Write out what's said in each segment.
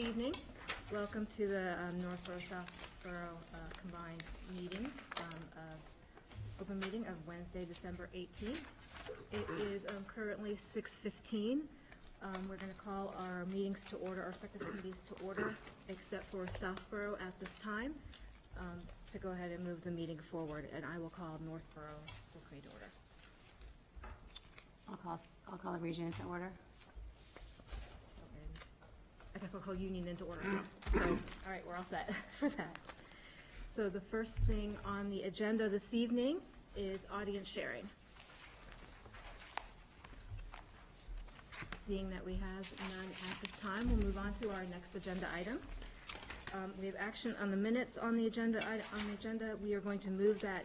evening. Welcome to the Northborough Southborough combined meeting, open meeting of Wednesday, December 18th. It is currently 6:15. We're going to call our meetings to order, our respective committees to order, except for Southborough at this time, to go ahead and move the meeting forward. And I will call Northborough School Committee to order. I'll call the region into order. I guess I'll call Union into order. So, all right, we're all set for that. So the first thing on the agenda this evening is audience sharing. Seeing that we have none at this time, we'll move on to our next agenda item. We have action on the minutes on the agenda. We are going to move that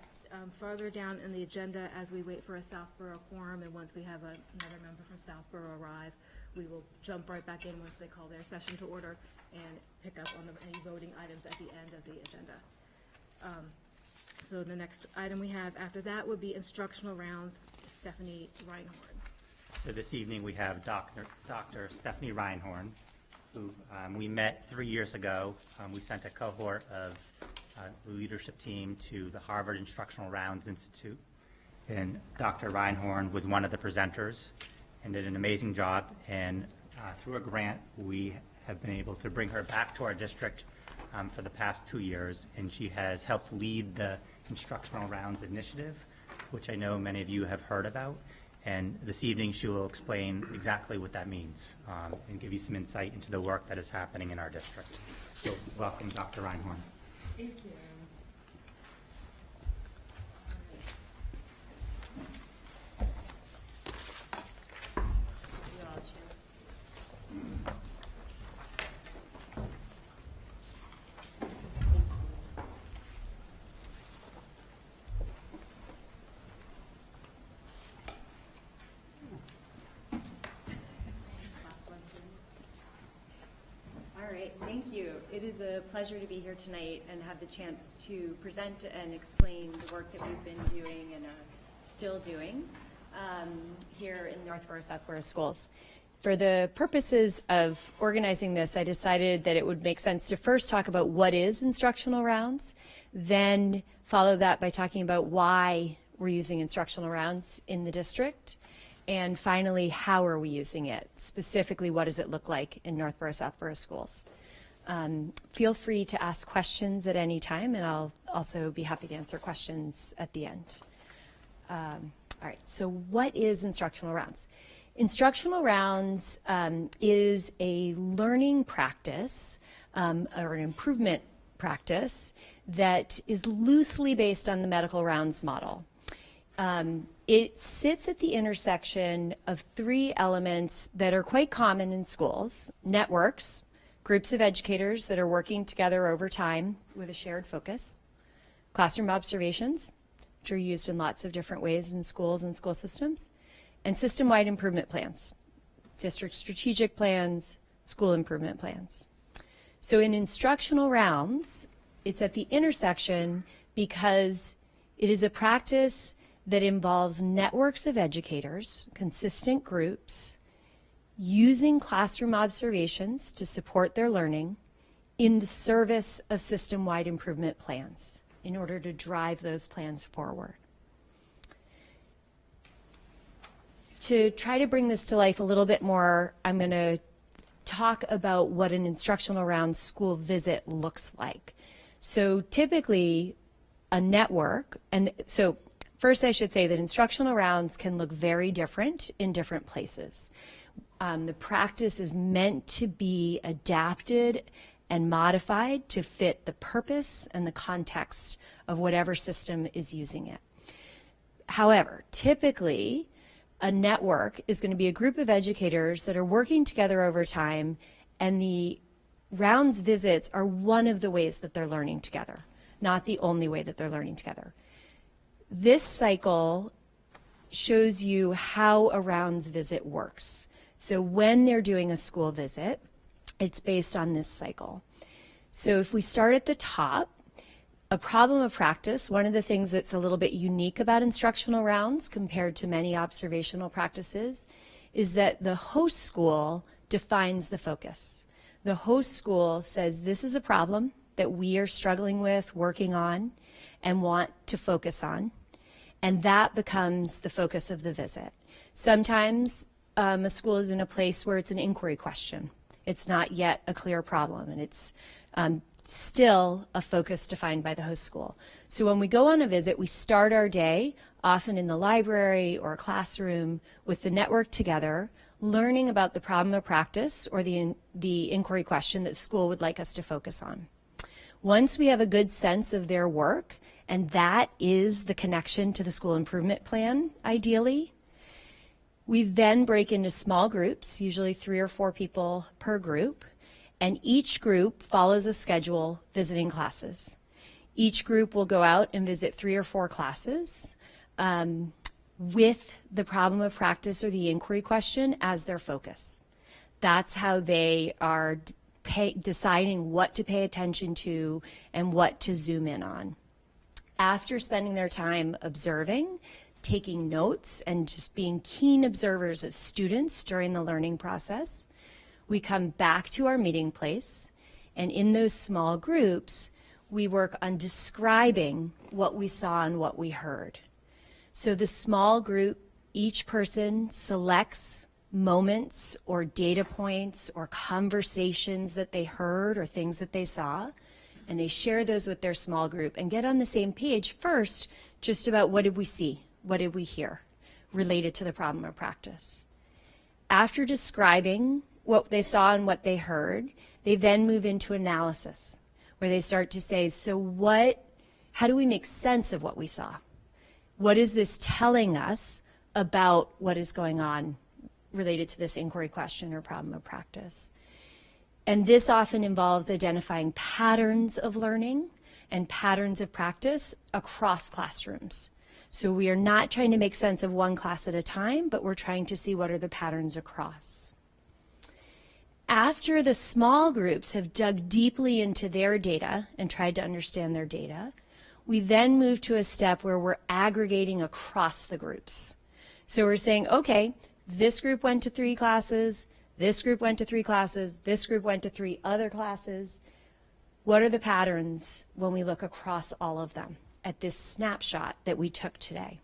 farther down in the agenda as we wait for a Southborough quorum, and once we have another member from Southborough arrive, we will jump right back in once they call their session to order and pick up on any voting items at the end of the agenda. So the next item we have after that would be instructional rounds. Stephanie Reinhorn. So this evening we have Dr. Stephanie Reinhorn, who we met 3 years ago. We sent a cohort of the leadership team to the Harvard Instructional Rounds Institute, and Dr. Reinhorn was one of the presenters and did an amazing job, and through a grant we have been able to bring her back to our district for the past 2 years, and she has helped lead the Instructional Rounds initiative, which I know many of you have heard about, and this evening she will explain exactly what that means and give you some insight into the work that is happening in our district. So welcome, Dr. Reinhorn. Thank you. Thank you. It is a pleasure to be here tonight and have the chance to present and explain the work that we've been doing and are still doing here in Northborough, Southborough schools. For the purposes of organizing this, I decided that it would make sense to first talk about what is instructional rounds, then follow that by talking about why we're using instructional rounds in the district, and finally, how are we using it? Specifically, what does it look like in Northborough, Southborough schools? Feel free to ask questions at any time, and I'll also be happy to answer questions at the end. All right, so what is instructional rounds? Instructional rounds is a learning practice or an improvement practice that is loosely based on the medical rounds model. It sits at the intersection of three elements that are quite common in schools: networks, groups of educators that are working together over time with a shared focus; classroom observations, which are used in lots of different ways in schools and school systems; and system-wide improvement plans, district strategic plans, school improvement plans. So in instructional rounds, it's at the intersection because it is a practice that involves networks of educators, consistent groups, using classroom observations to support their learning in the service of system-wide improvement plans in order to drive those plans forward. To try to bring this to life a little bit more, I'm going to talk about what an instructional round school visit looks like. So typically a network, and so first I should say that instructional rounds can look very different in different places. The practice is meant to be adapted and modified to fit the purpose and the context of whatever system is using it. However, typically a network is going to be a group of educators that are working together over time, and the rounds visits are one of the ways that they're learning together, not the only way that they're learning together. This cycle shows you how a rounds visit works. So when they're doing a school visit, it's based on this cycle. So if we start at the top, a problem of practice, one of the things that's a little bit unique about instructional rounds compared to many observational practices is that the host school defines the focus. The host school says, this is a problem that we are struggling with, working on, and want to focus on. And that becomes the focus of the visit. Sometimes a school is in a place where it's an inquiry question. It's not yet a clear problem, and it's still a focus defined by the host school. So when we go on a visit, we start our day, often in the library or a classroom, with the network together, learning about the problem of practice or the inquiry question that the school would like us to focus on. Once we have a good sense of their work, and that is the connection to the school improvement plan, ideally, we then break into small groups, usually 3 or 4 people per group, and each group follows a schedule visiting classes. Each group will go out and visit 3 or 4 classes with the problem of practice or the inquiry question as their focus. That's how they are deciding what to pay attention to and what to zoom in on. After spending their time observing, taking notes, and just being keen observers as students during the learning process, we come back to our meeting place, and in those small groups, we work on describing what we saw and what we heard. So the small group, each person selects moments or data points or conversations that they heard or things that they saw, and they share those with their small group and get on the same page first just about what did we see, what did we hear related to the problem of practice. After describing what they saw and what they heard, they then move into analysis, where they start to say, so how do we make sense of what we saw? What is this telling us about what is going on related to this inquiry question or problem of practice? And this often involves identifying patterns of learning and patterns of practice across classrooms. So we are not trying to make sense of one class at a time, but we're trying to see what are the patterns across. After the small groups have dug deeply into their data and tried to understand their data, we then move to a step where we're aggregating across the groups. So we're saying, okay, this group went to 3 classes, this group went to 3 classes, this group went to 3 other classes. What are the patterns when we look across all of them at this snapshot that we took today?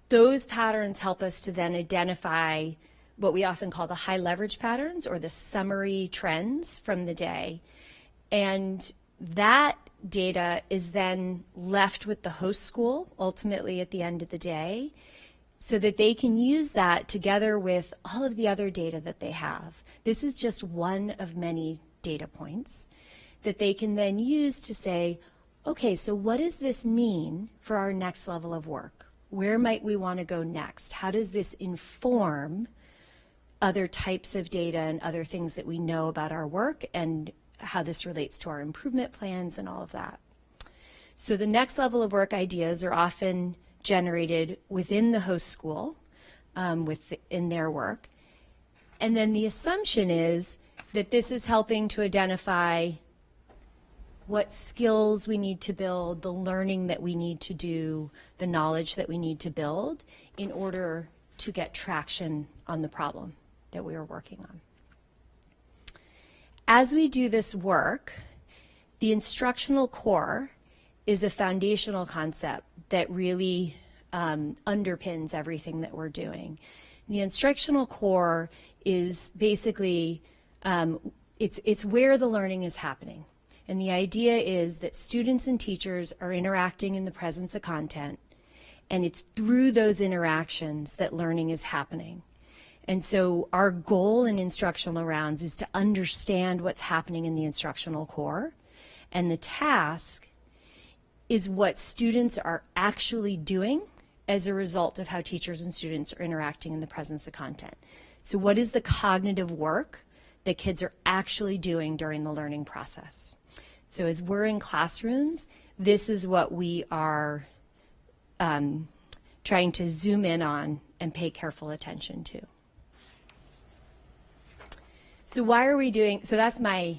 Those patterns help us to then identify what we often call the high leverage patterns or the summary trends from the day. And that data is then left with the host school ultimately at the end of the day, so that they can use that together with all of the other data that they have. This is just one of many data points that they can then use to say, okay, so what does this mean for our next level of work? Where might we want to go next? How does this inform other types of data and other things that we know about our work and how this relates to our improvement plans and all of that? So the next level of work ideas are often generated within the host school, in their work. And then the assumption is that this is helping to identify what skills we need to build, the learning that we need to do, the knowledge that we need to build in order to get traction on the problem that we are working on. As we do this work, the instructional core is a foundational concept that really underpins everything that we're doing. The instructional core is basically, it's where the learning is happening. And the idea is that students and teachers are interacting in the presence of content, and it's through those interactions that learning is happening. And so our goal in Instructional Rounds is to understand what's happening in the instructional core, and the task is what students are actually doing as a result of how teachers and students are interacting in the presence of content. So what is the cognitive work that kids are actually doing during the learning process? So as we're in classrooms, this is what we are trying to zoom in on and pay careful attention to. So why are we doing, so that's my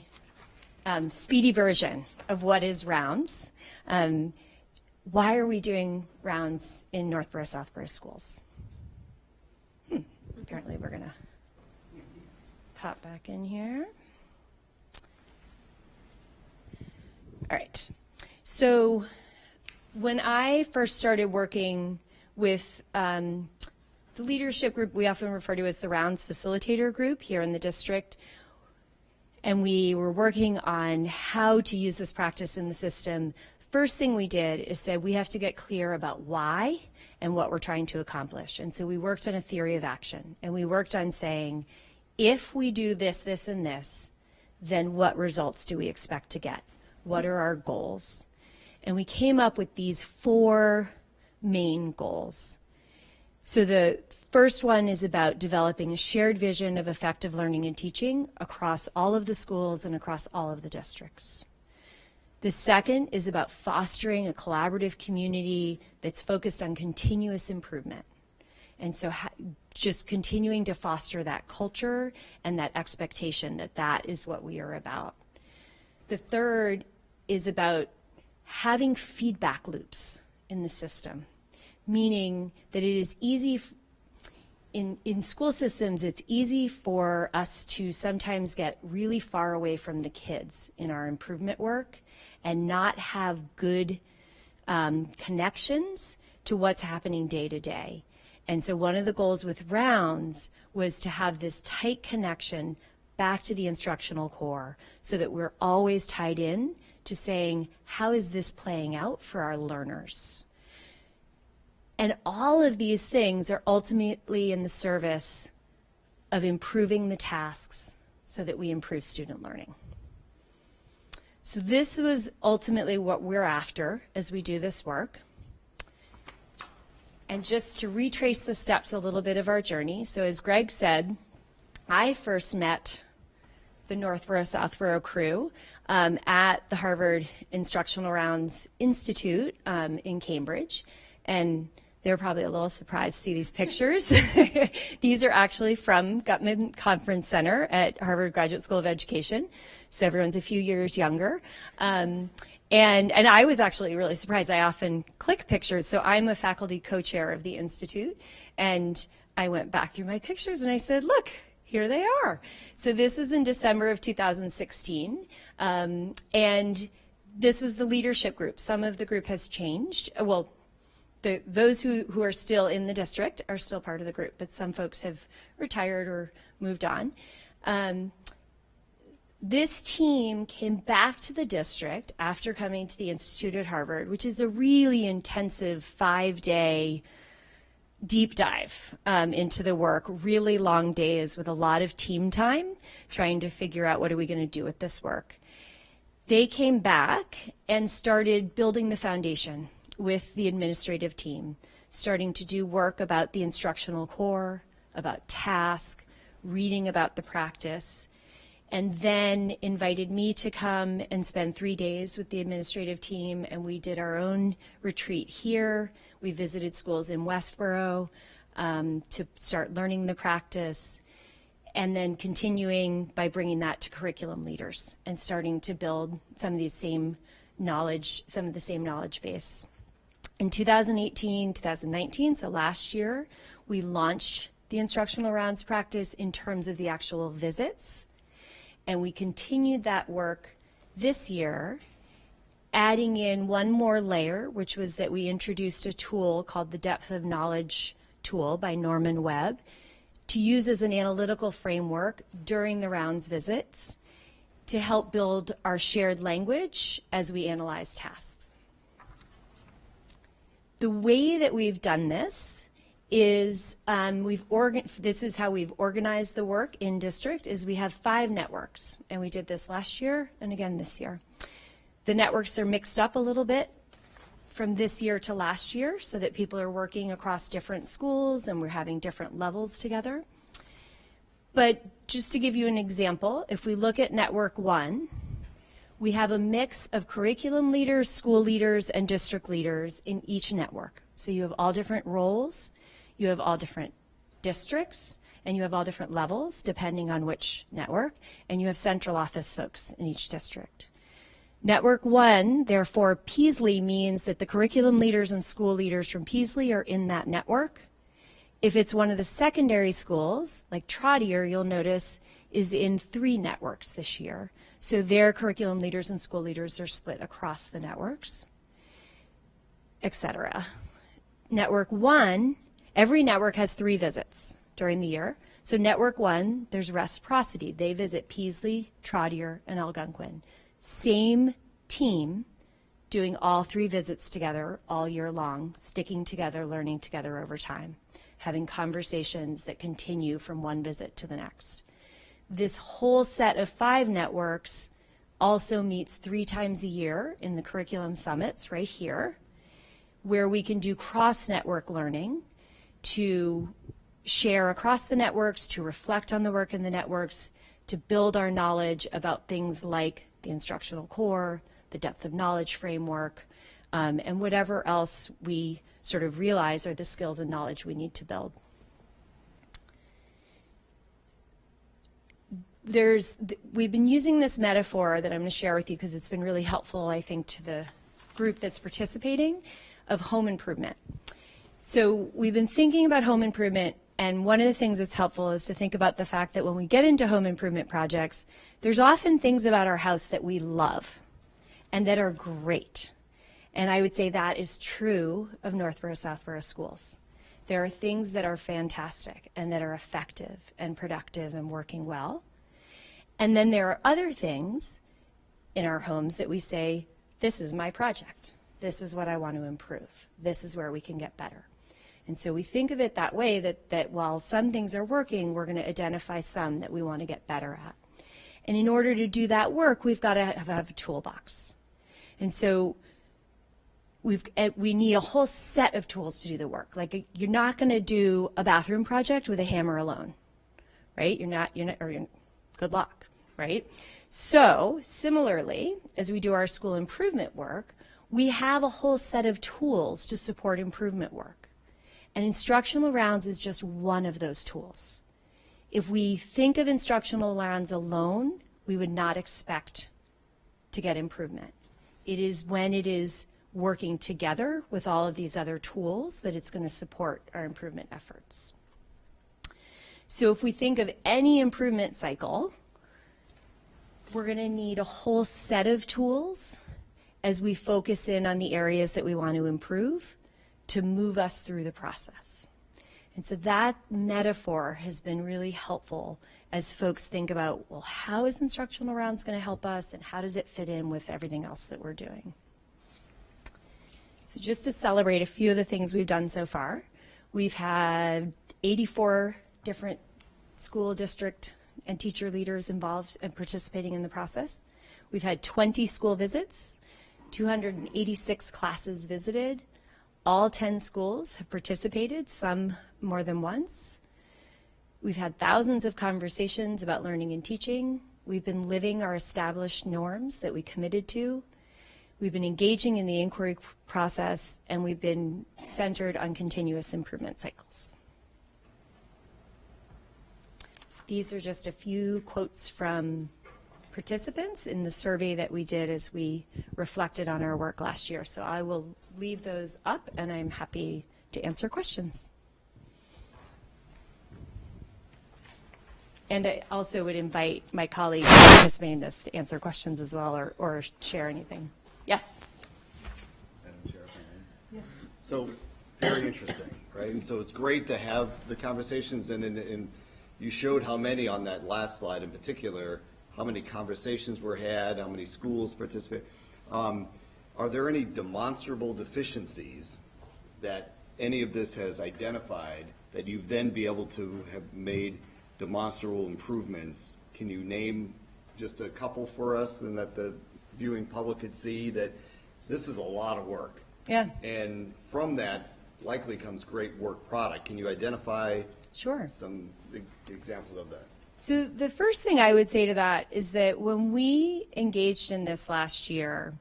speedy version of what is Rounds. Why are we doing Rounds in Northborough, Southborough schools? Apparently we're going to pop back in here. All right. So when I first started working with the leadership group we often refer to as the Rounds Facilitator Group here in the district, and we were working on how to use this practice in the system, first thing we did is said we have to get clear about why and what we're trying to accomplish. And so we worked on a theory of action, and we worked on saying, if we do this, this, and this, then what results do we expect to get? What are our goals? And we came up with these 4 main goals. So the first one is about developing a shared vision of effective learning and teaching across all of the schools and across all of the districts. The second is about fostering a collaborative community that's focused on continuous improvement. And so just continuing to foster that culture and that expectation that that is what we are about. The third is about having feedback loops in the system, meaning that it is easy in school systems, it's easy for us to sometimes get really far away from the kids in our improvement work and not have good connections to what's happening day to day. And so one of the goals with Rounds was to have this tight connection back to the instructional core so that we're always tied in to saying, how is this playing out for our learners? And all of these things are ultimately in the service of improving the tasks so that we improve student learning. So this was ultimately what we're after as we do this work. And just to retrace the steps a little bit of our journey, so as Greg said, I first met the Northborough, Southborough crew at the Harvard Instructional Rounds Institute in Cambridge. And they're probably a little surprised to see these pictures. These are actually from Gutman Conference Center at Harvard Graduate School of Education. So everyone's a few years younger. And I was actually really surprised. I often click pictures. So I'm a faculty co-chair of the Institute. And I went back through my pictures and I said, look, here they are. So this was in December of 2016. And this was the leadership group. Some of the group has changed. Well, those who are still in the district are still part of the group, but some folks have retired or moved on. This team came back to the district after coming to the Institute at Harvard, which is a really intensive 5-day deep dive into the work, really long days with a lot of team time, trying to figure out what are we going to do with this work. They came back and started building the foundation with the administrative team, starting to do work about the instructional core, about task, reading about the practice, and then invited me to come and spend 3 days with the administrative team, and we did our own retreat here. We visited schools in Westborough to start learning the practice, and then continuing by bringing that to curriculum leaders and starting to build some of the same knowledge base. In 2018, 2019, so last year, we launched the Instructional Rounds practice in terms of the actual visits, and we continued that work this year, adding in one more layer, which was that we introduced a tool called the Depth of Knowledge tool by Norman Webb to use as an analytical framework during the Rounds visits to help build our shared language as we analyze tasks. The way that we've done this is this is how we've organized the work in district is we have 5 networks, and we did this last year and again this year. The networks are mixed up a little bit from this year to last year so that people are working across different schools and we're having different levels together. But just to give you an example, if we look at Network 1, we have a mix of curriculum leaders, school leaders, and district leaders in each network. So you have all different roles, you have all different districts, and you have all different levels depending on which network, and you have central office folks in each district. Network 1, therefore, Peaslee means that the curriculum leaders and school leaders from Peaslee are in that network. If it's one of the secondary schools, like Trottier, you'll notice is in 3 networks this year. So their curriculum leaders and school leaders are split across the networks, etc. Network 1, every network has 3 visits during the year. So Network 1, there's reciprocity. They visit Peaslee, Trotter, and Algonquin. Same team doing all 3 visits together all year long, sticking together, learning together over time, having conversations that continue from one visit to the next. This whole set of 5 networks also meets 3 times a year in the curriculum summits right here, where we can do cross-network learning to share across the networks, to reflect on the work in the networks, to build our knowledge about things like the instructional core, the depth of knowledge framework, and whatever else we sort of realize are the skills and knowledge we need to build. We've been using this metaphor that I'm going to share with you because it's been really helpful, I think, to the group that's participating, of home improvement. So we've been thinking about home improvement, and one of the things that's helpful is to think about the fact that when we get into home improvement projects, there's often things about our house that we love and that are great. And I would say that is true of Northborough, Southborough schools. There are things that are fantastic and that are effective and productive and working well. And then there are other things in our homes that we say, this is my project. This is what I want to improve. This is where we can get better. And so we think of it that way, that while some things are working, we're going to identify some that we want to get better at. And in order to do that work, we've got to have a toolbox. And so we need a whole set of tools to do the work. Like, you're not going to do a bathroom project with a hammer alone, right? Good luck, right? So similarly, as we do our school improvement work, we have a whole set of tools to support improvement work. And Instructional Rounds is just one of those tools. If we think of Instructional Rounds alone, we would not expect to get improvement. It is when it is working together with all of these other tools that it's going to support our improvement efforts. So if we think of any improvement cycle, we're going to need a whole set of tools as we focus in on the areas that we want to improve to move us through the process. And so that metaphor has been really helpful as folks think about, well, how is Instructional Rounds going to help us, and how does it fit in with everything else that we're doing? So just to celebrate a few of the things we've done so far, we've had 84 different school district and teacher leaders involved and participating in the process. We've had 20 school visits, 286 classes visited. All 10 schools have participated, some more than once. We've had thousands of conversations about learning and teaching. We've been living our established norms that we committed to. We've been engaging in the inquiry process, and we've been centered on continuous improvement cycles. These are just a few quotes from participants in the survey that we did as we reflected on our work last year. So I will leave those up, and I'm happy to answer questions. And I also would invite my colleagues participating in this to answer questions as well, or share anything. Yes? Madam Chair, yes. So, very interesting, right? And so it's great to have the conversations, and you showed how many on that last slide in particular, how many conversations were had, how many schools participate. Are there any demonstrable deficiencies that any of this has identified that you then be able to have made demonstrable improvements? Can you name just a couple for us, and that the viewing public could see that this is a lot of work? Yeah. And from that likely comes great work product. Can you identify some examples of that? So the first thing I would say to that is that when we engaged in this last year,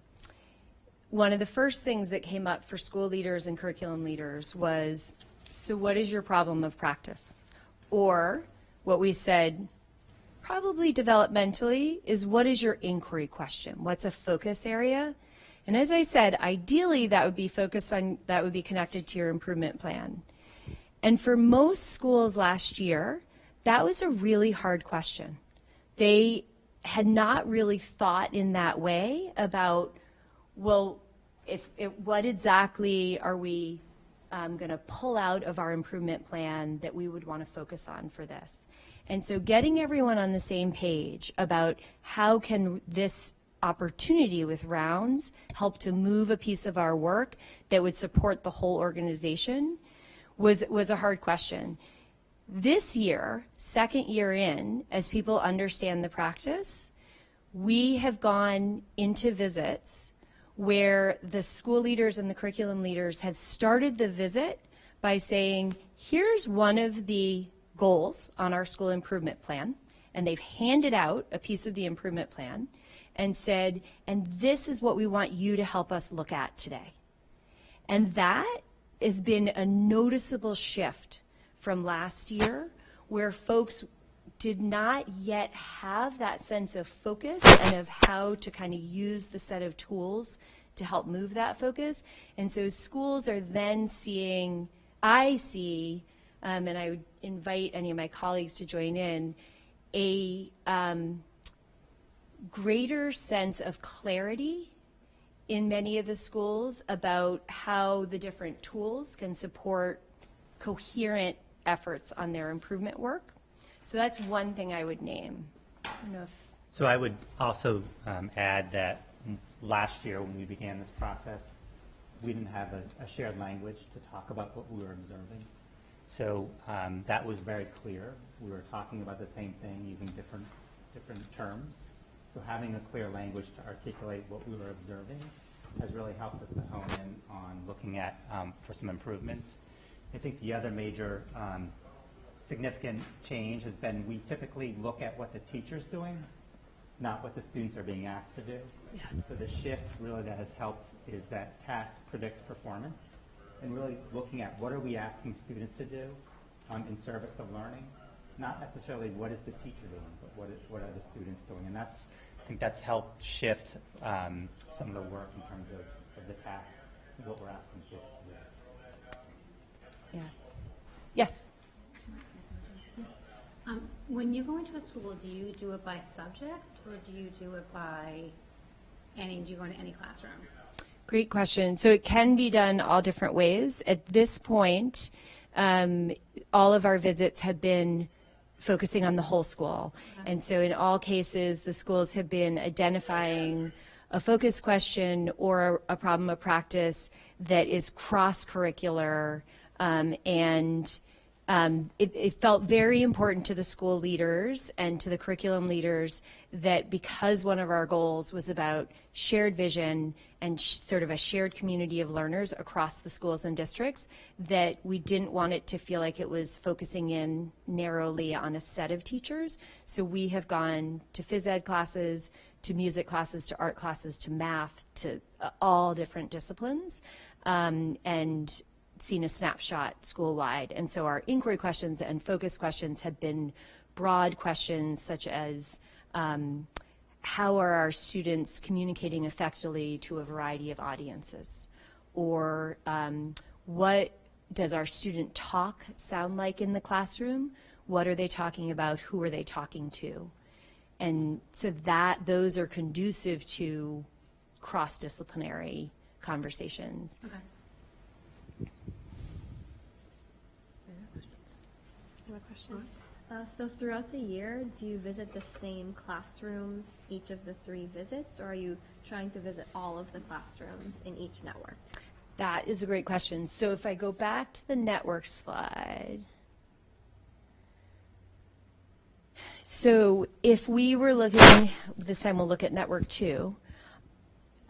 one of the first things that came up for school leaders and curriculum leaders was, so what is your problem of practice? Or what we said, probably developmentally, is what is your inquiry question? What's a focus area? And as I said, ideally that would be focused on, that would be connected to your improvement plan. And for most schools last year, that was a really hard question. they had not really thought in that way about, well, what exactly are we going to pull out of our improvement plan that we would want to focus on for this? And so getting everyone on the same page about how can this opportunity with rounds help to move a piece of our work that would support the whole organization was a hard question. This year, second year in, as people understand the practice, we have gone into visits where the school leaders and the curriculum leaders have started the visit by saying, here's one of the goals on our school improvement plan, and they've handed out a piece of the improvement plan and said, and this is what we want you to help us look at today. And that has been a noticeable shift from last year, where folks did not yet have that sense of focus and of how to kind of use the set of tools to help move that focus. And so schools are then seeing, I see, and I would invite any of my colleagues to join in, a greater sense of clarity in many of the schools about how the different tools can support coherent efforts on their improvement work. So that's one thing I would name. I don't know if... So I would also add that last year when we began this process, we didn't have a shared language to talk about what we were observing. So that was very clear. We were talking about the same thing using different terms. So having a clear language to articulate what we were observing has really helped us to hone in on looking at for some improvements. I think the other major significant change has been we typically look at what the teacher's doing, not what the students are being asked to do. Yeah. So the shift really that has helped is that task predicts performance, and really looking at what are we asking students to do in service of learning, not necessarily what is the teacher doing, but what are the students doing. And I think that's helped shift some of the work in terms of the tasks, what we're asking kids to do. Yeah. Yes. When you go into a school, do you do it by subject, or do you do it by do you go into any classroom? Great question. So it can be done all different ways. At this point, all of our visits have been focusing on the whole school. Okay. And so in all cases, the schools have been identifying a focus question or a problem of practice that is cross-curricular, and it felt very important to the school leaders and to the curriculum leaders that because one of our goals was about shared vision and sort of a shared community of learners across the schools and districts, that we didn't want it to feel like it was focusing in narrowly on a set of teachers. So we have gone to phys ed classes, to music classes, to art classes, to math, to all different disciplines, and seen a snapshot school-wide. And so our inquiry questions and focus questions have been broad questions such as how are our students communicating effectively to a variety of audiences? Or what does our student talk sound like in the classroom? What are they talking about? Who are they talking to? And so those are conducive to cross-disciplinary conversations. Okay. More questions? So throughout the year, do you visit the same classrooms each of the 3 visits, or are you trying to visit all of the classrooms in each network? That is a great question. So if I go back to the network slide. So if we were looking, this time we'll look at network 2,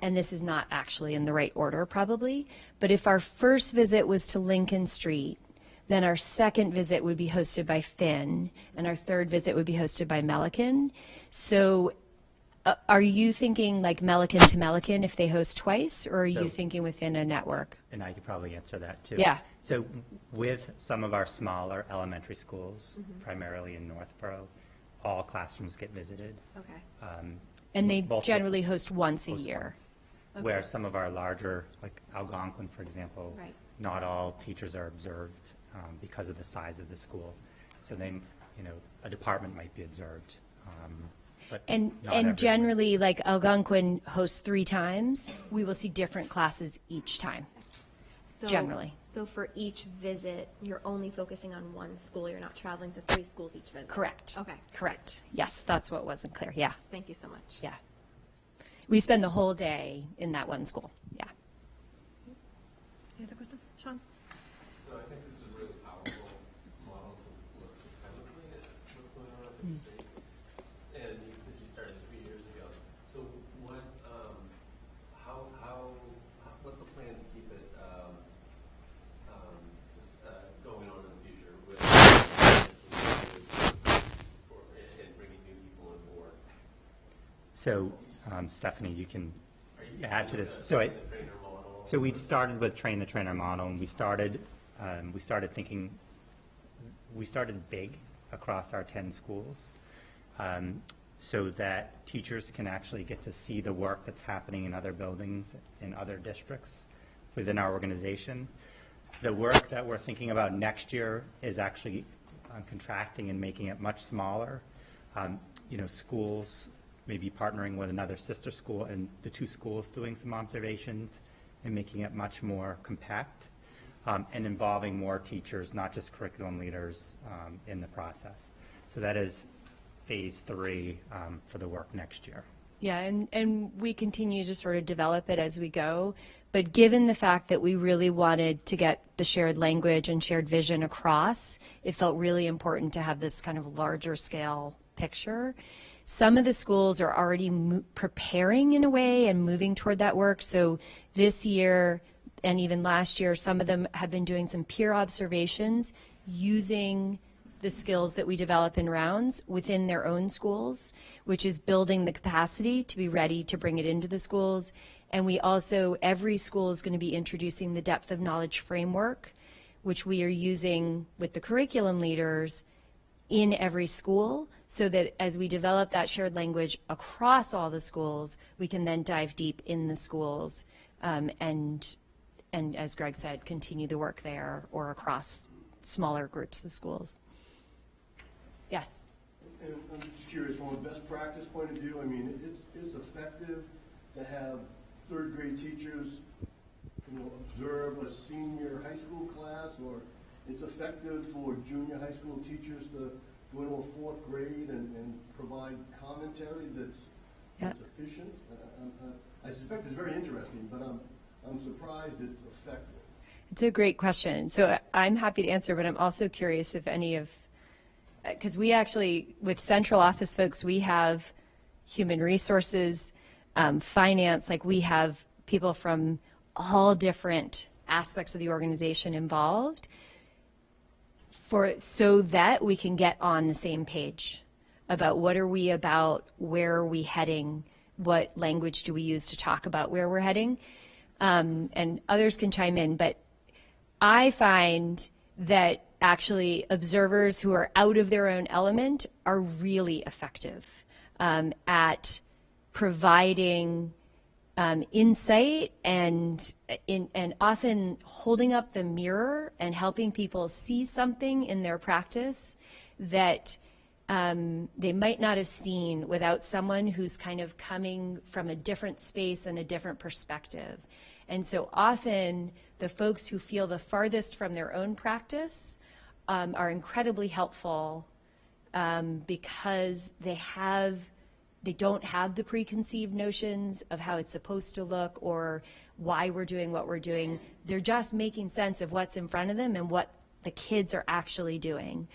and this is not actually in the right order probably, but if our first visit was to Lincoln Street, then our second visit would be hosted by Finn, and our third visit would be hosted by Melican. So are you thinking like Melican to Melican if they host twice, or are you thinking within a network? And I could probably answer that too. Yeah. So with some of our smaller elementary schools, primarily in Northborough, all classrooms get visited. Okay. And they generally host once a year. Once. Okay. Where some of our larger, like Algonquin, for example, right. Not all teachers are observed because of the size of the school. So they, a department might be observed but And not every week. generally, like Algonquin hosts 3 times, we will see different classes each time. So, Generally. So for each visit, you're only focusing on one school. You're not traveling to 3 schools each visit. Correct. Okay. Correct. Yes, that's what wasn't clear. Yeah. Thank you so much. Yeah. We spend the whole day in that one school. Yeah. Any other questions? Sean? So I think this is a really powerful model to look systemically at what's going on in the state. And you said you started 3 years ago. So what, what's the plan to keep it going on in the future with and bringing new people on board? So, Stephanie, you can add to this. So we started with train the trainer model, and we started big across our 10 schools, so that teachers can actually get to see the work that's happening in other buildings, in other districts within our organization. The work that we're thinking about next year is actually contracting and making it much smaller. Schools maybe partnering with another sister school, and the 2 schools doing some observations and making it much more compact, and involving more teachers, not just curriculum leaders, in the process. So that is phase 3 for the work next year. Yeah, and we continue to sort of develop it as we go. But given the fact that we really wanted to get the shared language and shared vision across, it felt really important to have this kind of larger scale picture. Some of the schools are already preparing in a way and moving toward that work. So this year and even last year, some of them have been doing some peer observations using the skills that we develop in rounds within their own schools, which is building the capacity to be ready to bring it into the schools. And we also, every school is going to be introducing the depth of knowledge framework, which we are using with the curriculum leaders in every school, so that as we develop that shared language across all the schools, we can then dive deep in the schools, and as Greg said, continue the work there or across smaller groups of schools. Yes? And I'm just curious, from a best practice point of view, I mean, it's effective to have 3rd grade teachers, observe a senior high school class, or it's effective for junior high school teachers to go into a 4th grade and provide commentary that's efficient. I suspect it's very interesting, but I'm surprised it's effective. It's a great question. So I'm happy to answer, but I'm also curious if any of, because we actually, with central office folks, we have human resources, finance, like we have people from all different aspects of the organization involved, so that we can get on the same page about what are we about, where are we heading, what language do we use to talk about where we're heading, and others can chime in. But I find that actually observers who are out of their own element are really effective at providing insight and often holding up the mirror and helping people see something in their practice that they might not have seen without someone who's kind of coming from a different space and a different perspective. And so often the folks who feel the farthest from their own practice are incredibly helpful because they don't have the preconceived notions of how it's supposed to look or why we're doing what we're doing. They're just making sense of what's in front of them and what the kids are actually doing.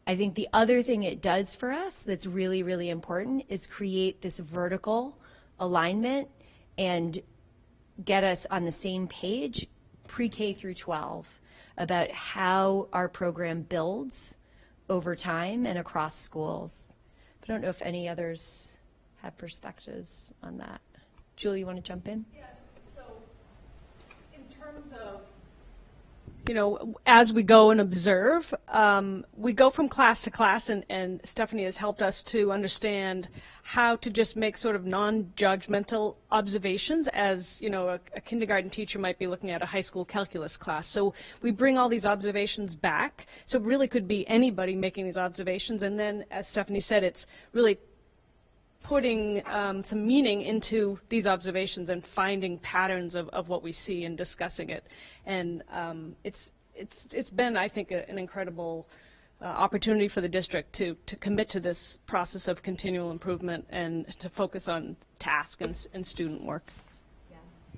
I think the other thing it does for us that's really, really important is create this vertical alignment and get us on the same page, pre-K through 12, about how our program builds over time and across schools. But I don't know if any others have perspectives on that. Julie, you want to jump in? Yes. So in terms of as we go and observe, we go from class to class, and Stephanie has helped us to understand how to just make sort of non-judgmental observations as, a kindergarten teacher might be looking at a high school calculus class. So we bring all these observations back. So it really could be anybody making these observations. And then, as Stephanie said, it's really putting some meaning into these observations and finding patterns of what we see and discussing it. And it's been, I think, an incredible opportunity for the district to commit to this process of continual improvement and to focus on task and student work.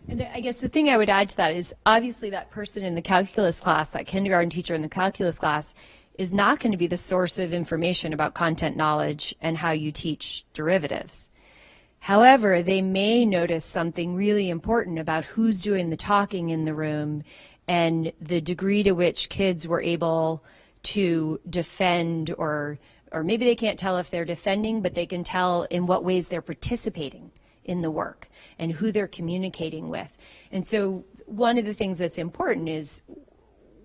And I guess the thing I would add to that is obviously that person in the calculus class, that kindergarten teacher in the calculus class, is not going to be the source of information about content knowledge and how you teach derivatives. However, they may notice something really important about who's doing the talking in the room and the degree to which kids were able to defend, or maybe they can't tell if they're defending, but they can tell in what ways they're participating in the work and who they're communicating with. And so one of the things that's important is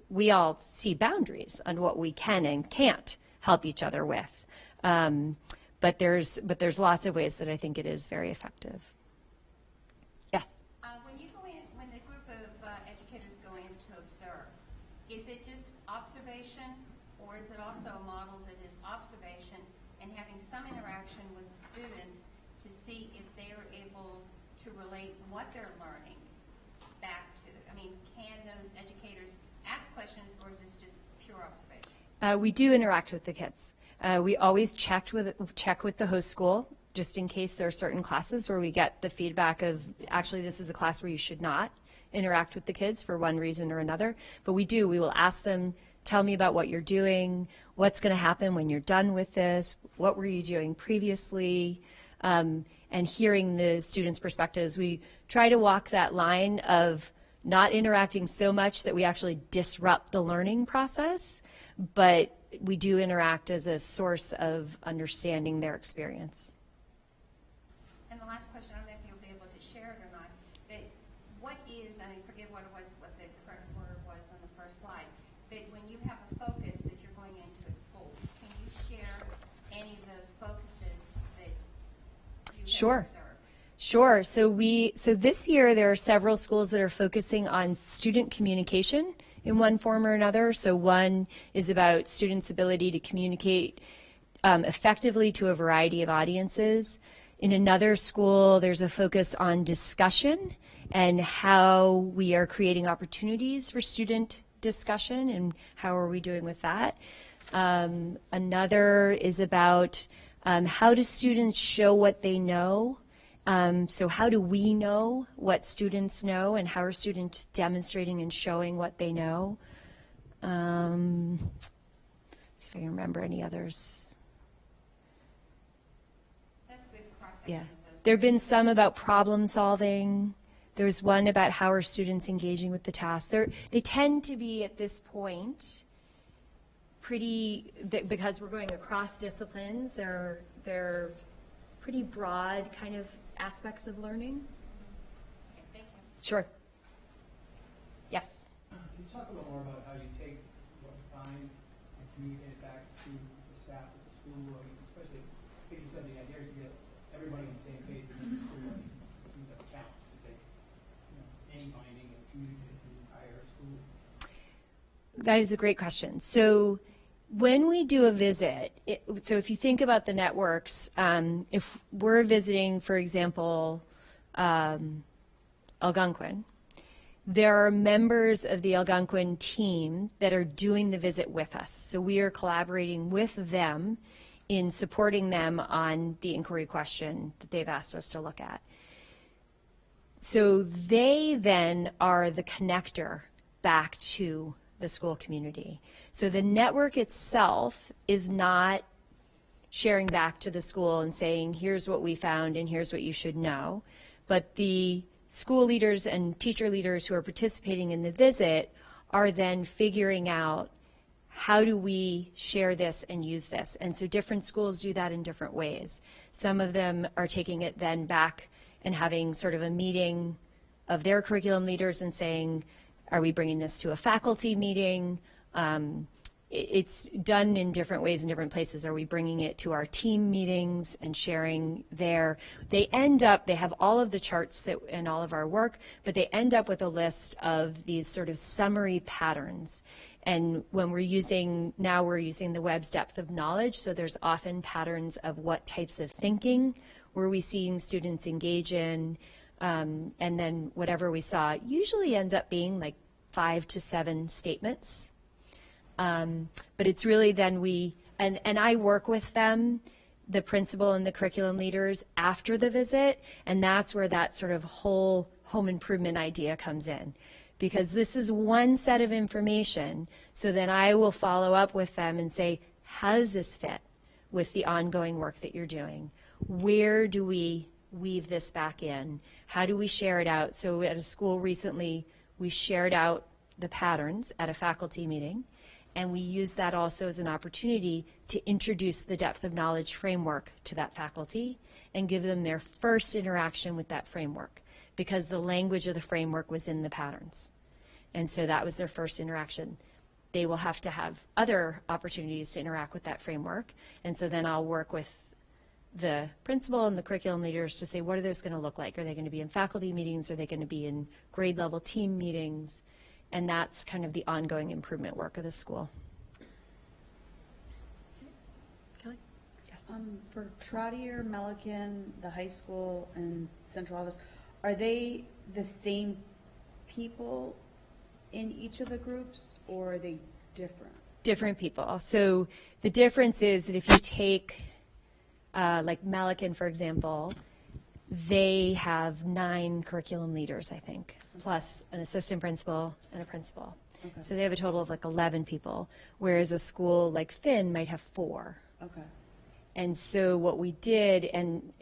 we all see boundaries on what we can and can't help each other with. But there's lots of ways that I think it is very effective. Yes? When the group of educators go in to observe, is it just observation, or is it also a model that is observation and having some interaction with the students to see if they are able to relate what they're learning back to? I mean, can those educators ask questions, or is this just pure observation? We do interact with the kids. We always check with the host school, just in case there are certain classes where we get the feedback of, actually, this is a class where you should not interact with the kids for one reason or another. But we will ask them, tell me about what you're doing, what's going to happen when you're done with this, what were you doing previously, and hearing the students' perspectives. We try to walk that line of not interacting so much that we actually disrupt the learning process, but we do interact as a source of understanding their experience. And the last question, I don't know if you'll be able to share it or not, but what is, I forget what the correct word was on the first slide, but when you have a focus that you're going into a school, can you share any of those focuses that you have observed? Sure. So this year there are several schools that are focusing on student communication in one form or another. So one is about students' ability to communicate effectively to a variety of audiences. In another school, there's a focus on discussion and how we are creating opportunities for student discussion and how are we doing with that. Another is about how do students show what they know. So how do we know what students know, and how are students demonstrating and showing what they know? Let's see if I can remember any others. That's good cross-section. Yeah. There have been some about problem solving. There's one about how are students engaging with the task. They tend to be at this point because we're going across disciplines, they're pretty broad kind of aspects of learning. Okay, thank you. Sure. Yes. Can you talk a little more about how you take what you find and communicate it back to the staff at the school? I mean, especially, I think you said the idea is to get everybody on the same page within the school. I mean, it seems like a challenge to take any finding and communicate it to the entire school. That is a great question. So when we do a visit, so if you think about the networks, if we're visiting, for example, Algonquin, there are members of the Algonquin team that are doing the visit with us. So we are collaborating with them in supporting them on the inquiry question that they've asked us to look at. So they then are the connector back to the school community. So the network itself is not sharing back to the school and saying, here's what we found and here's what you should know. But the school leaders and teacher leaders who are participating in the visit are then figuring out, how do we share this and use this? And so different schools do that in different ways. Some of them are taking it then back and having sort of a meeting of their curriculum leaders and saying, Are we bringing this to a faculty meeting? It's done in different ways in different places. Are we bringing it to our team meetings and sharing there? They have all of the charts and all of our work, but they end up with a list of these sort of summary patterns. And when we're using the Webb's depth of knowledge, so there's often patterns of what types of thinking were we seeing students engage in, and then whatever we saw usually ends up being like 5 to 7 statements. But it's really then and I work with them, the principal and the curriculum leaders, after the visit, and that's where that sort of whole home improvement idea comes in. Because this is one set of information, so then I will follow up with them and say, how does this fit with the ongoing work that you're doing? Where do we weave this back in? How do we share it out? So at a school recently, we shared out the patterns at a faculty meeting, and we used that also as an opportunity to introduce the depth of knowledge framework to that faculty and give them their first interaction with that framework, because the language of the framework was in the patterns. And so that was their first interaction. They will have to have other opportunities to interact with that framework. And so then I'll work with the principal and the curriculum leaders to say, what are those going to look like? Are they going to be in faculty meetings? Are they going to be in grade level team meetings? And that's kind of the ongoing improvement work of the school. Kelly? Yes. For Trottier, Melican, the high school, and central office, are they the same people in each of the groups, or are they different? Different people. So the difference is that if you take, like Melican, for example, they have 9 curriculum leaders, I think, plus an assistant principal and a principal. Okay. So they have a total of like 11 people, whereas a school like Finn might have 4. Okay. And so what we did, and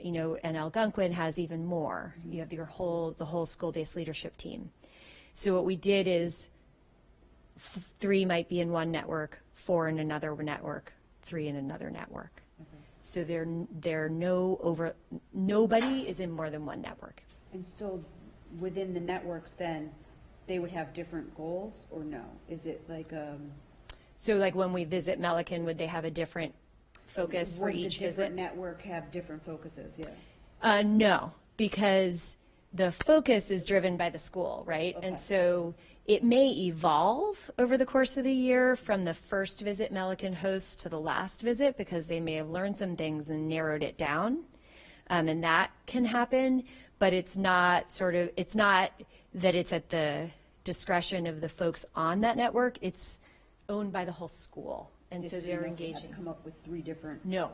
Algonquin has even more. You have the whole school-based leadership team. So what we did is 3 might be in one network, 4 in another network, 3 in another network. Okay. So nobody is in more than one network. And so within the networks, then they would have different goals, or no? Is it like So like when we visit Melican, would they have a different focus for would each the visit? different network have different focuses? Yeah. No, because the focus is driven by the school, right? Okay. And so it may evolve over the course of the year from the first visit Melican hosts to the last visit, because they may have learned some things and narrowed it down. And that can happen, but it's not that it's at the discretion of the folks on that network. It's owned by the whole school. And so they're engaging. Have to come up with 3 different. No,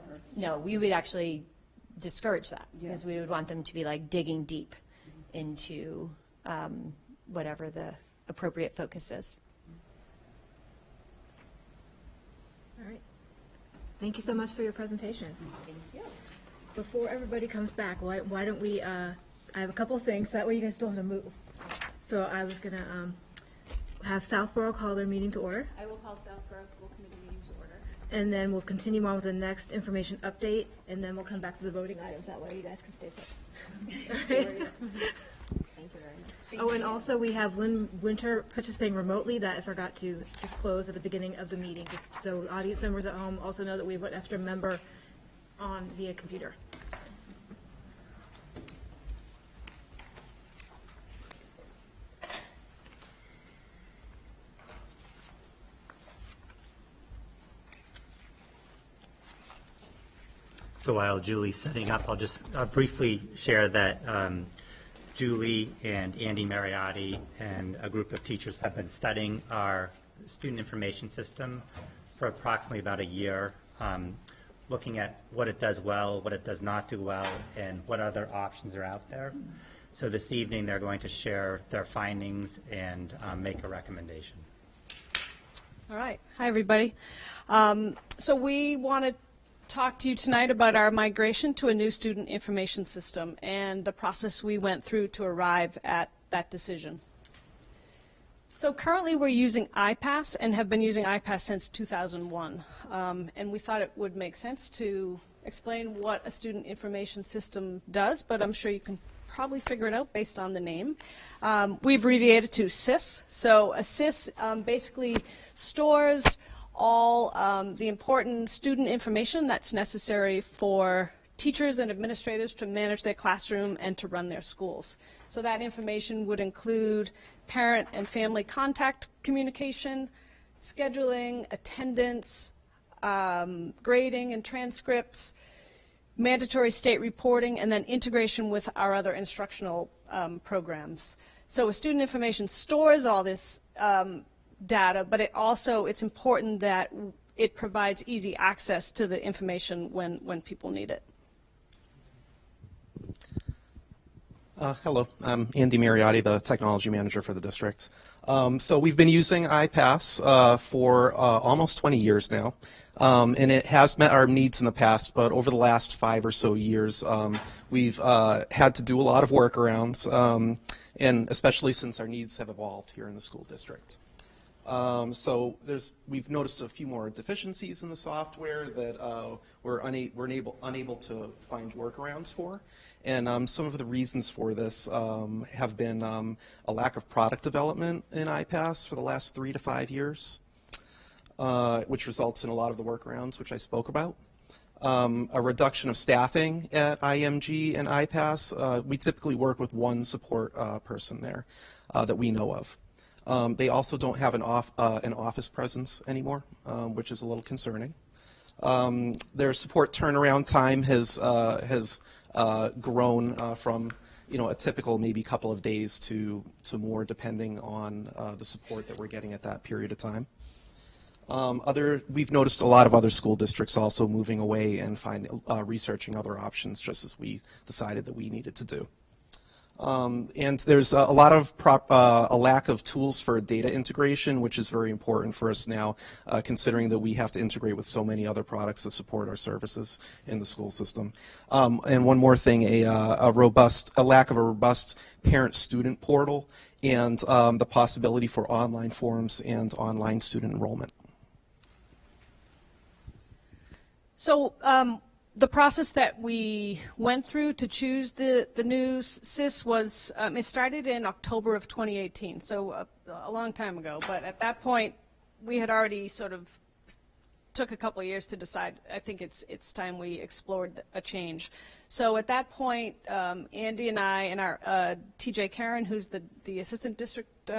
we would actually discourage that, because Yeah. we would want them to be like digging deep into whatever the appropriate focus is. All right. Thank you so much for your presentation. Thank you. Before everybody comes back, why don't we, I have a couple of things, that way you guys don't have to move. So I was going to have Southborough call their meeting to order, I will call Southborough School Committee meeting to order. and then we'll continue on with the next information update, and then we'll come back to the voting items. That way you guys can stay put. Thank you very much. Oh, and also we have Lynn Winter participating remotely that I forgot to disclose at the beginning of the meeting, just so audience members at home also know that we have an extra member on via computer. So while Julie's setting up, I'll just briefly share that Julie and Andy Mariotti and a group of teachers have been studying our student information system for approximately about a year, looking at what it does well, what it does not do well, and what other options are out there. So this evening, they're going to share their findings and make a recommendation. All right. Hi, everybody. So we want to talk to you tonight about our migration to a new student information system and the process we went through to arrive at that decision. So currently we're using iPass and have been using iPass since 2001. And we thought it would make sense to explain what a student information system does, but I'm sure you can probably figure it out based on the name. We abbreviate it to SIS. So a SIS basically stores all the important student information that's necessary for teachers and administrators to manage their classroom and to run their schools. So that information would include parent and family contact communication, scheduling, attendance, grading and transcripts, mandatory state reporting, and then integration with our other instructional programs. So student information stores all this data, but it's important that it provides easy access to the information when people need it. Hello, I'm Andy Mariotti, the technology manager for the district. So we've been using iPass for almost 20 years now, and it has met our needs in the past, but over the last 5 or so years, we've had to do a lot of workarounds, and especially since our needs have evolved here in the school district. So we've noticed a few more deficiencies in the software that we're unable to find workarounds for. And some of the reasons for this have been a lack of product development in iPass for the last 3 to 5 years, which results in a lot of the workarounds which I spoke about. A reduction of staffing at IMG and iPass. We typically work with one support person there that we know of. They also don't have an office presence anymore, which is a little concerning. Their support turnaround time has grown from a typical maybe couple of days to more, depending on the support that we're getting at that period of time. We've noticed a lot of other school districts also moving away and researching other options, just as we decided that we needed to do. And there's a lot of a lack of tools for data integration, which is very important for us now, considering that we have to integrate with so many other products that support our services in the school system. And one more thing, a lack of a robust parent-student portal, and the possibility for online forums and online student enrollment. So the process that we went through to choose the new SIS was, it started in October of 2018, so a long time ago. But at that point, we had already sort of took a couple of years to decide. I think it's time we explored a change. So at that point, Andy and I and our TJ Karen, who's the assistant district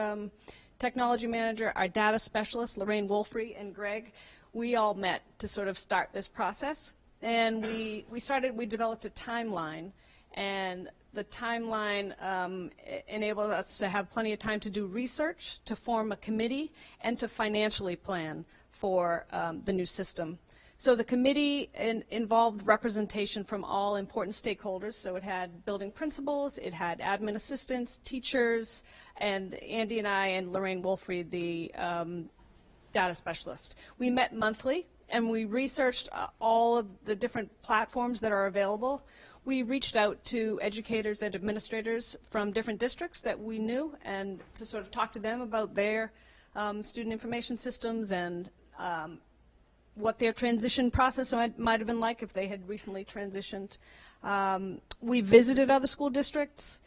technology manager, our data specialist, Lorraine Wolfrey, and Greg, we all met to sort of start this process. And we developed a timeline, and the timeline enabled us to have plenty of time to do research, to form a committee, and to financially plan for the new system. So the committee involved representation from all important stakeholders. So it had building principals, it had admin assistants, teachers, and Andy and I and Lorraine Wolfrey, the data specialist. We met monthly, and we researched all of the different platforms that are available. We reached out to educators and administrators from different districts that we knew, and to sort of talk to them about their student information systems and what their transition process might have been like if they had recently transitioned. We visited other school districts.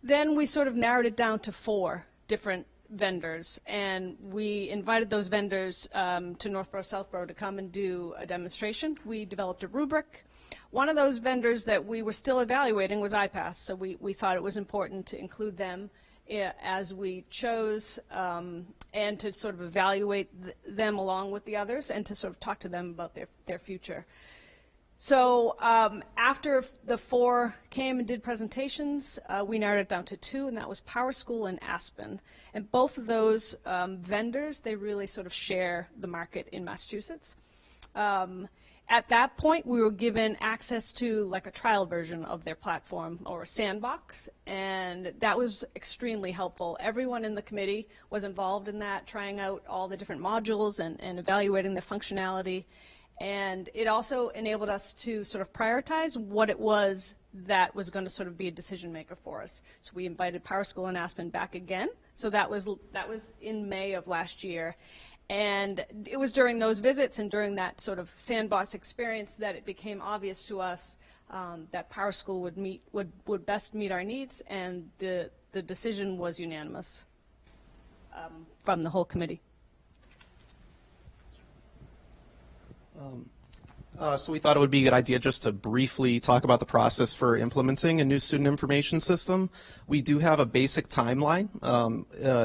Then we sort of narrowed it down to 4 different vendors, and we invited those vendors to Northborough, Southborough to come and do a demonstration. We developed a rubric. One of those vendors that we were still evaluating was iPass, so we thought it was important to include them as we chose, and to sort of evaluate them along with the others, and to sort of talk to them about their future. So after the 4 came and did presentations, we narrowed it down to 2, and that was PowerSchool and Aspen. And both of those vendors, they really sort of share the market in Massachusetts. At that point, we were given access to like a trial version of their platform, or a sandbox, and that was extremely helpful. Everyone in the committee was involved in that, trying out all the different modules and evaluating the functionality. And it also enabled us to sort of prioritize what it was that was going to sort of be a decision maker for us. So we invited PowerSchool and Aspen back again. So that was in May of last year. And it was during those visits and during that sort of sandbox experience that it became obvious to us that PowerSchool would best meet our needs, and the decision was unanimous from the whole committee. So we thought it would be a good idea just to briefly talk about the process for implementing a new student information system. We do have a basic timeline.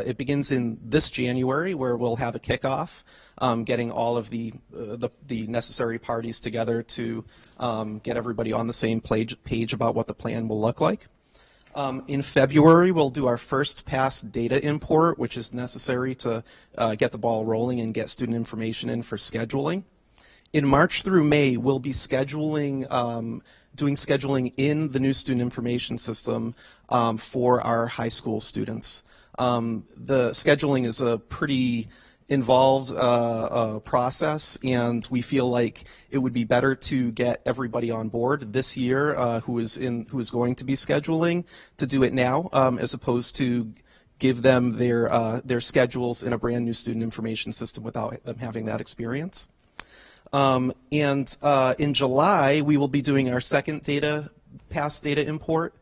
It begins in this January, where we'll have a kickoff, getting all of the necessary parties together to get everybody on the same page about what the plan will look like. In February, we'll do our first pass data import, which is necessary to get the ball rolling and get student information in for scheduling. In March through May, we'll be scheduling, doing scheduling in the new student information system for our high school students. The scheduling is a pretty involved process, and we feel like it would be better to get everybody on board this year who is going to be scheduling to do it now, as opposed to give them their schedules in a brand new student information system without them having that experience. In July, we will be doing our second pass data import,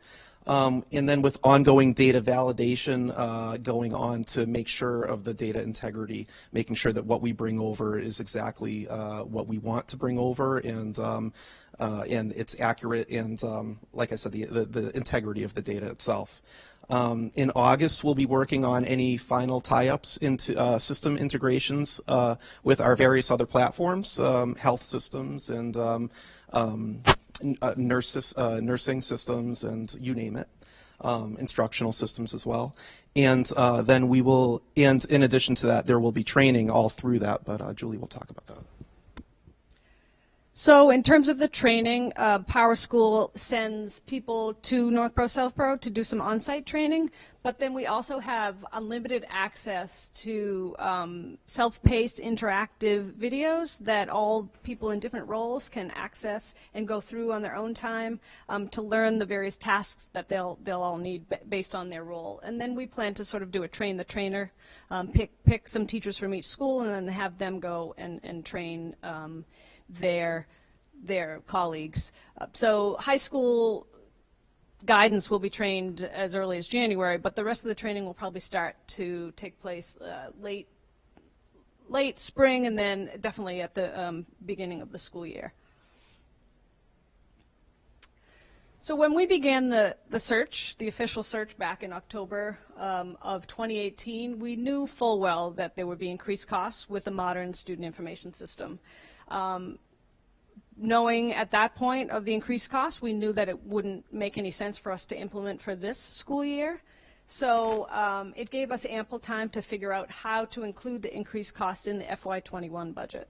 and then with ongoing data validation going on to make sure of the data integrity, making sure that what we bring over is exactly what we want to bring over, and it's accurate, and like I said, the integrity of the data itself. In August, we'll be working on any final tie-ups into system integrations with our various other platforms, health systems and nursing systems, and you name it, instructional systems as well. And then we will, and in addition to that, there will be training all through that, but Julie will talk about that. So in terms of the training, PowerSchool sends people to Northborough, Southborough to do some on-site training, but then we also have unlimited access to self-paced interactive videos that all people in different roles can access and go through on their own time to learn the various tasks that they'll all need based on their role. And then we plan to sort of do a train the trainer, pick some teachers from each school and then have them go and train their colleagues. So high school guidance will be trained as early as January, but the rest of the training will probably start to take place late spring, and then definitely at the beginning of the school year. So when we began the search, the official search back in October of 2018, we knew full well that there would be increased costs with a modern student information system. Knowing at that point of the increased costs, we knew that it wouldn't make any sense for us to implement for this school year. So it gave us ample time to figure out how to include the increased costs in the FY21 budget.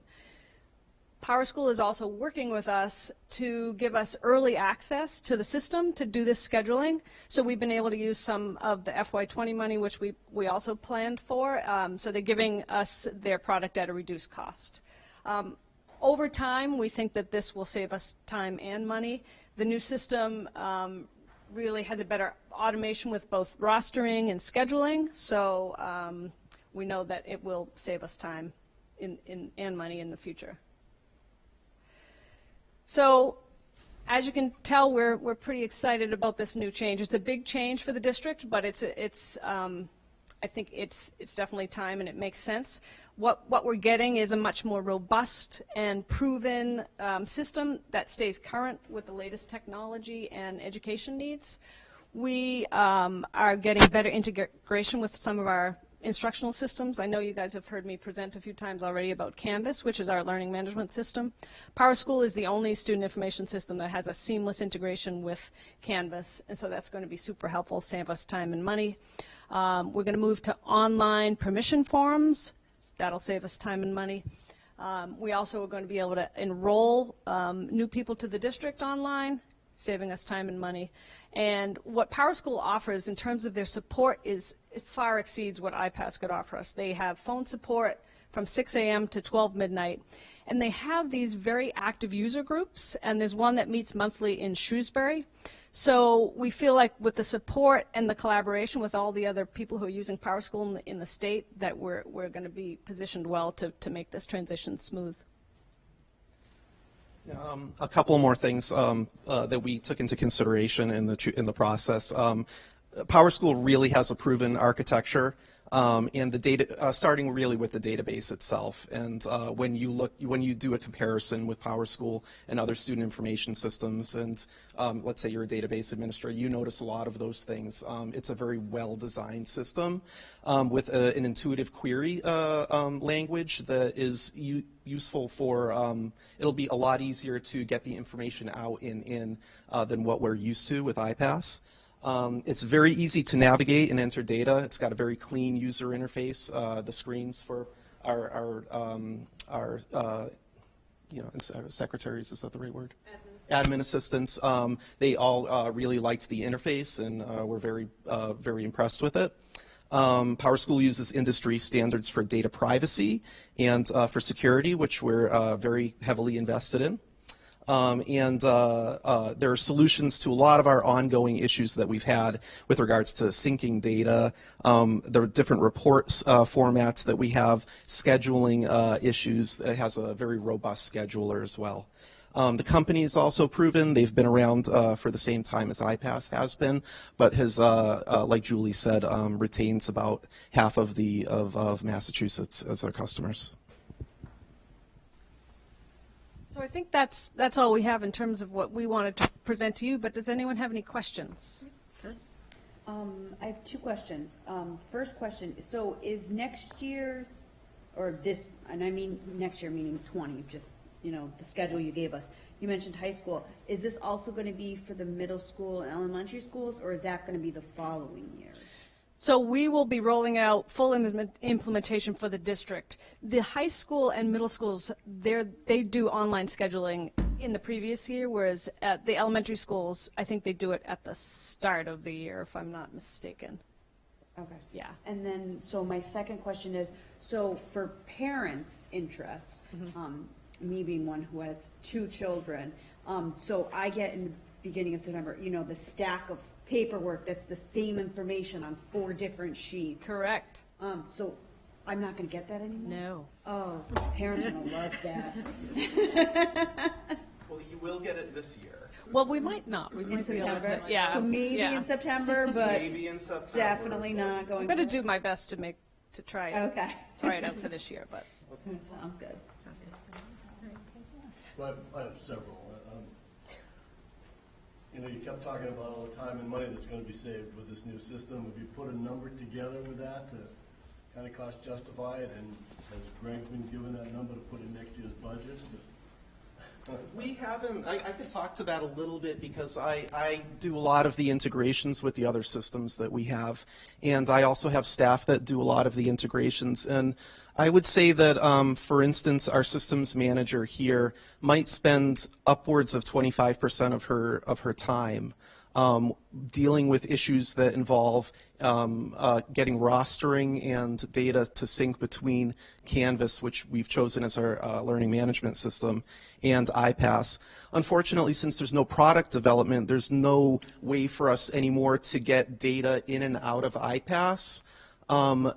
PowerSchool is also working with us to give us early access to the system to do this scheduling. So we've been able to use some of the FY20 money, which we also planned for. So they're giving us their product at a reduced cost. Over time, we think that this will save us time and money. The new system really has a better automation with both rostering and scheduling, so we know that it will save us time and money in the future. So as you can tell, we're pretty excited about this new change. It's a big change for the district, but I think it's definitely time and it makes sense. What we're getting is a much more robust and proven system that stays current with the latest technology and education needs. We are getting better integration with some of our instructional systems. I know you guys have heard me present a few times already about Canvas, which is our learning management system. PowerSchool is the only student information system that has a seamless integration with Canvas, and so that's going to be super helpful, save us time and money. We're going to move to online permission forms. That'll save us time and money. We also are going to be able to enroll new people to the district online, saving us time and money. And what PowerSchool offers in terms of their support is, it far exceeds what iPass could offer us. They have phone support from 6 a.m. to 12 midnight, and they have these very active user groups, and there's one that meets monthly in Shrewsbury. So we feel like with the support and the collaboration with all the other people who are using PowerSchool in the state, that we're going to be positioned well to make this transition smooth. A couple more things that we took into consideration in the process. PowerSchool really has a proven architecture, and the data, starting really with the database itself. And when you do a comparison with PowerSchool and other student information systems, and let's say you're a database administrator, you notice a lot of those things. It's a very well-designed system with an intuitive query language that is useful for, it'll be a lot easier to get the information out in than what we're used to with iPass. It's very easy to navigate and enter data. It's got a very clean user interface. The screens for our secretaries, is that the right word? Admin assistants. They all really liked the interface and were very impressed with it. PowerSchool uses industry standards for data privacy and for security, which we're very heavily invested in. There are solutions to a lot of our ongoing issues that we've had with regards to syncing data. There are different reports formats that we have, scheduling issues. It has a very robust scheduler as well. The company is also proven. They've been around for the same time as iPass has been, but has, like Julie said, retains about half of Massachusetts as their customers. So I think that's all we have in terms of what we wanted to present to you, but does anyone have any questions? I have two questions. First question, so is next year's, or this, and I mean next year meaning 20, just, the schedule you gave us. You mentioned high school. Is this also going to be for the middle school and elementary schools, or is that going to be the following year? So we will be rolling out full implementation for the district. The high school and middle schools, they do online scheduling in the previous year, whereas at the elementary schools, I think they do it at the start of the year, if I'm not mistaken. Okay. Yeah. And then, so my second question is, so for parents' interest, me being one who has 2 children, so I get in the beginning of September, the stack of paperwork that's the same information on 4 different sheets. Correct. So I'm not going to get that anymore? No. Oh, parents are going to love that. Well, you will get it this year. Well, we might not. We might be able to. Yeah. So maybe in September, but Maybe in September. definitely not going. I'm going to do my best to try it. Okay. Try it out for this year, but. Sounds good. Well, I have several. You kept talking about all the time and money that's going to be saved with this new system. Have you put a number together with that to kind of cost justify it? And has Greg been given that number to put in next year's budget? We haven't. I could talk to that a little bit because I do a lot of the integrations with the other systems that we have, and I also have staff that do a lot of the integrations. And I would say that, for instance, our systems manager here might spend upwards of 25% of her time dealing with issues that involve getting rostering and data to sync between Canvas, which we've chosen as our learning management system, and iPass. Unfortunately, since there's no product development, there's no way for us anymore to get data in and out of iPass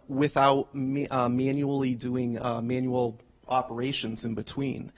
without manually doing manual operations in between.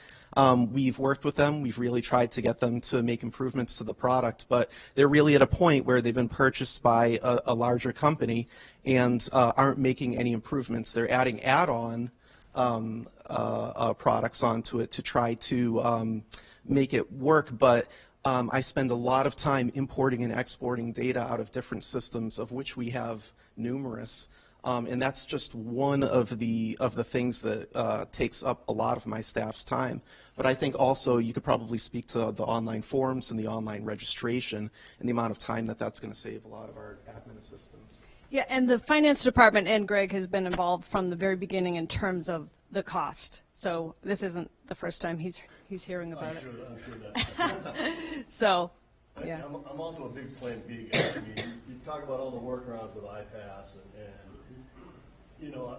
We've worked with them. We've really tried to get them to make improvements to the product, but they're really at a point where they've been purchased by a larger company and aren't making any improvements. They're adding add-on products onto it to try to make it work, but I spend a lot of time importing and exporting data out of different systems, of which we have numerous. And that's just one of the things that takes up a lot of my staff's time. But I think also you could probably speak to the online forms and the online registration and the amount of time that's going to save a lot of our admin assistants. Yeah, and the finance department and Greg has been involved from the very beginning in terms of the cost. So this isn't the first time he's hearing about it. I'm sure that's So, yeah. I'm also a big Plan B guy. I mean, you talk about all the workarounds with iPass and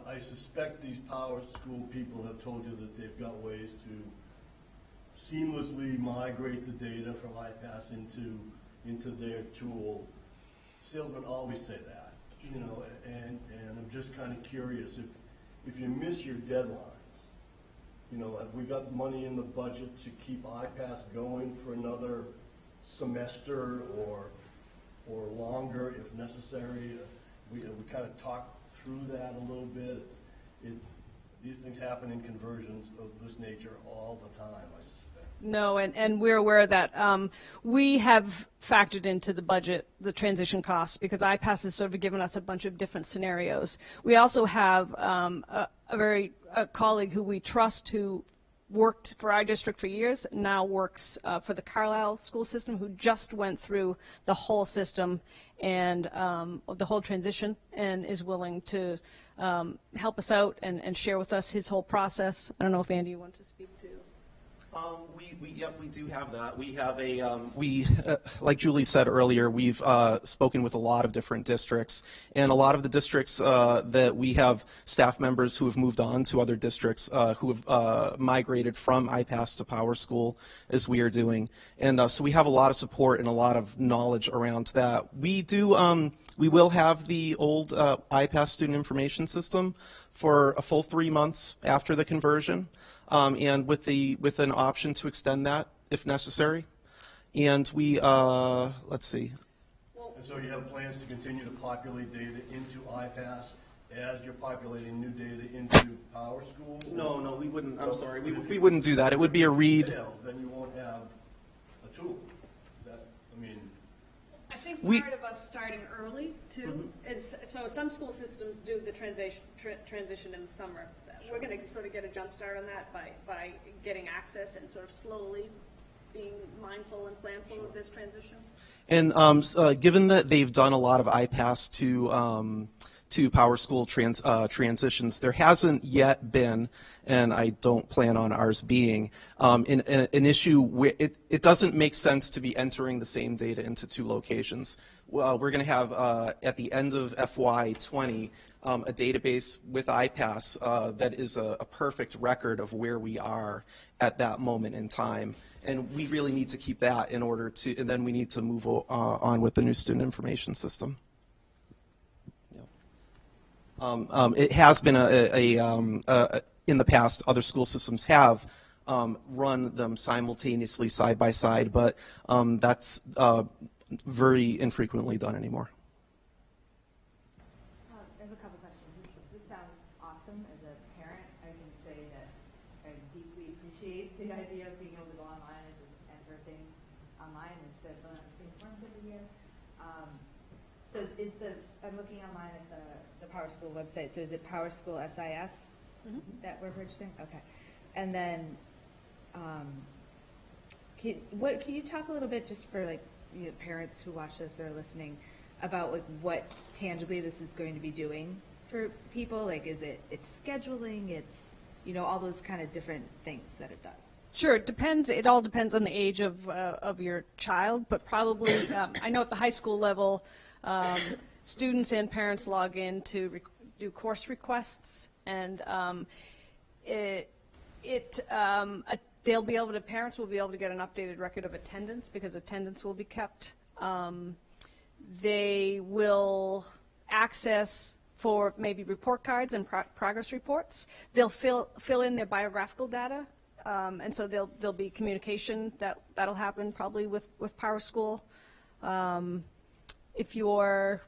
I suspect these PowerSchool people have told you that they've got ways to seamlessly migrate the data from iPass into their tool. Salesmen always say that, and I'm just kind of curious if you miss your deadlines, you know, have we got money in the budget to keep iPass going for another semester or longer if necessary? We kind of talked through that a little bit. These things happen in conversions of this nature all the time, I suspect. No, and we're aware of that. We have factored into the budget the transition costs because iPass has sort of given us a bunch of different scenarios. We also have a colleague who we trust who worked for our district for years, now works for the Carlisle school system, who just went through the whole system and the whole transition and is willing to help us out and share with us his whole process. I don't know if Andy, you want to speak to. We do have that. We have like Julie said earlier, we've spoken with a lot of different districts, and a lot of the districts that we have staff members who have moved on to other districts who have migrated from iPass to PowerSchool, as we are doing, and so we have a lot of support and a lot of knowledge around that. We do. We will have the old iPass student information system for a full 3 months after the conversion. And with an option to extend that if necessary. And we, let's see. And so you have plans to continue to populate data into iPass as you're populating new data into PowerSchool? No, we wouldn't. I'm sorry, we wouldn't do that. It would be a read. Then you won't have a tool. I think part of us starting early too is so some school systems do the transition in the summer. We're going to sort of get a jump start on that by getting access and sort of slowly being mindful and planful of this transition. And given that they've done a lot of iPass to PowerSchool transitions, there hasn't yet been, and I don't plan on ours being, an issue where it doesn't make sense to be entering the same data into two locations. Well, we're going to have, at the end of FY20, a database with iPass that is a perfect record of where we are at that moment in time. And we really need to keep that in order to, and then we need to move on with the new student information system. It has been in the past, other school systems have run them simultaneously side by side, but that's very infrequently done anymore. I have a couple questions. This sounds awesome. As a parent, I can say that I deeply appreciate the idea of being able to go online and just enter things online instead of filling out the same forms every year. So I'm looking online at the PowerSchool website. So is it PowerSchool SIS that we're purchasing? Okay. And then can you talk a little bit just for parents who watch this or are listening about what tangibly this is going to be doing for people? Is it's scheduling, it's all those kind of different things that it does? Sure, it depends. It all depends on the age of your child, but probably I know at the high school level, students and parents log in to do course requests, and they'll be able to, parents will be able to get an updated record of attendance because attendance will be kept. They will access for maybe report cards and progress reports. They'll fill in their biographical data, and so there'll be communication that'll happen probably with PowerSchool. If you're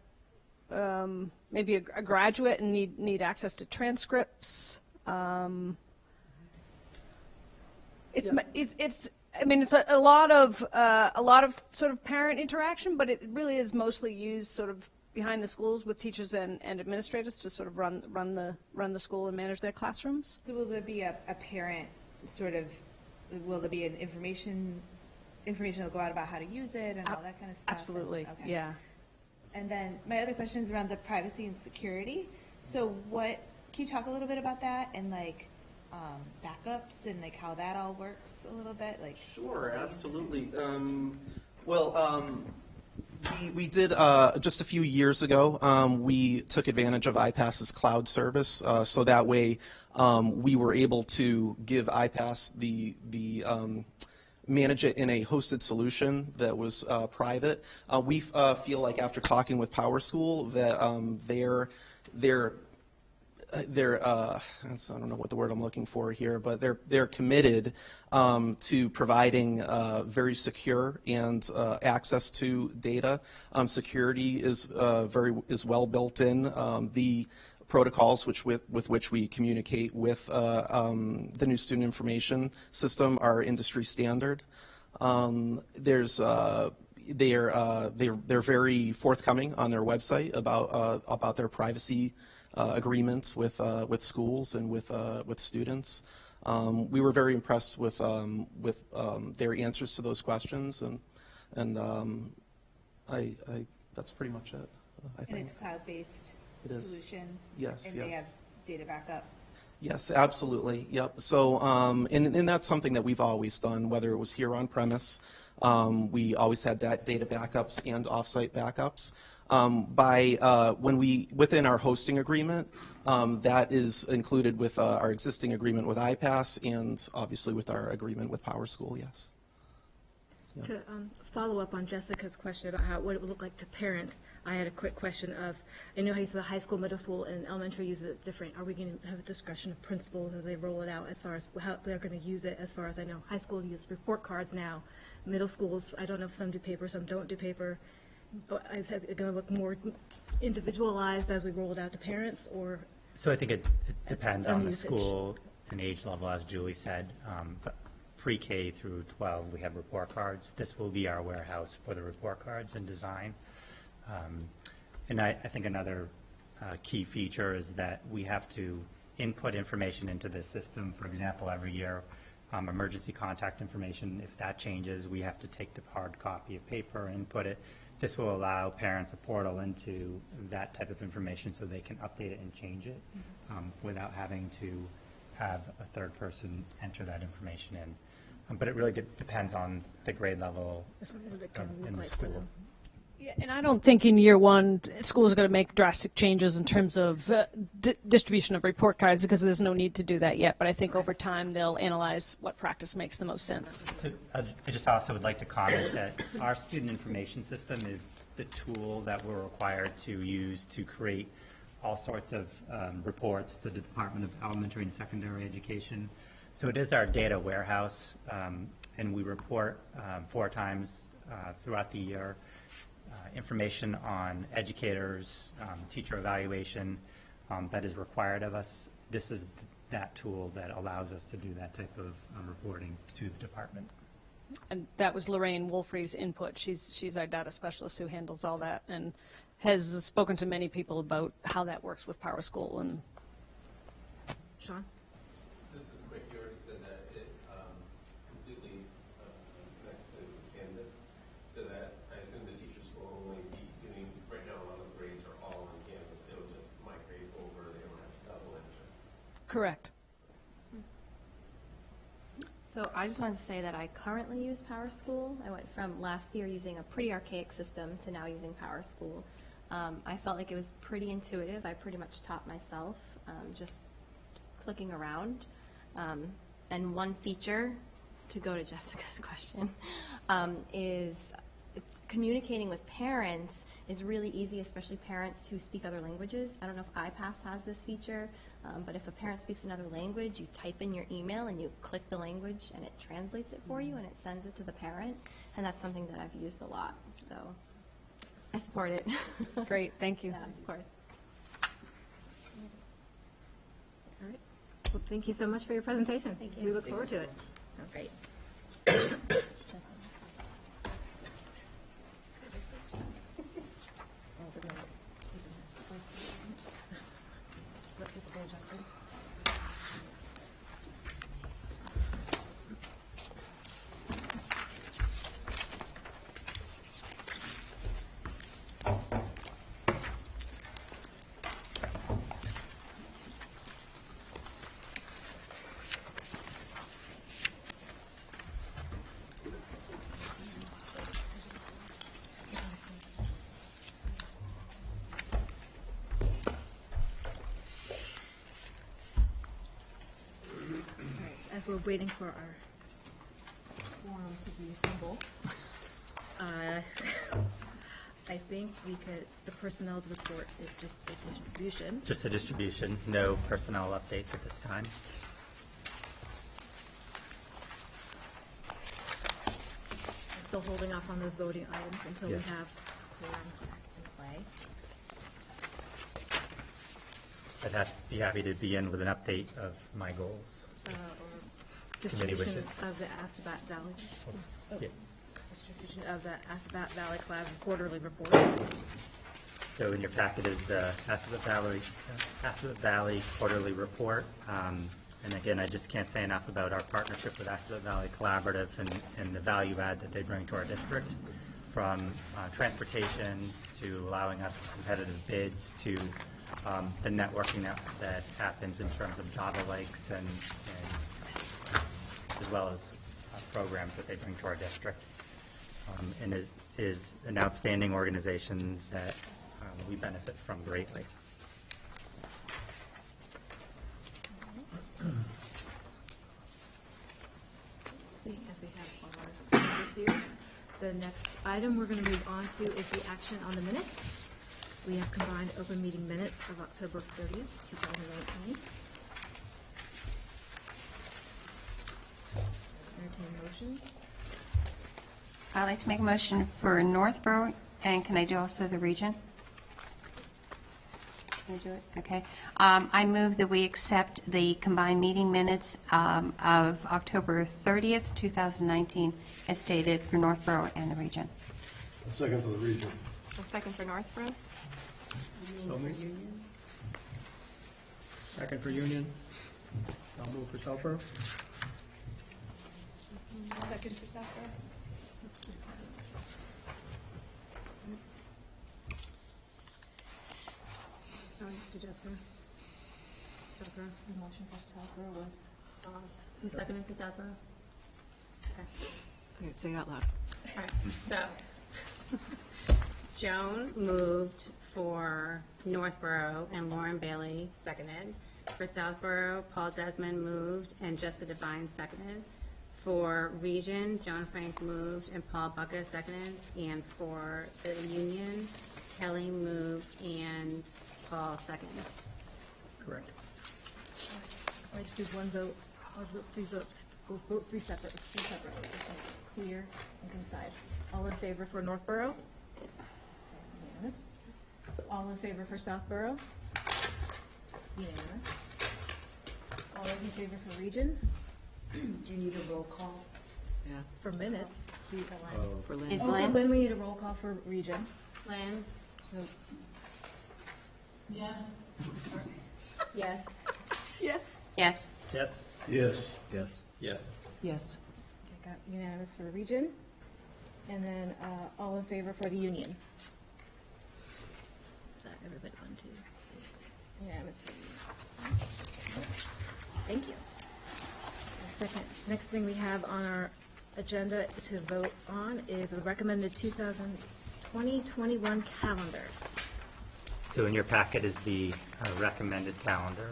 maybe a graduate and need access to transcripts. It's a lot of sort of parent interaction, but it really is mostly used sort of behind the schools with teachers and administrators to sort of run the school and manage their classrooms. So will there be a parent sort of, will there be an information will go out about how to use it and all that kind of stuff? Absolutely, okay. Yeah. And then my other question is around the privacy and security. So can you talk a little bit about that and backups and how that all works a little bit? Sure, absolutely. We did just a few years ago. We took advantage of iPass's cloud service, so that way we were able to give iPass the manage it in a hosted solution that was private. We feel like after talking with PowerSchool that I don't know what the word I'm looking for here, but they're committed to providing very secure and access to data. Security is well built in. The protocols with which we communicate with the new student information system are industry standard. They're very forthcoming on their website about their privacy agreements with schools and with students. We were very impressed with their answers to those questions, and that's pretty much it. I think. And it's cloud-based solution. Yes. And they have data backup. Yes, absolutely. Yep. So, and that's something that we've always done, whether it was here on premise. We always had that data backups and offsite backups. Within our hosting agreement, that is included with our existing agreement with iPass and obviously with our agreement with PowerSchool. Yes. Yeah. To follow up on Jessica's question about what it would look like to parents, I had a quick question of, I know how you said the high school, middle school, and elementary use it different. Are we going to have a discussion of principals as they roll it out as far as how they're going to use it? As far as I know, high school use report cards now. Middle schools, I don't know if some do paper, some don't do paper. Is it going to look more individualized as we roll it out to parents, or? So I think it depends on the school and age level, as Julie said. But pre-K through 12, we have report cards. This will be our warehouse for the report cards and design. And I think another key feature is that we have to input information into this system. For example, every year, emergency contact information, if that changes, we have to take the hard copy of paper and input it. This will allow parents a portal into that type of information so they can update it and change it without having to have a third person enter that information in. But it really depends on the grade level in the school. Yeah, and I don't think in year one schools are going to make drastic changes in terms of distribution of report cards because there's no need to do that yet. But I think over time they'll analyze what practice makes the most sense. So I just also would like to comment that our student information system is the tool that we're required to use to create all sorts of reports to the Department of Elementary and Secondary Education. So it is our data warehouse, and we report 4 times throughout the year. Information on educators, teacher evaluation that is required of us. This is that tool that allows us to do that type of reporting to the department. And that was Lorraine Wolfrey's input. She's our data specialist who handles all that and has spoken to many people about how that works with PowerSchool. And Sean? This is quick. You already said that it completely connects to Canvas, so that I assume the teachers will only be doing, right now a lot of grades are all on Canvas. They will just migrate over. They don't have to double enter. correct. So I just wanted to say that I currently use PowerSchool. I went from last year using a pretty archaic system to now using PowerSchool. I felt like it was pretty intuitive. I pretty much taught myself just clicking around. And one feature, to go to Jessica's question, is communicating with parents is really easy, especially parents who speak other languages. I don't know if iPass has this feature, but if a parent speaks another language, you type in your email and you click the language and it translates it for you and it sends it to the parent, and that's something that I've used a lot. So I support it. Great, thank you. Yeah, of course. All right. Well, thank you so much for your presentation. Thank you. We look forward to it. Sounds great. Let people go, Justin. As we're waiting for our quorum to be assembled, I think the personnel report is just a distribution. Just a distribution, no personnel updates at this time. I'm still holding off on those voting items until we Yes. have quorum in play. I'd be happy to begin with an update of my goals. Or Committee distribution wishes. of the Assabat Valley. Yeah. Distribution of the Assabat Valley Collaborative Quarterly Report. So in your packet is the Assabat Valley Quarterly Report. And again, I just can't say enough about our partnership with Assabat Valley Collaborative and the value add that they bring to our district, from transportation to allowing us competitive bids to the networking that happens in terms of job alikes and as well as programs that they bring to our district. And it is an outstanding organization that we benefit from greatly. See, as we have all our numbers here, the next item we're going to move on to is the action on the minutes. We have combined open meeting minutes of October 30th, 2019. Entertain motion. I'd like to make a motion for Northborough, and can I do also the region? Can I do it? Okay. I move that we accept the combined meeting minutes of October 30th, 2019, as stated for Northborough and the region. A second for the region. A second for Northborough. So moved. Second for Union. I'll move for Southborough. Second for Southborough. To Jessica. Jessica, the motion for Southborough was, who seconded for Southborough? Okay, say it out loud. All right, so Joan moved for Northborough and Lauren Bailey seconded. For Southborough, Paul Desmond moved and Jessica Devine seconded. For Region, Joan Frank moved and Paul Bucka seconded. And for the Union, Kelly moved and Paul seconded. Correct. I just do one vote, I'll vote three votes, we'll vote three separate, clear and concise. All in favor for Northborough? Unanimous. All in favor for Southborough? Unanimous. All those in favor for Region? Do you need a roll call? Yeah. For minutes? For Lynn. Is Oh, Lynn? Lynn, we need a roll call for Region. Lynn? So, Yes. yes. Yes. Yes. Yes. Yes. Yes. Yes. Yes. I got unanimous for Region. And then all in favor for the Union? Is that everybody, 1, 2? Unanimous for the Union. Thank you. Second, next thing we have on our agenda to vote on is the recommended 2020-21 calendar. So in your packet is the recommended calendar.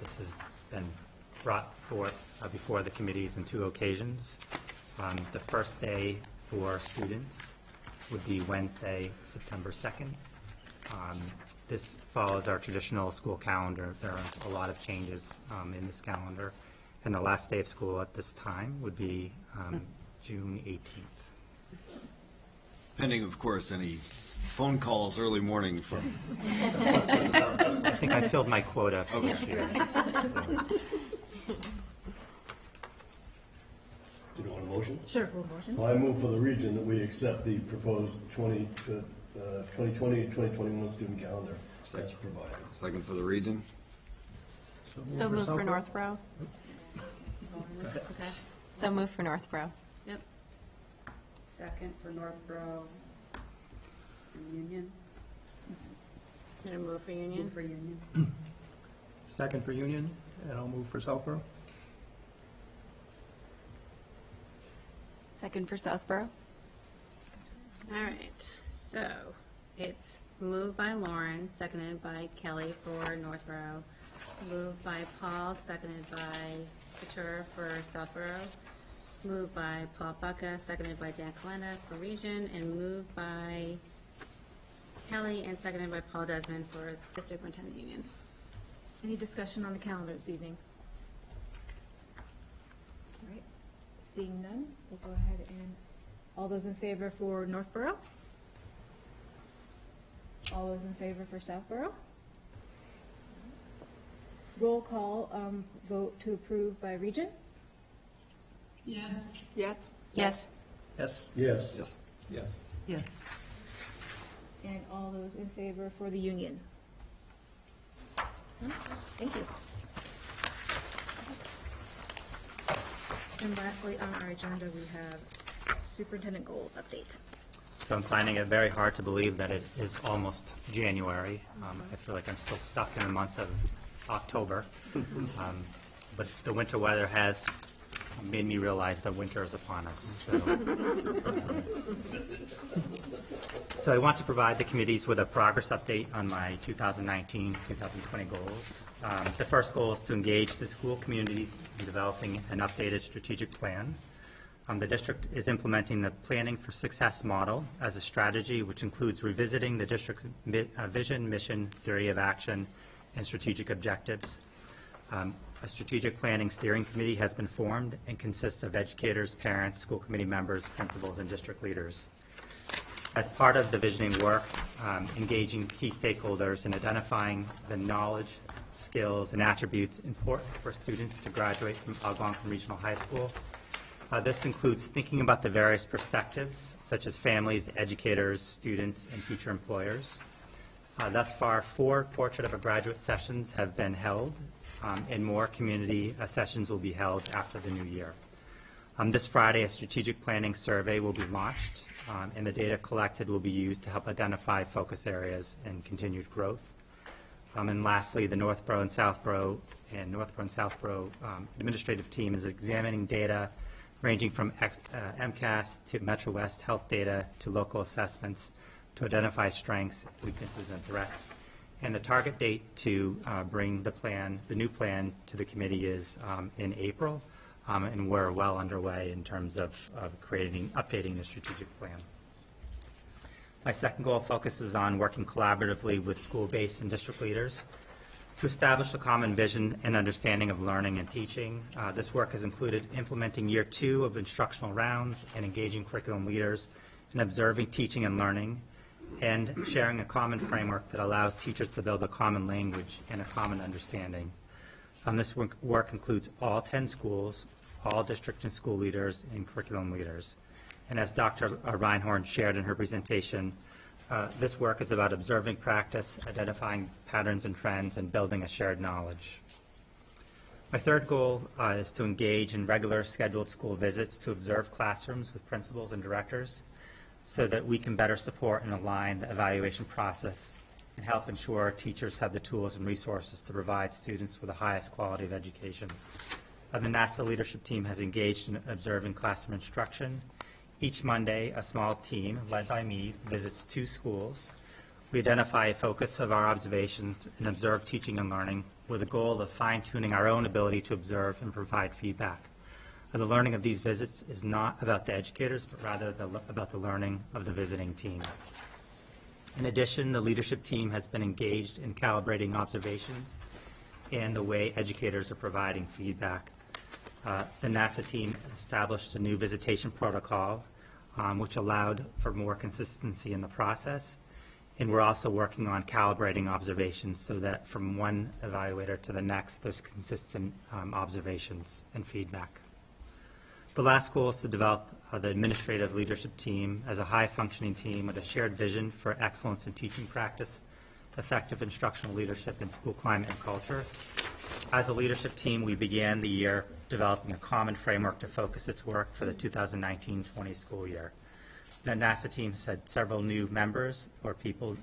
This has been brought forth before the committees on 2 occasions. The first day for students would be Wednesday, September 2nd. This follows our traditional school calendar. There are a lot of changes in this calendar. And the last day of school at this time would be June 18th. Pending, of course, any phone calls early morning from. I think I filled my quota for this year. Do you want a motion? Sure, we'll motion. Well, I move for the region that we accept the proposed 2020-2021 student calendar as provided. Second for the region? So moved for Northborough. Okay. So moved for Northborough. Yep. Second for Northborough and Union. And a move for Union. Move for Union. Second for Union, and I'll move for Southborough. Second for Southborough. All right, so it's moved by Lauren, seconded by Kelly for Northborough, moved by Paul, seconded by Couture for Southborough, moved by Paul Bucka, seconded by Dan Kalenda for Region, and moved by Kelly, and seconded by Paul Desmond for the Superintendent Union. Any discussion on the calendar this evening? All right, seeing none, we'll go ahead and, all those in favor for Northborough? All those in favor for Southborough? Roll call, vote to approve by region? Yes. Yes. Yes. Yes. Yes. Yes. Yes. Yes. And all those in favor for the union? Thank you. And lastly, on our agenda, we have superintendent goals update. So I'm finding it very hard to believe that it is almost January. I feel like I'm still stuck in the month of October. But the winter weather has made me realize that winter is upon us. So I want to provide the committees with a progress update on my 2019-2020 goals. The first goal is to engage the school communities in developing an updated strategic plan. The district is implementing the Planning for Success model as a strategy, which includes revisiting the district's vision, mission, theory of action, and strategic objectives. A strategic planning steering committee has been formed and consists of educators, parents, school committee members, principals, and district leaders. As part of the visioning work, engaging key stakeholders in identifying the knowledge, skills, and attributes important for students to graduate from Algonquin Regional High School. This includes thinking about the various perspectives, such as families, educators, students, and future employers. Thus far, 4 Portrait of a Graduate sessions have been held, and more community sessions will be held after the new year. This Friday, a strategic planning survey will be launched, and the data collected will be used to help identify focus areas and continued growth. And lastly, the Northborough and Southborough administrative team is examining data ranging from MCAS to Metro West health data to local assessments to identify strengths, weaknesses, and threats. And the target date to bring the new plan to the committee is in April, and we're well underway in terms of updating the strategic plan. My second goal focuses on working collaboratively with school-based and district leaders to establish a common vision and understanding of learning and teaching. This work has included implementing year 2 of instructional rounds and engaging curriculum leaders in observing teaching and learning, and sharing a common framework that allows teachers to build a common language and a common understanding. This work includes all 10 schools, all district and school leaders, and curriculum leaders. And as Dr. Reinhorn shared in her presentation, this work is about observing practice, identifying patterns and trends, and building a shared knowledge. My third goal is to engage in regular scheduled school visits to observe classrooms with principals and directors so that we can better support and align the evaluation process and help ensure teachers have the tools and resources to provide students with the highest quality of education. The NASA leadership team has engaged in observing classroom instruction. Each Monday, a small team, led by me, visits 2 schools. We identify a focus of our observations and observe teaching and learning with the goal of fine-tuning our own ability to observe and provide feedback. The learning of these visits is not about the educators, but rather about the learning of the visiting team. In addition, the leadership team has been engaged in calibrating observations and the way educators are providing feedback. The NASA team established a new visitation protocol, which allowed for more consistency in the process. And we're also working on calibrating observations so that from one evaluator to the next, there's consistent observations and feedback. The last goal is to develop the administrative leadership team as a high-functioning team with a shared vision for excellence in teaching practice, effective instructional leadership, and school climate and culture. As a leadership team, we began the year developing a common framework to focus its work for the 2019-20 school year. The NASA team has had several new members or people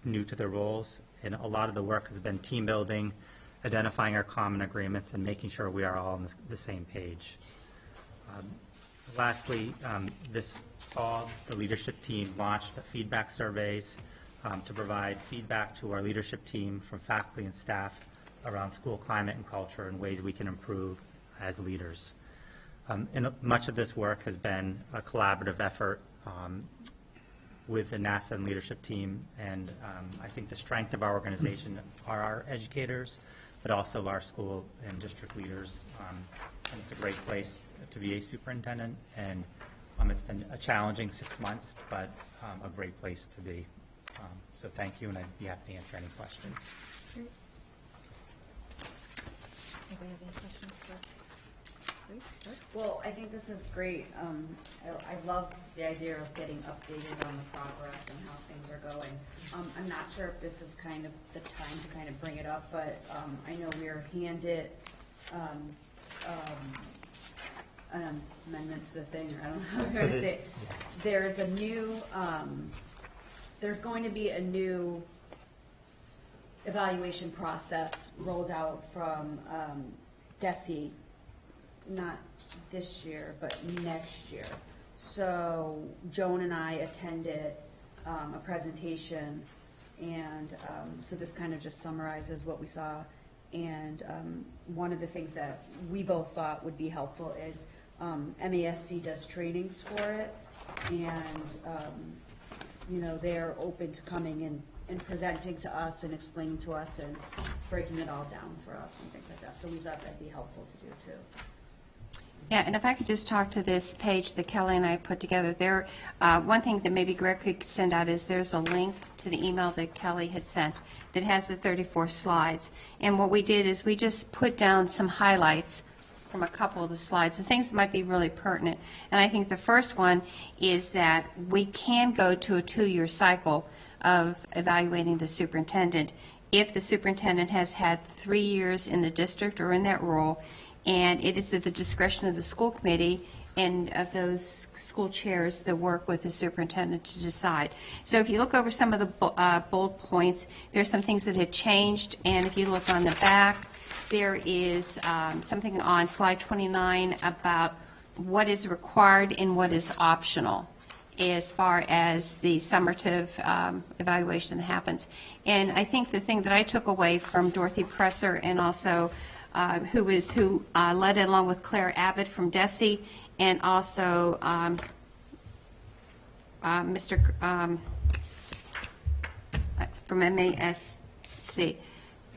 new to their roles, and a lot of the work has been team building, identifying our common agreements, and making sure we are all on the same page. Lastly, this fall, the leadership team launched feedback surveys to provide feedback to our leadership team from faculty and staff around school climate and culture and ways we can improve as leaders. And much of this work has been a collaborative effort with the NASA and leadership team. And I think the strength of our organization are our educators, but also our school and district leaders. And it's a great place to be a superintendent. And it's been a challenging 6 months, but a great place to be. So thank you, and I'd be happy to answer any questions. Great. Anybody have any questions for Grace? Well, I think this is great. I love the idea of getting updated on the progress and how things are going. I'm not sure if this is kind of the time to kind of bring it up, but I know we were handed an amendment to the thing, or I don't know how I'm going to say it. There's a new, there's going to be a new evaluation process rolled out from DESE, not this year, but next year. So Joan and I attended a presentation, and so this kind of just summarizes what we saw. And one of the things that we both thought would be helpful is MASC does trainings for it, and you know, they're open to coming and presenting to us and explaining to us and breaking it all down for us and things like that. So we thought that'd be helpful to do too. Yeah, and if I could just talk to this page that Kelly and I put together, there, one thing that maybe Greg could send out is there's a link to the email that Kelly had sent that has the 34 slides. And what we did is we just put down some highlights from a couple of the slides, and things that might be really pertinent. And I think the first one is that we can go to a 2-year cycle of evaluating the superintendent if the superintendent has had 3 years in the district or in that role, and it is at the discretion of the school committee and of those school chairs that work with the superintendent to decide. So if you look over some of the bold points, there's some things that have changed, and if you look on the back, there is something on slide 29 about what is required and what is optional as far as the summative evaluation that happens. And I think the thing that I took away from Dorothy Presser, and also who led it along with Claire Abbott from DESE, and also Mr. From MASC.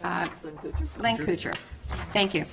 Len Kuchar. Thank you.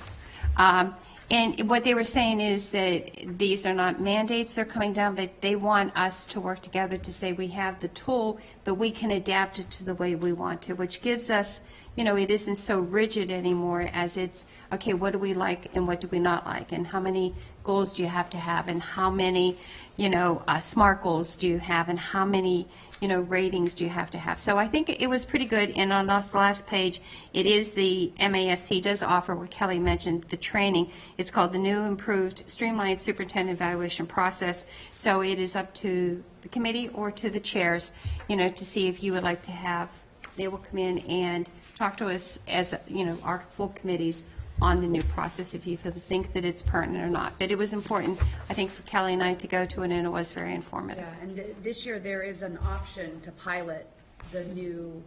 And what they were saying is that these are not mandates they're coming down, but they want us to work together to say we have the tool, but we can adapt it to the way we want to, which gives us, you know, it isn't so rigid anymore as it's, okay, what do we like and what do we not like, and how many goals do you have to have, and how many, you know, SMART goals do you have, and how many, you know, ratings do you have to have. So I think it was pretty good. And on this last page, it is the MASC does offer what Kelly mentioned, the training. It's called the new improved streamlined superintendent evaluation process. So it is up to the committee or to the chairs, you know, to see if you would like to have, they will come in and talk to us as, you know, our full committees on the new process if you think that it's pertinent or not. But it was important, I think, for Kelly and I to go to it, and it was very informative. Yeah, and this year there is an option to pilot the new,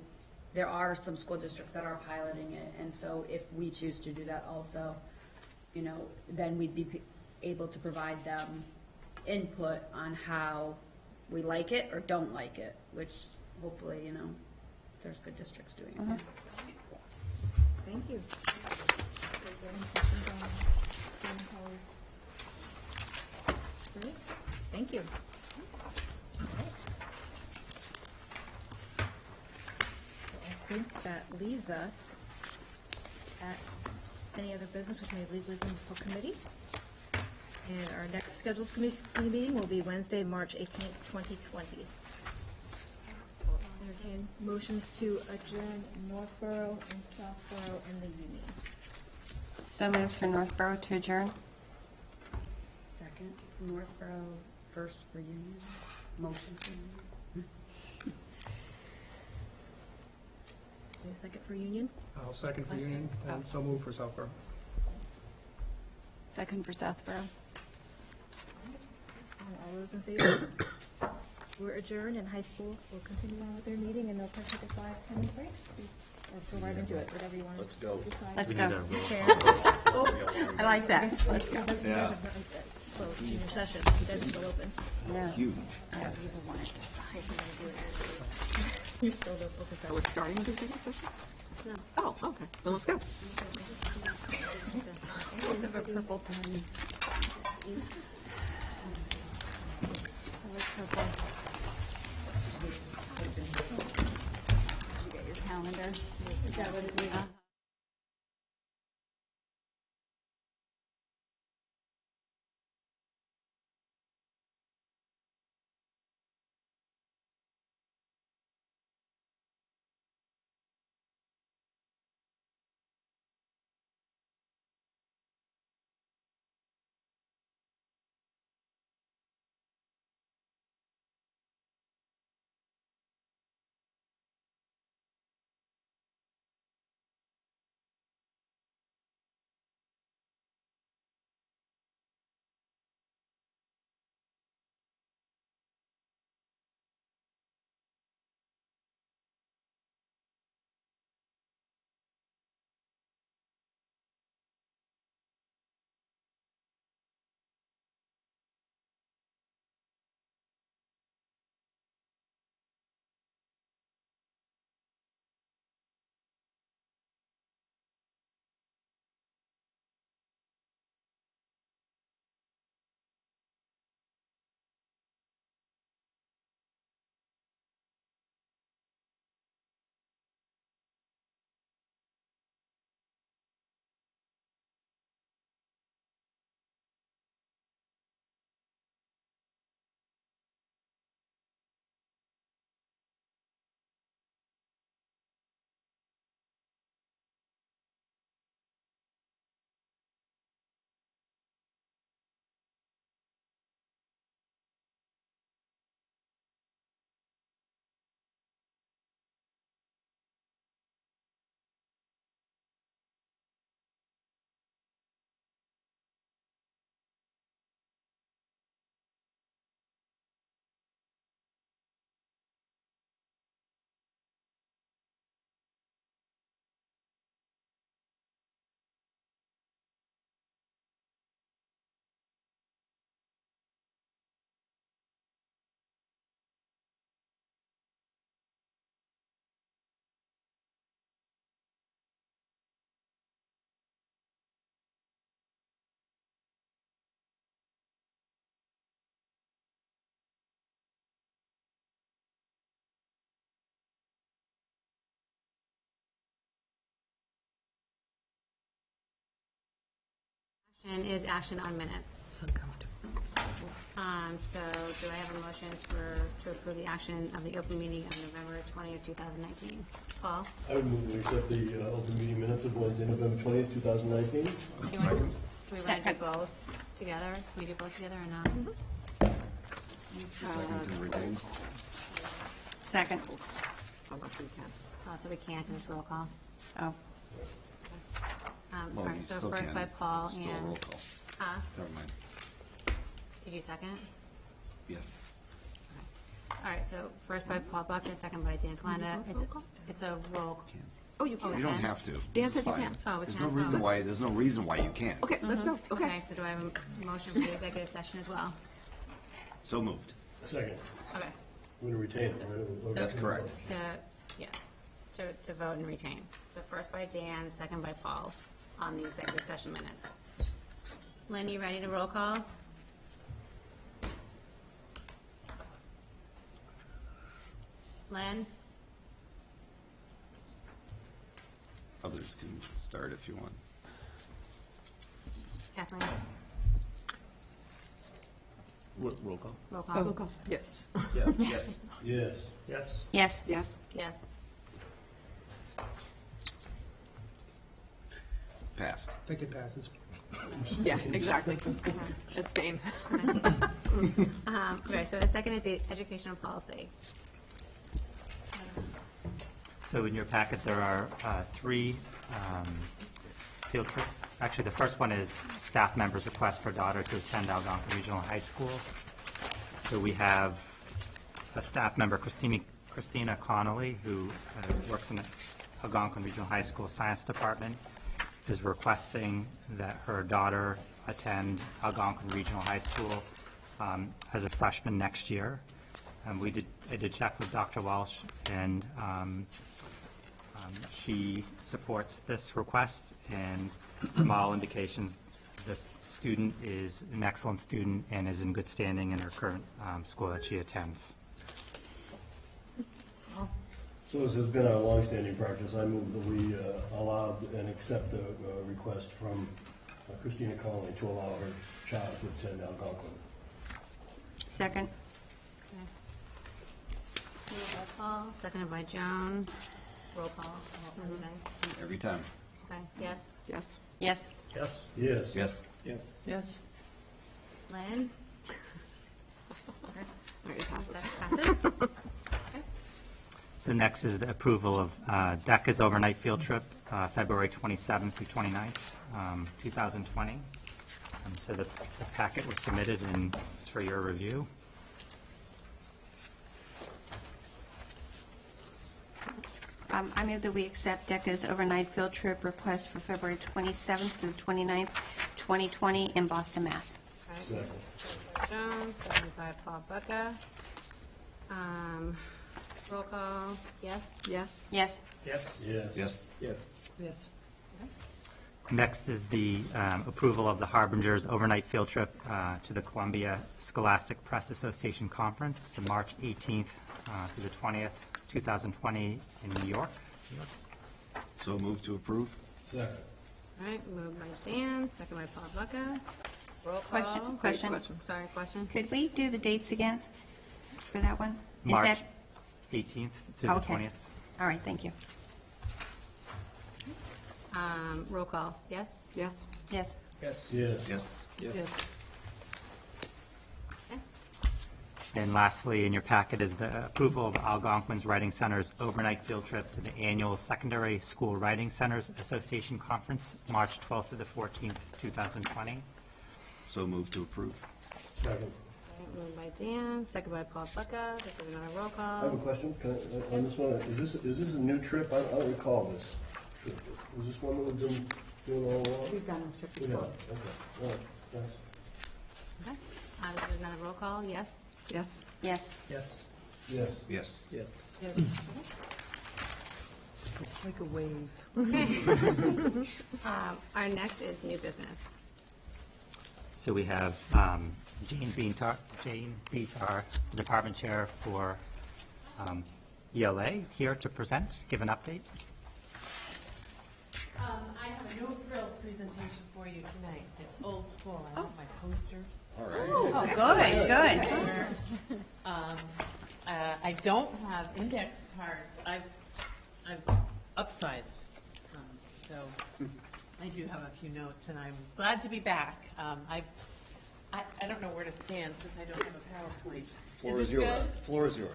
there are some school districts that are piloting it, and so if we choose to do that also, you know, then we'd be able to provide them input on how we like it or don't like it, which hopefully, you know, there's good districts doing it. Mm-hmm. Thank you. Any questions on Jane Kelly's? Great. Thank you. All right. So I think that leaves us at any other business which may legally come before committee. And our next scheduled committee meeting will be Wednesday, March 18th, 2020. Entertain motions to adjourn Northborough and Southborough and the Union. So moved for Northborough to adjourn. Second, Northborough first for Union, motion for Union. Any second for Union? I'll second for Union, and so move for Southborough. Second for Southborough. All those in favor? We're adjourned, and high school will continue on with their meeting, and they'll take a 5-10 break. Or go right into it, whatever you want to Let's go. decide. Let's go. Chair. I like that. Let's go. Yeah. closed senior session. You guys are still open. Yeah. Huge. I don't even want it to sign. You're still open. Are we starting the executive session? No. Oh, okay. Then let's go. I have a purple pen. I like purple. Did you get your calendar? Is that what it is? Action is action on minutes. It's uncomfortable. So do I have a motion to approve the action of the open meeting on November 20th, 2019? Paul? I would move to accept the open meeting minutes of Wednesday, November 20th, 2019. Do we want to do both together? Can we do both together or not? Second to retain. Second. How about we can? Oh, so we can't, because it's roll call. Oh. All Well, right, you so still first can. by Paul Still and. roll call. Never mind. Did you second? Yes. All right, so first by Paul Buckett, second by Dan Kalanda. It's a roll. Oh, you can. You don't have to. Dan This said is you fine. can. Oh, we There's can. no reason why. There's no reason why you can't. Okay, let's go. Okay. Okay, so do I have a motion for the executive session as well? So moved. Second. Okay. I'm going to retain it, right? That's correct. Yes, to vote and retain. So first by Dan, second by Paul on the executive session minutes. Lynn, you ready to roll call? Lynn? Others can start if you want. Kathleen? Roll call. Roll call. Roll call. Yes. Yes. Yes. Yes. Yes. Yes. Yes. Yes. Passed. I think it passes. Yeah, exactly. Abstain. Okay, so the second is the educational policy. So in your packet, there are three field trips. Actually, the first one is staff members' request for daughter to attend Algonquin Regional High School. So we have a staff member, Christina Connolly, who works in the Algonquin Regional High School Science Department. is requesting that her daughter attend Algonquin Regional High School as a freshman next year. I did check with Dr. Walsh, and she supports this request, and from all indications, this student is an excellent student and is in good standing in her current school that she attends. So this has been our longstanding practice. I move that we allow and accept the request from Christina Conley to allow her child to attend Algonquin. Second. Moved by Paul, seconded by Joan. Roll call. Every time. Okay, yes. Yes. Yes. Yes. Yes. Yes. Yes. Yes. Lynn? All right, it passes. That passes. Okay. So next is the approval of DECA's overnight field trip, February 27th through 29th, 2020. So the packet was submitted and it's for your review. I move that we accept DECA's overnight field trip request for February 27th through 29th, 2020 in Boston, Mass. Second. Joan, seconded by Paul Bucca. Roll call, yes? Yes. Yes. Yes. Yes. Yes. Yes. Yes. Next is the approval of the Harbinger's overnight field trip to the Columbia Scholastic Press Association Conference, March 18th through the 20th, 2020 in New York. So move to approve? Second. All right, moved by Dan, second by Paul Bucca. Roll call. Question. Sorry, question? Could we do the dates again for that one? Is March that 18th through the okay? 20th. All right, thank you. Roll call, yes? Yes. Yes. Yes. Yes. Yes. Yes. Okay. And lastly, in your packet is the approval of Algonquin's Writing Center's overnight field trip to the annual Secondary School Writing Centers Association Conference, March 12th to the 14th, 2020. So move to approve? Second. Moved by Dan, second by Paul Bucca. This is another roll I have a call. question. Can I, on this one, is this a new trip? I don't recall this. Is this one that we've been doing all along? We've done this trip We have. Okay. All right. Thanks. Okay. This is another roll call, yes? Yes. Yes. Yes. Yes. Yes. Yes. Yes. It's like a wave. Okay. Our next is new business. So we have Jane Beatar, the Department Chair for ELA, here to present, give an update. I have a no frills presentation for you tonight. It's old school. I have my posters. All right. Oh, good, good. I don't have index cards. I've upsized. So I do have a few notes, and I'm glad to be back. I don't know where to stand since I don't have a PowerPoint. Floor Is is this yours. good? Floor is yours.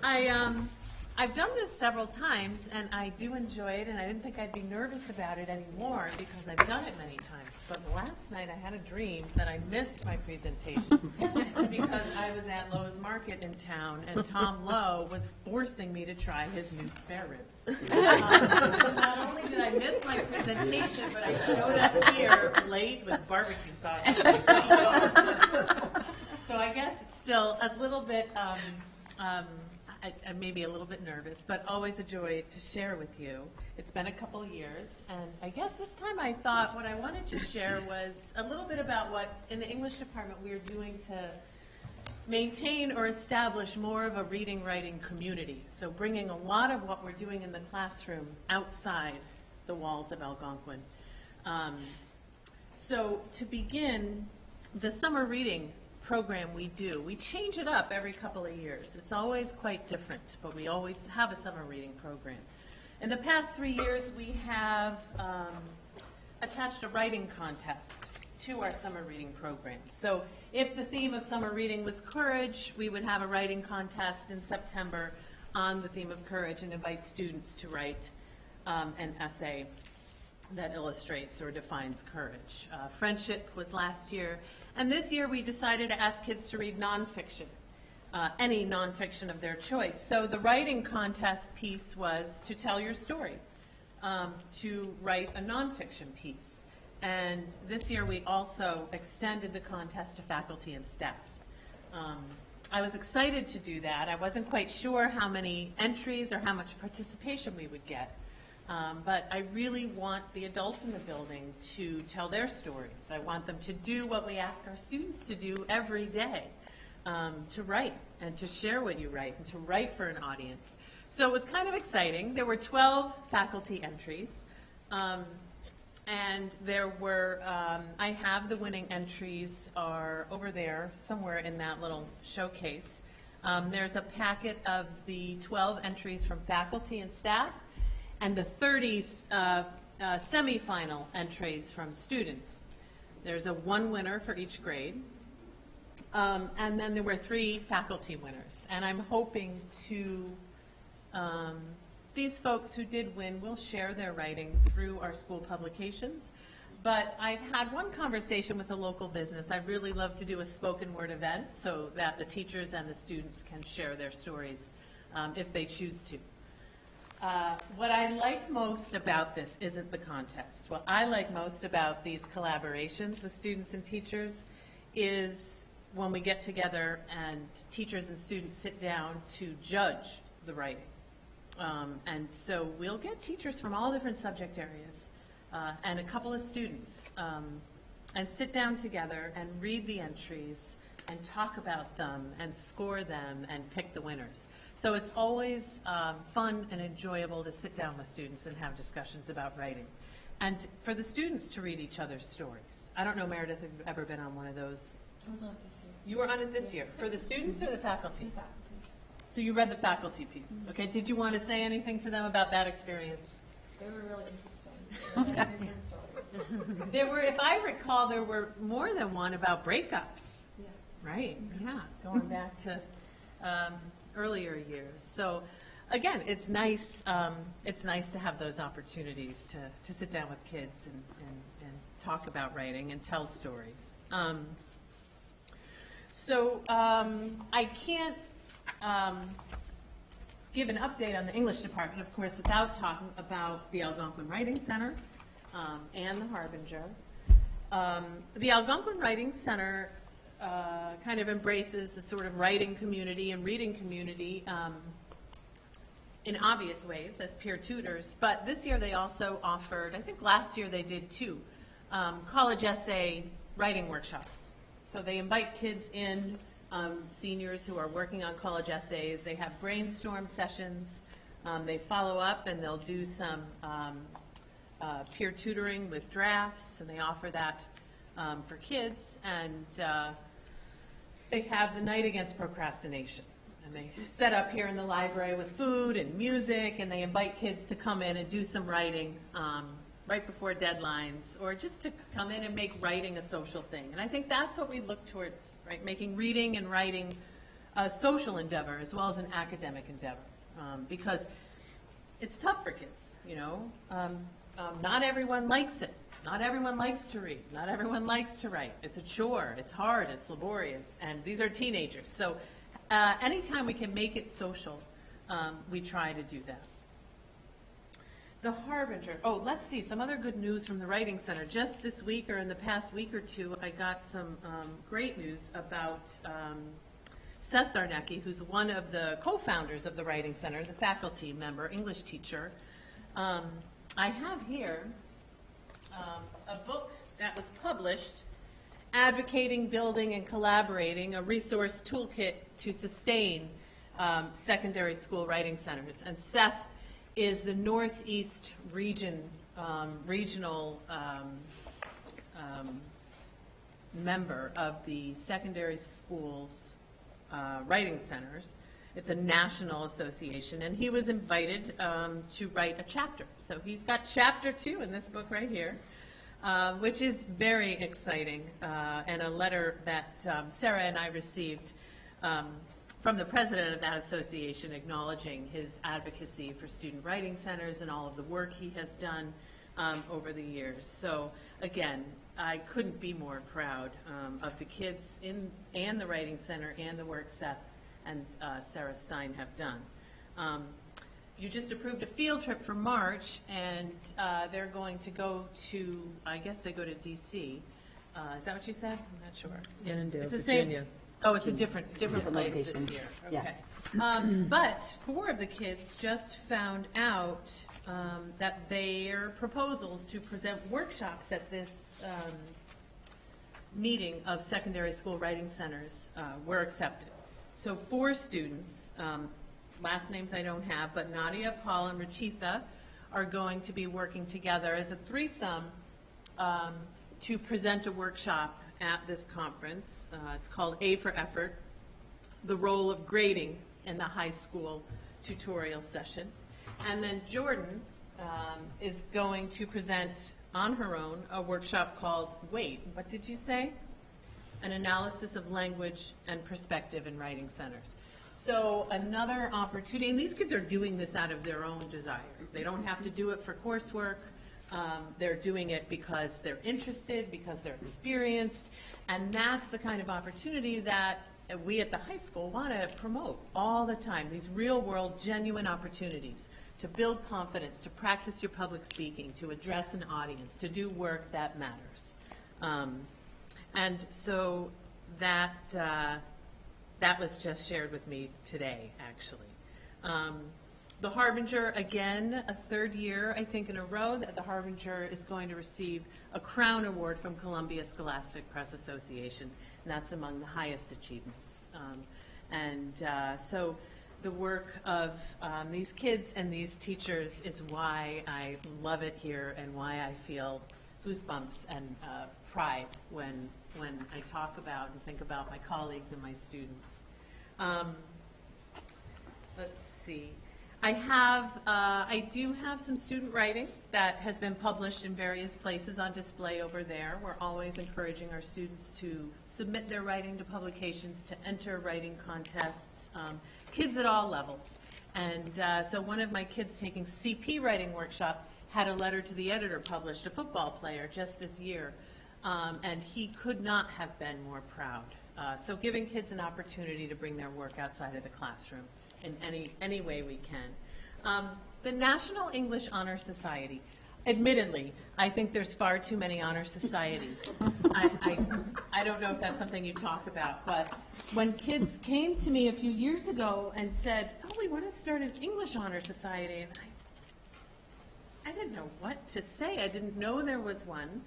I've done this several times, and I do enjoy it, and I didn't think I'd be nervous about it anymore because I've done it many times. But last night I had a dream that I missed my presentation because I was at Lowe's Market in town, and Tom Lowe was forcing me to try his new spare ribs. Not only did I miss my presentation, but I showed up here late with barbecue sauce. So I guess it's still a little bit, I may be a little bit nervous, but always a joy to share with you. It's been a couple years, and I guess this time I thought what I wanted to share was a little bit about what, in the English department, we are doing to maintain or establish more of a reading-writing community. So bringing a lot of what we're doing in the classroom outside the walls of Algonquin. So to begin, the summer reading program we do, we change it up every couple of years. It's always quite different, but we always have a summer reading program. In the past 3 years, we have attached a writing contest to our summer reading program. So if the theme of summer reading was courage, we would have a writing contest in September on the theme of courage and invite students to write an essay that illustrates or defines courage. Friendship was last year, and this year we decided to ask kids to read nonfiction, any nonfiction of their choice. So the writing contest piece was to tell your story, to write a nonfiction piece. And this year, we also extended the contest to faculty and staff. I was excited to do that. I wasn't quite sure how many entries or how much participation we would get. But I really want the adults in the building to tell their stories. I want them to do what we ask our students to do every day, to write and to share what you write and to write for an audience. So it was kind of exciting. There were 12 faculty entries. And there were, I have the winning entries are over there somewhere in that little showcase. There's a packet of the 12 entries from faculty and staff and the 30 semifinal entries from students. There's a one winner for each grade. And then there were 3 faculty winners. And I'm hoping to these folks who did win will share their writing through our school publications. But I've had one conversation with a local business. I'd really love to do a spoken word event so that the teachers and the students can share their stories if they choose to. What I like most about this isn't the contest. What I like most about these collaborations with students and teachers is when we get together and teachers and students sit down to judge the writing. And so we'll get teachers from all different subject areas and a couple of students and sit down together and read the entries and talk about them and score them and pick the winners. So it's always fun and enjoyable to sit down with students and have discussions about writing. And for the students to read each other's stories. I don't know, Meredith, if you've ever been on one of those. I was on it this year. You were on it this year. For the students or the faculty? The faculty. So you read the faculty pieces. Okay, did you want to say anything to them about that experience? They were really interesting. They were very good stories. There were, if I recall, there were more than one about breakups. Yeah. Right, yeah, going back to earlier years. So again, it's nice to have those opportunities to sit down with kids and talk about writing and tell stories. I can't give an update on the English department, of course, without talking about the Algonquin Writing Center and the Harbinger. The Algonquin Writing Center kind of embraces a sort of writing community and reading community in obvious ways as peer tutors, but this year they also offered, I think last year they did 2, college essay writing workshops. So they invite kids in, seniors who are working on college essays. They have brainstorm sessions. They follow up and they'll do some peer tutoring with drafts, and they offer that for kids. And they have the Night Against Procrastination. And they set up here in the library with food and music, and they invite kids to come in and do some writing right before deadlines, or just to come in and make writing a social thing. And I think that's what we look towards, right? Making reading and writing a social endeavor as well as an academic endeavor, because it's tough for kids, you know. Not everyone likes it. Not everyone likes to read. Not everyone likes to write. It's a chore. It's hard. It's laborious. And these are teenagers. So anytime we can make it social, we try to do that. The Harbinger. Oh, let's see. Some other good news from the Writing Center. Just this week or in the past week or two, I got some great news about Seth Zarnecki, who's one of the co-founders of the Writing Center, the faculty member, English teacher. I have here a book that was published, Advocating, Building, and Collaborating, a resource toolkit to sustain secondary school writing centers. And Seth is the Northeast regional member of the secondary schools writing centers. It's a national association, and he was invited to write a chapter. So he's got chapter 2 in this book right here, which is very exciting, and a letter that Sarah and I received from the president of that association acknowledging his advocacy for student writing centers and all of the work he has done over the years. So again, I couldn't be more proud of the kids and the Writing Center and the work Seth and Sarah Stein have done. you just approved a field trip for March, and they're going to go to, I guess they go to DC. Is that what you said? I'm not sure. Annandale, It's the Virginia. same. Oh, it's a different place this location. year. Yeah. Okay. But 4 of the kids just found out that their proposals to present workshops at this meeting of secondary school writing centers were accepted. So 4 students, last names I don't have, but Nadia, Paul, and Rachitha are going to be working together as a threesome to present a workshop at this conference. It's called A for Effort, the role of grading in the high school tutorial session. And then Jordan is going to present on her own a workshop called, wait, what did you say? An analysis of language and perspective in writing centers. So another opportunity, and these kids are doing this out of their own desire. They don't have to do it for coursework. They're doing it because they're interested, because they're experienced, and that's the kind of opportunity that we at the high school want to promote all the time, these real-world, genuine opportunities to build confidence, to practice your public speaking, to address an audience, to do work that matters. And so that was just shared with me today, actually. The Harbinger, again, a 3rd year, I think, in a row, that the Harbinger is going to receive a Crown Award from Columbia Scholastic Press Association, and that's among the highest achievements. So the work of these kids and these teachers is why I love it here and why I feel goosebumps and pride when I talk about and think about my colleagues and my students. Let's see. I do have some student writing that has been published in various places on display over there. We're always encouraging our students to submit their writing to publications, to enter writing contests, kids at all levels. And so one of my kids taking CP writing workshop had a letter to the editor published, a football player, just this year. And he could not have been more proud. So giving kids an opportunity to bring their work outside of the classroom in any way we can. The National English Honor Society. Admittedly, I think there's far too many honor societies. I don't know if that's something you talk about, but when kids came to me a few years ago and said, oh, we want to start an English honor society, and I didn't know what to say. I didn't know there was one.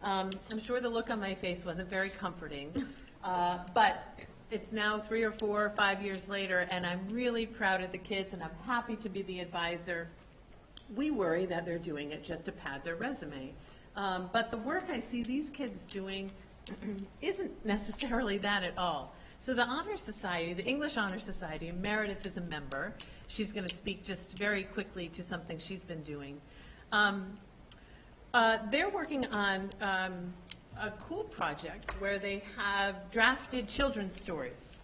I'm sure the look on my face wasn't very comforting, but it's now 3 or 4 or 5 years later, and I'm really proud of the kids, and I'm happy to be the advisor. We worry that they're doing it just to pad their resume, but the work I see these kids doing isn't necessarily that at all. So the Honor Society, the English Honor Society, Meredith is a member. She's going to speak just very quickly to something she's been doing. They're working on a cool project where they have drafted children's stories.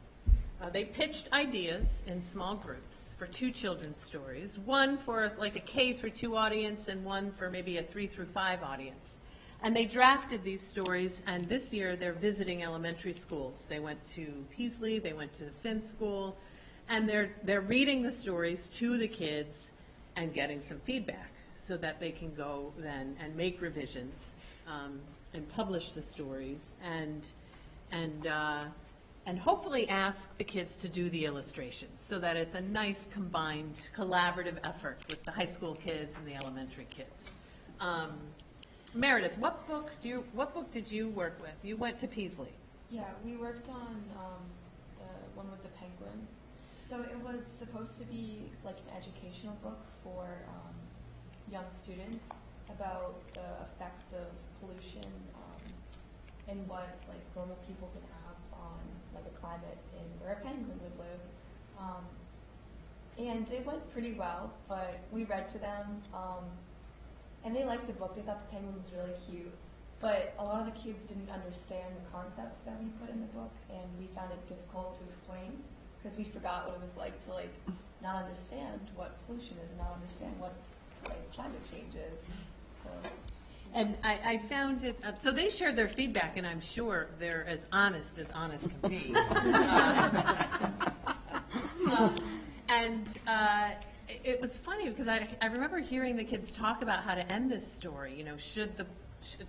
They pitched ideas in small groups for 2 children's stories, one for like a K through 2 audience and one for maybe a 3 through 5 audience. And they drafted these stories, and this year they're visiting elementary schools. They went to Peasley, they went to the Finn School, and they're reading the stories to the kids and getting some feedback so that they can go then and make revisions and publish the stories and hopefully ask the kids to do the illustrations so that it's a nice combined collaborative effort with the high school kids and the elementary kids. Meredith, what book did you work with? You went to Peasley. Yeah, we worked on the one with the penguin. So it was supposed to be like an educational book for young students about the effects of pollution and what like normal people could have on like a climate in where a penguin would live. And it went pretty well, but we read to them and they liked the book. They thought the penguin was really cute, but a lot of the kids didn't understand the concepts that we put in the book, and we found it difficult to explain because we forgot what it was like to like not understand what pollution is and not understand what like climate change is. So. And I found it, so they shared their feedback, and I'm sure they're as honest can be. it was funny because I remember hearing the kids talk about how to end this story. You know, should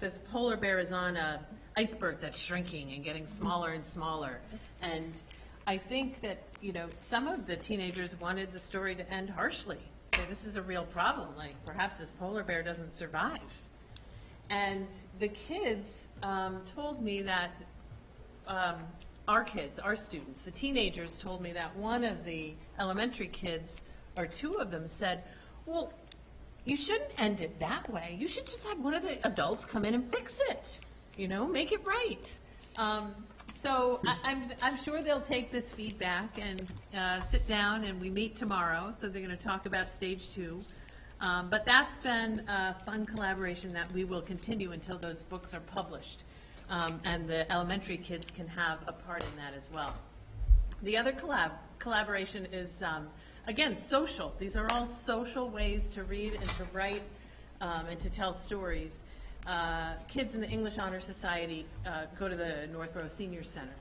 this polar bear is on a iceberg that's shrinking and getting smaller and smaller. And I think that, you know, some of the teenagers wanted the story to end harshly. Say, this is a real problem. Like, perhaps this polar bear doesn't survive. And the kids told me that, our kids, our students, the teenagers told me that one of the elementary kids, or two of them, said, well, you shouldn't end it that way. You should just have one of the adults come in and fix it, you know, make it right. So I'm sure they'll take this feedback and sit down, and we meet tomorrow, so they're going to talk about stage 2. But that's been a fun collaboration that we will continue until those books are published. And the elementary kids can have a part in that as well. The other collaboration is, again, social. These are all social ways to read and to write and to tell stories. Kids in the English Honor Society go to the Northborough Senior Center,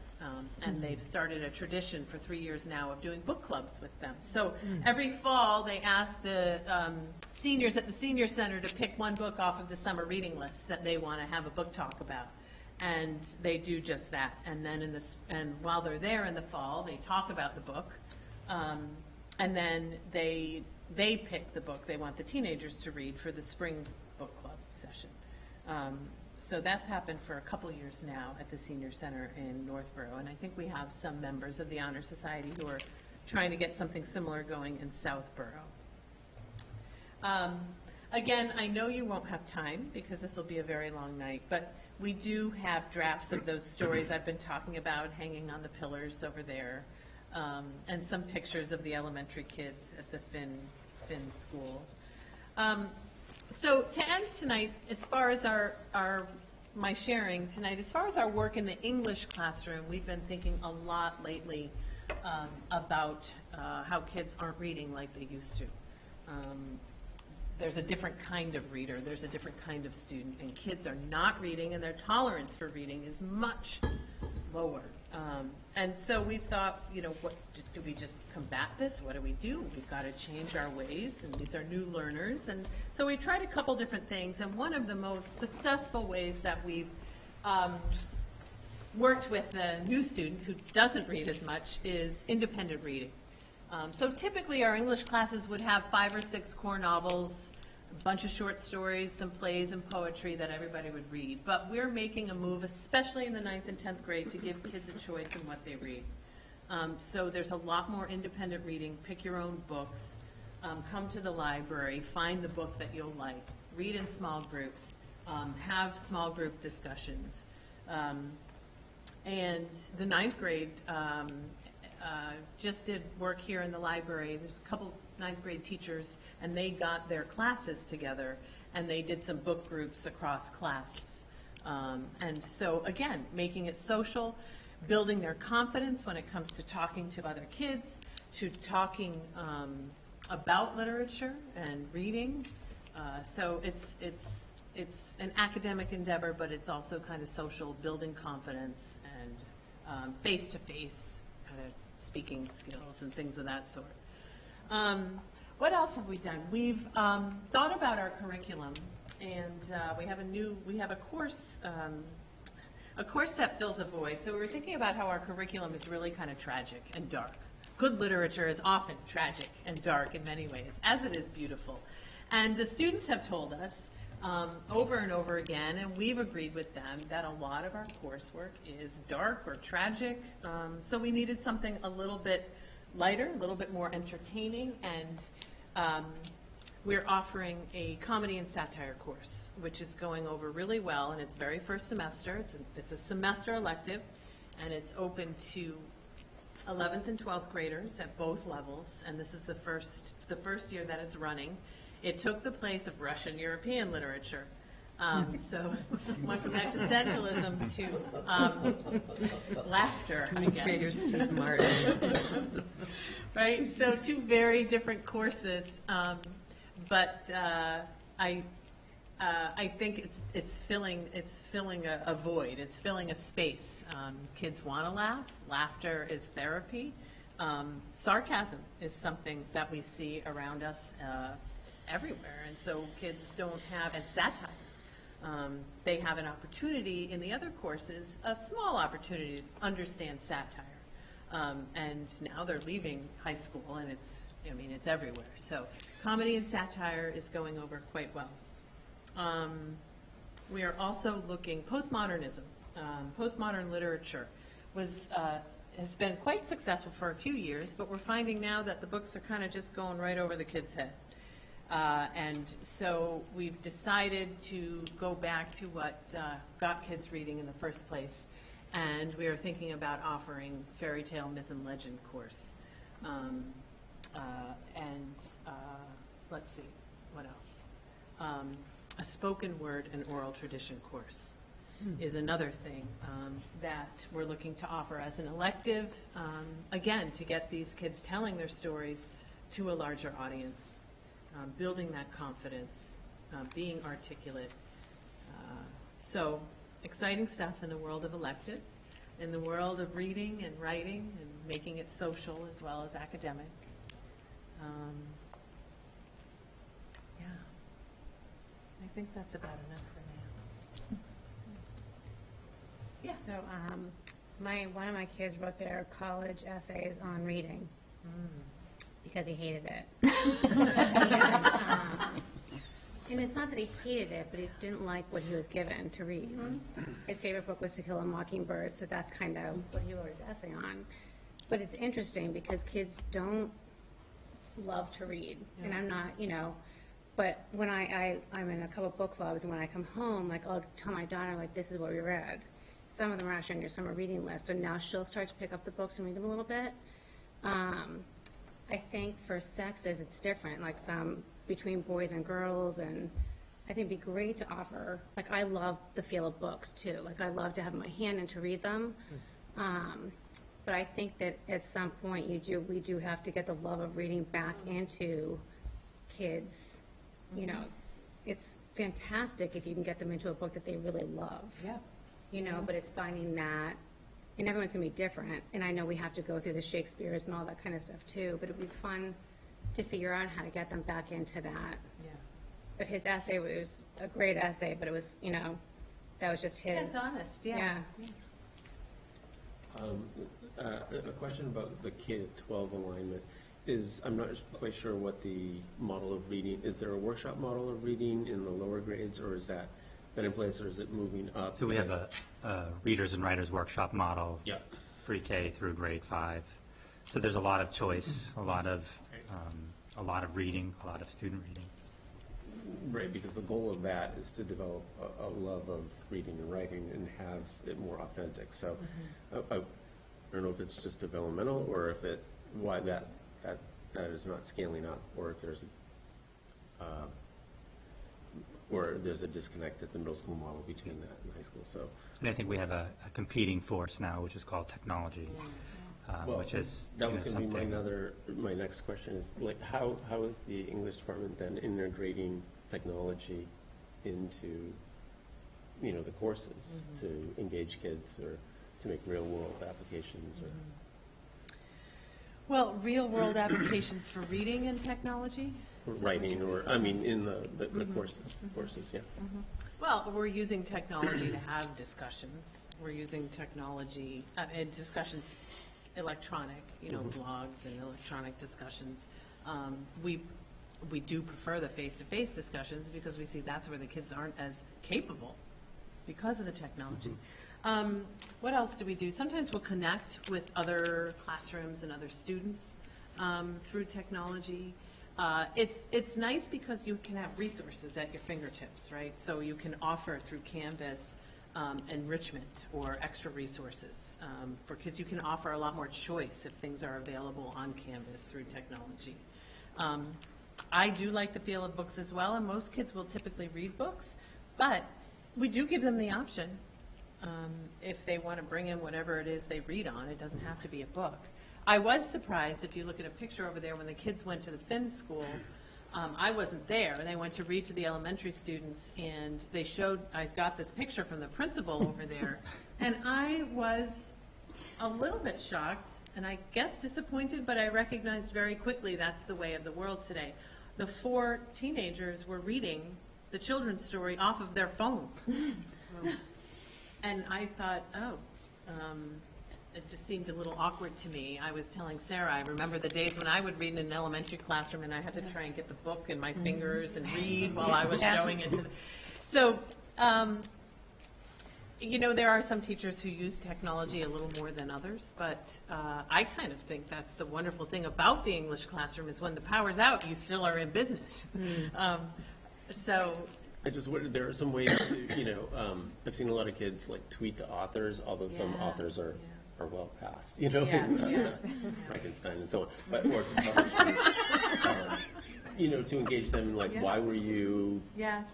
and they've started a tradition for 3 years now of doing book clubs with them. So every fall they ask the seniors at the Senior Center to pick one book off of the summer reading list that they want to have a book talk about. And they do just that. And then and while they're there in the fall, they talk about the book, and then they pick the book they want the teenagers to read for the spring book club session. So that's happened for a couple years now at the Senior Center in Northborough, and I think we have some members of the Honor Society who are trying to get something similar going in Southborough. Again, I know you won't have time because this will be a very long night, but we do have drafts of those stories I've been talking about hanging on the pillars over there, and some pictures of the elementary kids at the Finn School. So to end tonight, as far as my sharing tonight, as far as our work in the English classroom, we've been thinking a lot lately about how kids aren't reading like they used to. There's a different kind of reader, there's a different kind of student, and kids are not reading, and their tolerance for reading is much lower. And so we thought, you know, what do we just combat this? What do we do? We've got to change our ways, and these are new learners. And so we tried a couple different things, and one of the most successful ways that we've worked with a new student who doesn't read as much is independent reading. So typically our English classes would have 5 or 6 core novels, a bunch of short stories, some plays and poetry that everybody would read. But we're making a move, especially in the 9th and 10th grade, to give kids a choice in what they read. So there's a lot more independent reading. Pick your own books. Come to the library. Find the book that you'll like. Read in small groups. Have small group discussions. And the 9th grade just did work here in the library. There's a couple 9th grade teachers, and they got their classes together, and they did some book groups across classes. And so, again, making it social, building their confidence when it comes to talking to other kids, to talking about literature and reading. So it's an academic endeavor, but it's also kind of social, building confidence and face-to-face kind of speaking skills and things of that sort. What else have we done? We've thought about our curriculum, and we have a course that fills a void. So we were thinking about how our curriculum is really kind of tragic and dark. Good literature is often tragic and dark in many ways, as it is beautiful. And the students have told us over and over again, and we've agreed with them, that a lot of our coursework is dark or tragic. So we needed something a little bit lighter, a little bit more entertaining, and we're offering a comedy and satire course, which is going over really well in its very first semester. It's a semester elective, and it's open to 11th and 12th graders at both levels, and this is the first year that it's running. It took the place of Russian European literature. So went from existentialism to laughter, I guess. Trader Steve Martin. Right, so 2 very different courses, but I think it's filling a void. It's filling a space. Kids want to laugh. Laughter is therapy. Sarcasm is something that we see around us everywhere, and so kids don't have, and satire. They have an opportunity in the other courses, a small opportunity to understand satire. And now they're leaving high school, and it's everywhere. So comedy and satire is going over quite well. We are also looking, postmodernism, postmodern literature has been quite successful for a few years, but we're finding now that the books are kind of just going right over the kids' head. And so we've decided to go back to what got kids reading in the first place, and we are thinking about offering fairy tale, myth, and legend course. Let's see, what else? A spoken word and oral tradition course is another thing that we're looking to offer as an elective, again, to get these kids telling their stories to a larger audience. Building that confidence, being articulate. So exciting stuff in the world of electives, in the world of reading and writing and making it social as well as academic. Yeah, I think that's about enough for now. Yeah. So one of my kids wrote their college essays on reading. Because he hated it. And it's not that he hated it, but he didn't like what he was given to read. His favorite book was To Kill a Mockingbird, so that's kind of what he wrote his essay on. But it's interesting because kids don't love to read. And I'm not, but when I'm in a couple book clubs, and when I come home, like, I'll tell my daughter, like, this is what we read. Some of them are actually on your summer reading list, so now she'll start to pick up the books and read them a little bit. I think for sexes, it's different, like some between boys and girls, and I think it'd be great to offer, like, I love the feel of books too. Like, I love to have my hand and to read them. But I think that at some point we do have to get the love of reading back into kids. It's fantastic if you can get them into a book that they really love. Yeah. But it's finding that. And everyone's going to be different. And I know we have to go through the Shakespeares and all that kind of stuff too, but it would be fun to figure out how to get them back into that. Yeah. But his essay was a great essay, but it was, that was just his. It's honest, yeah. A question about the K-12 alignment is, I'm not quite sure what the model of reading, is there a workshop model of reading in the lower grades, or is that been in place, or is it moving up? So we have a readers and writers workshop model, Yeah. pre-K through grade 5. So there's a lot of choice, a lot of reading, a lot of student reading. Right, because the goal of that is to develop a love of reading and writing and have it more authentic. So I don't know if it's just developmental, or if why that is not scaling up, or if there's a disconnect at the middle school model between that and high school. So, And I think we have a competing force now, which is called technology, which is that was going to something. be my next question is, like, how is the English department then integrating technology into the courses to engage kids or to make real world applications or Well, real world applications for reading and technology. writing, or in the courses, yeah. Well, we're using technology to have discussions. We're using technology, discussions, electronic, blogs and electronic discussions. We do prefer the face-to-face discussions because we see that's where the kids aren't as capable because of the technology. What else do we do? Sometimes we'll connect with other classrooms and other students through technology. It's nice because you can have resources at your fingertips, right? So you can offer through Canvas enrichment or extra resources for kids. You can offer a lot more choice if things are available on Canvas through technology. I do like the feel of books as well, and most kids will typically read books, but we do give them the option if they want to bring in whatever it is they read on. It doesn't have to be a book. I was surprised, if you look at a picture over there, when the kids went to the Finn school, I wasn't there, and they went to read to the elementary students, and I got this picture from the principal over there, and I was a little bit shocked, and I guess disappointed, but I recognized very quickly that's the way of the world today. The 4 teenagers were reading the children's story off of their phones. And I thought, it just seemed a little awkward to me. I was telling Sarah, I remember the days when I would read in an elementary classroom and I had to try and get the book in my fingers and read while I was showing it to them. So, you know, there are some teachers who use technology a little more than others, but I kind of think that's the wonderful thing about the English classroom is when the power's out, you still are in business. So. I just wondered, there are some ways to, you know, I've seen a lot of kids like tweet to authors, although some authors are well past, you know, Frankenstein and so on, but or to publish, you know, to engage them, like, why were you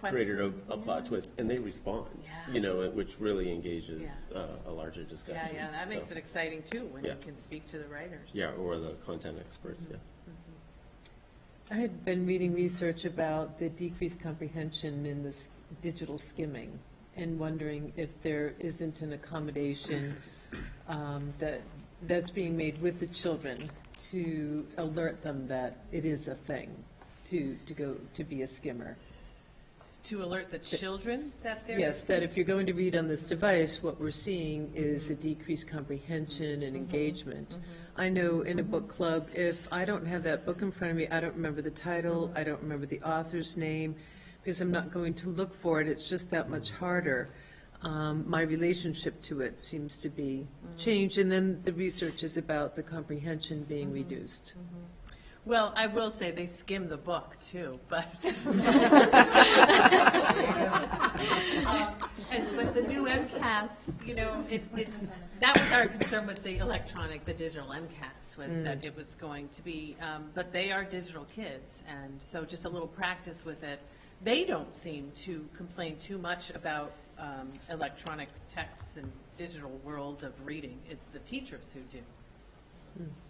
created a plot twist, and they respond, you know, which really engages a larger discussion. That makes it exciting too when you can speak to the writers. Yeah, or the content experts. I had been reading research about the decreased comprehension in this digital skimming and wondering if there isn't an accommodation that's being made with the children to alert them that it is a thing to go to be a skimmer. To alert the children that they're... Yes, that if you're going to read on this device, what we're seeing is a decreased comprehension and engagement. I know in a book club, if I don't have that book in front of me, I don't remember the title, I don't remember the author's name, because I'm not going to look for it. It's just that much harder. My relationship to it seems to be changed, and then the research is about the comprehension being reduced. Well, I will say they skim the book too, but but the new MCAS, you know, that was our concern with the digital MCAS was that it was going to be, but they are digital kids, and so just a little practice with it. They don't seem to complain too much about electronic texts and digital world of reading. It's the teachers who do.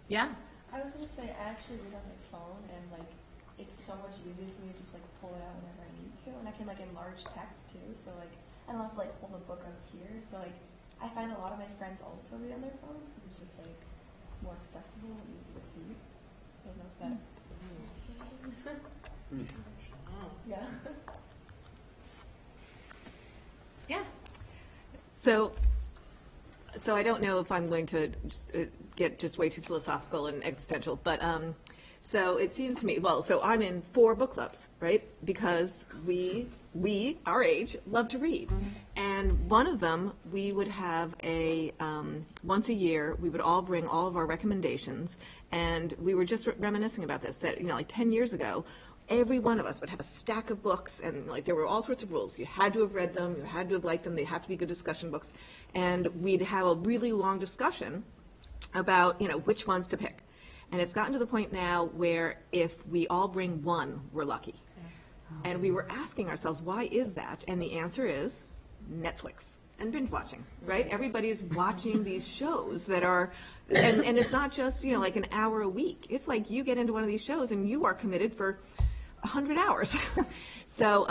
Yeah. I was going to say, I actually read on my phone, and, like, it's so much easier for me to just, like, pull it out whenever I need to, and I can, like, enlarge text, too, so, like, I don't have to, like, hold the book up here, so, like, I find a lot of my friends also read on their phones, because it's just, like, more accessible and easy to see, so I don't know if that... Yeah. Yeah. So I don't know if I'm going to get just way too philosophical and existential, but so it seems to me, so I'm in 4 book clubs, right? Because we, our age, love to read. And one of them, we would have once a year, we would all bring all of our recommendations, and we were just reminiscing about this, that, you know, like 10 years ago, every one of us would have a stack of books, and like there were all sorts of rules. You had to have read them, you had to have liked them, they have to be good discussion books, and we'd have a really long discussion about, you know, which ones to pick. And it's gotten to the point now where if we all bring one, we're lucky. And we were asking ourselves, why is that? And the answer is Netflix and binge watching, right? Everybody's watching these shows that are, and it's not just, you know, like an hour a week. It's like you get into one of these shows and you are committed for 100 hours. So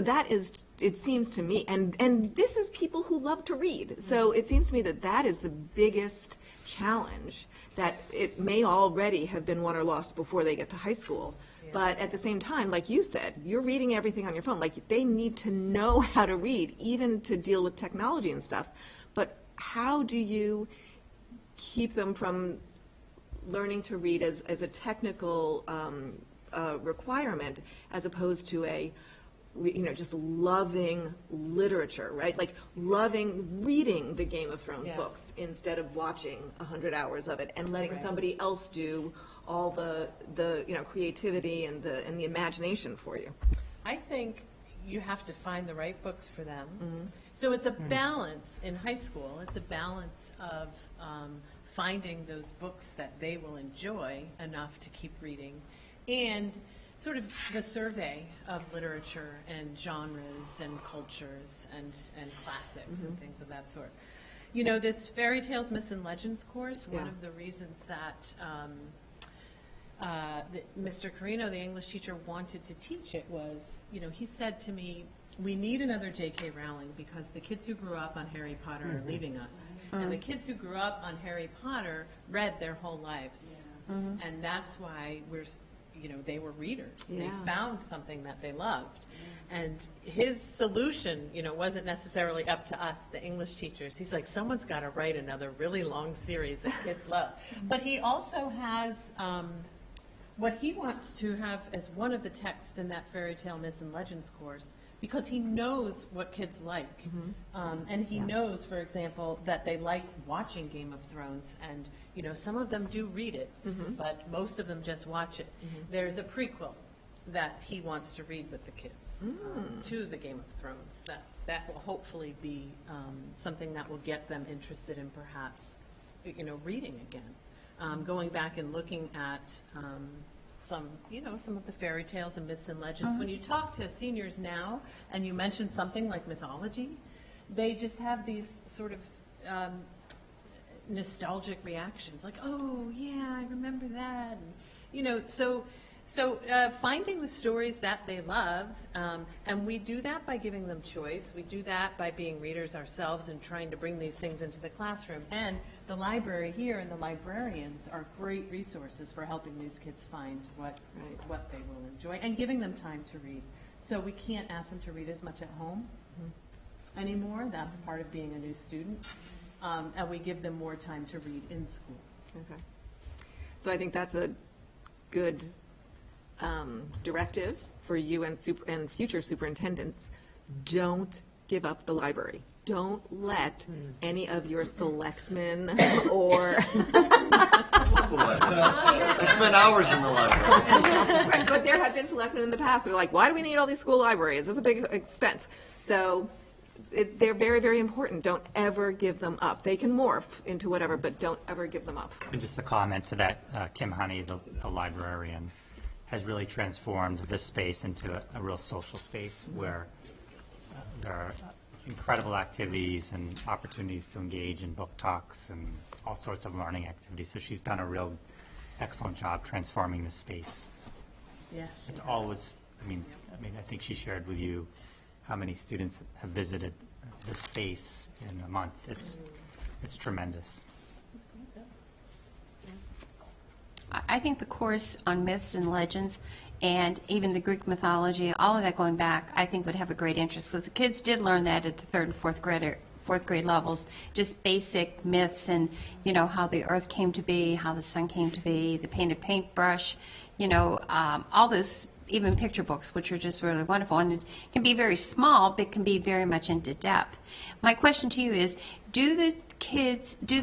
that is, it seems to me, and this is people who love to read. So it seems to me that that is the biggest challenge, that it may already have been won or lost before they get to high school. But at the same time, like you said, you're reading everything on your phone. Like, they need to know how to read, even to deal with technology and stuff. But how do you keep them from learning to read as a technical requirement, as opposed to a, you know, just loving literature, right? Like loving reading the Game of Thrones books instead of watching 100 hours of it and letting somebody else do all the you know, creativity and the imagination for you. I think you have to find the right books for them. So it's a balance in high school. It's a balance of finding those books that they will enjoy enough to keep reading, and sort of the survey of literature and genres and cultures and classics and things of that sort. You know, this Fairy Tales, Myths, and Legends course, one of the reasons that Mr. Carino, the English teacher, wanted to teach it was, you know, he said to me, we need another J.K. Rowling because the kids who grew up on Harry Potter are leaving us. And the kids who grew up on Harry Potter read their whole lives. And that's why they were readers. They found something that they loved. And his solution, wasn't necessarily up to us, the English teachers. He's like, someone's got to write another really long series that kids love. But he also has what he wants to have as one of the texts in that fairy tale myths and legends course, because he knows what kids like. And he knows, for example, that they like watching Game of Thrones. And, some of them do read it, but most of them just watch it. There's a prequel that he wants to read with the kids to the Game of Thrones. That will hopefully be something that will get them interested in perhaps, reading again. Going back and looking at some of the fairy tales and myths and legends. When you talk to seniors now and you mention something like mythology, they just have these sort of nostalgic reactions, like, oh yeah, I remember that. And, so finding the stories that they love, and we do that by giving them choice. We do that by being readers ourselves and trying to bring these things into the classroom. And the library here and the librarians are great resources for helping these kids find what they will enjoy and giving them time to read. So we can't ask them to read as much at home anymore. That's part of being a new student. And we give them more time to read in school. Okay. So I think that's a good directive for you and future superintendents. Don't give up the library. Don't let any of your selectmen or I spent hours in the library. Right, but there have been selectmen in the past that are like, why do we need all these school libraries? This is a big expense. So they're very, very important. Don't ever give them up. They can morph into whatever, but don't ever give them up. And just a comment to that, Kim Honey, the librarian, has really transformed this space into a real social space where there are incredible activities and opportunities to engage in book talks and all sorts of learning activities. So she's done a real excellent job transforming this space. Yes. It's always, I think she shared with you how many students have visited this space in a month. It's tremendous. I think the course on myths and legends and even the Greek mythology, all of that going back, I think would have a great interest. Because the kids did learn that at the third and fourth grade levels, just basic myths and, how the earth came to be, how the sun came to be, the painted paintbrush, all this, even picture books, which are just really wonderful. And it can be very small, but can be very much into depth. My question to you is, do the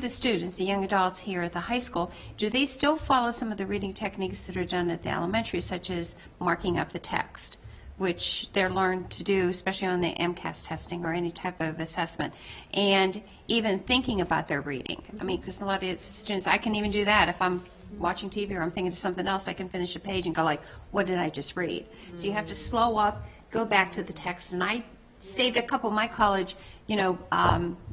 students, the young adults here at the high school, do they still follow some of the reading techniques that are done at the elementary, such as marking up the text, which they're learned to do, especially on the MCAS testing or any type of assessment, and even thinking about their reading? Because a lot of students, I can even do that if I'm watching TV or I'm thinking of something else, I can finish a page and go like, what did I just read? So you have to slow up, go back to the text, and I saved a couple of my college,